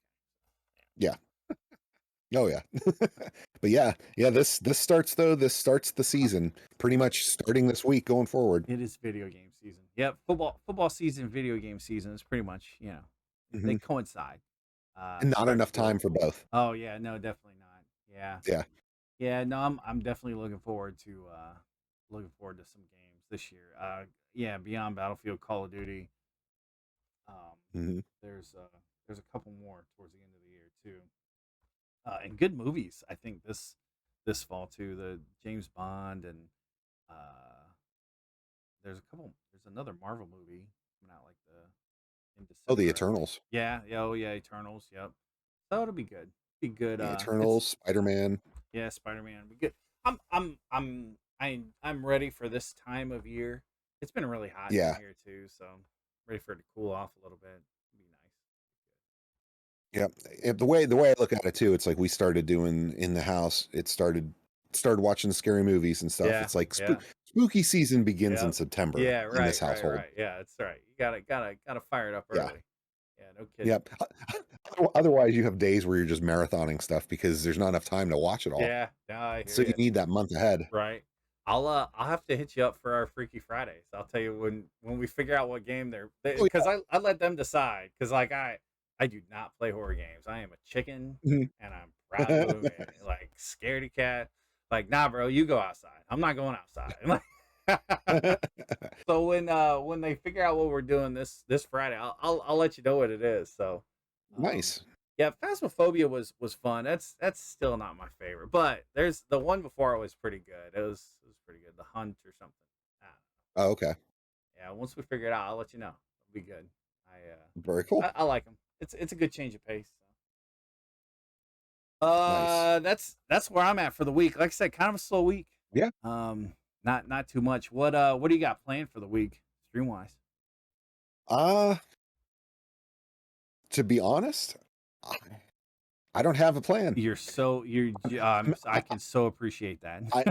Yeah. Oh yeah. But yeah, this starts the season pretty much starting this week going forward. It is video game season. Yep, football season, video game season is pretty much they Mhm. coincide. And not Starting to enough feel time for cool. both. Oh yeah, no, definitely not. Yeah, Yeah. yeah, no, I'm definitely looking forward to some games this year. Yeah, beyond Battlefield, Call of Duty. Um, Mhm. there's a couple more towards the end of the year too. And good movies. I think this fall too. The James Bond and uh, There's another Marvel movie coming out like in Oh, the December, I think. Eternals. Yeah, yeah, oh yeah, Eternals. Yep. So it'll be good. Be good. The It's Eternals, Spider-Man. yeah, Spider Man. Be good. I'm ready for this time of year. It's been really hot down Yeah. here too, so I'm ready for it to cool off a little bit. Be nice. Yep. The way I look at it too, it's like we started doing in the house. It started watching scary movies and stuff. Yeah, It's like yeah, spooky season begins in yeah, September yeah. in this Right, right, household. right. Yeah, that's right. You gotta fire it up Yeah. early. Yeah, no kidding. Yep. Otherwise, you have days where you're just marathoning stuff because there's not enough time to watch it all. Yeah, no, I hear So you you. need that month ahead. Right. I'll have to hit you up for our Freaky Fridays. I'll tell you when we figure out what game they're Oh because I let them decide because like I do not play horror games. I am a chicken yeah. and I'm proud of it. Like scaredy cat. Like nah, bro, you go outside. I'm not going outside. So when they figure out what we're doing this Friday, I'll let you know what it is. So, um, Nice. yeah, Phasmophobia was fun. That's still not my favorite, but there's the one before it was pretty good. It was pretty good. The Hunt or something. I don't Oh, okay. know. Yeah, once we figure it out, I'll let you know. It'll be good. Very cool. I like them. It's a good change of pace. Nice. That's where I'm at for the week. Like I said, kind of a slow week. Yeah. Not too much. What do you got planned for the week, stream wise? Uh, to be honest, I I don't have a plan. I can so appreciate that. I,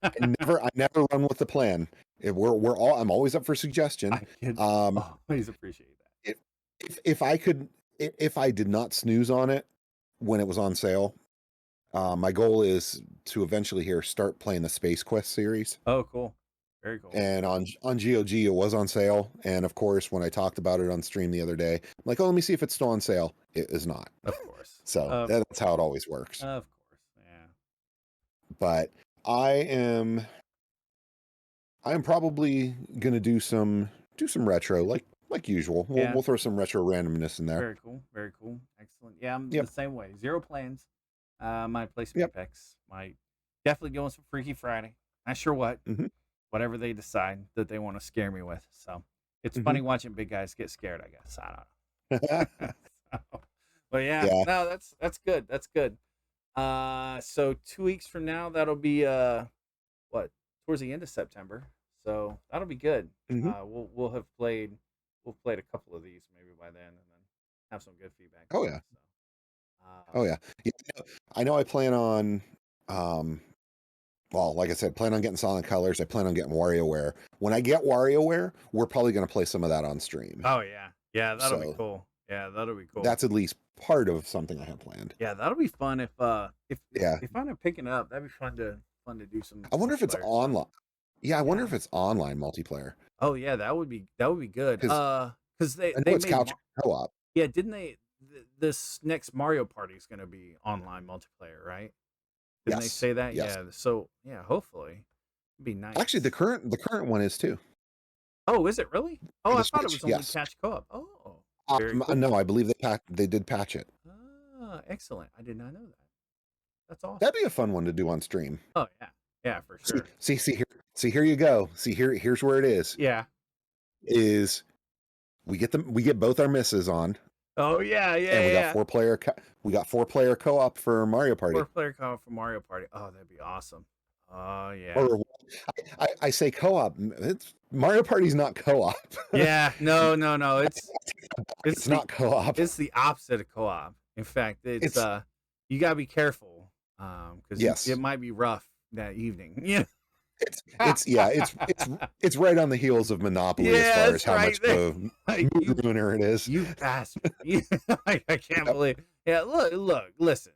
I never run with the plan. I'm always up for suggestion. I can Um, always appreciate that. if if I could, if I did not snooze on it when it was on sale, my goal is to eventually here start playing the Space Quest series. Oh, cool. Very cool. And on GOG, it was on sale. And of course, when I talked about it on stream the other day, I'm like, oh, let me see if it's still on sale. It is not. Of course. So that's how it always works. Of course. Yeah. But I am probably gonna do some retro like usual. We'll throw some retro randomness in there. Very cool. Very cool. Excellent. Yeah, I'm Yep. the same way. Zero plans. Might play some Yep. Apex. Might definitely go on some Freaky Friday. Not sure what. Mhm. Whatever they decide that they want to scare me with. So it's Mhm. funny watching big guys get scared, I guess. I don't know. So, but yeah, Yeah. no, that's good. That's good. So 2 weeks from now, that'll be what towards the end of September. So that'll be good. Mhm. We'll played a couple of these maybe by then, and then have some good feedback. Oh yeah. So, Oh yeah. Yeah. I know I plan on well, like I said, plan on getting Solid Colors. I plan on getting WarioWare. When I get WarioWare, we're probably going to play some of that on stream. oh yeah, yeah, that'll be So cool. Yeah, that'll be cool. that's at least part of something I have planned. Yeah, that'll be fun if Yeah. if I end up picking it up, that'd be fun to do some. I wonder if it's multiplayer stuff. online. Yeah, I wonder Yeah. if it's online multiplayer. Oh yeah, that would be good. Because I know they it's made couch co-op. yeah, didn't they? This next Mario Party is going to be online multiplayer, right? Didn't they Yes. say that? Yes. Yeah. So yeah, hopefully, it'd be nice. Actually, the current one is too. Oh, is it really? Oh, For I the thought it Switch, was only yes. catch co-op. Oh, very cool. No, I believe they did patch it. Ah, excellent. I did not know that. That's awesome. That'd be a fun one to do on stream. Oh yeah, yeah, for sure. See here you go. Here's where it is. Yeah. Is we get both our misses on, Oh yeah, yeah, and we yeah. got 4-player co-op for Mario Party. 4-player co-op for Mario Party. Oh, that'd be awesome. Oh yeah. Or I say co-op. It's Mario Party's not co-op. Yeah. No. It's not co-op. It's the opposite of co-op. In fact, it's you gotta be careful because Yes. it might be rough that evening. Yeah. It's right on the heels of Monopoly as far as how much of a mood ruiner it is. You bastard! I can't believe. Yeah, look, listen,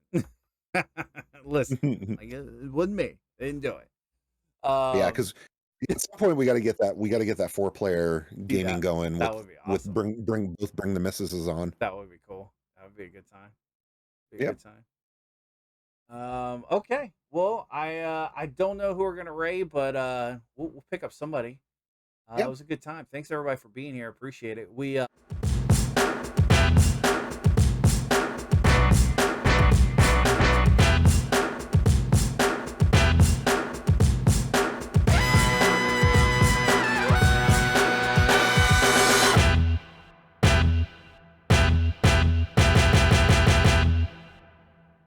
listen. Like it wasn't me. They didn't do it. Yeah, because at some point we got to get that 4-player gaming going. That would be awesome. With bring the missuses on. That would be cool. That would be a good time. Yep. Good time. Okay. Well, I don't know who we're gonna raid, but we'll pick up somebody. It was a good time. Thanks everybody for being here. Appreciate it. We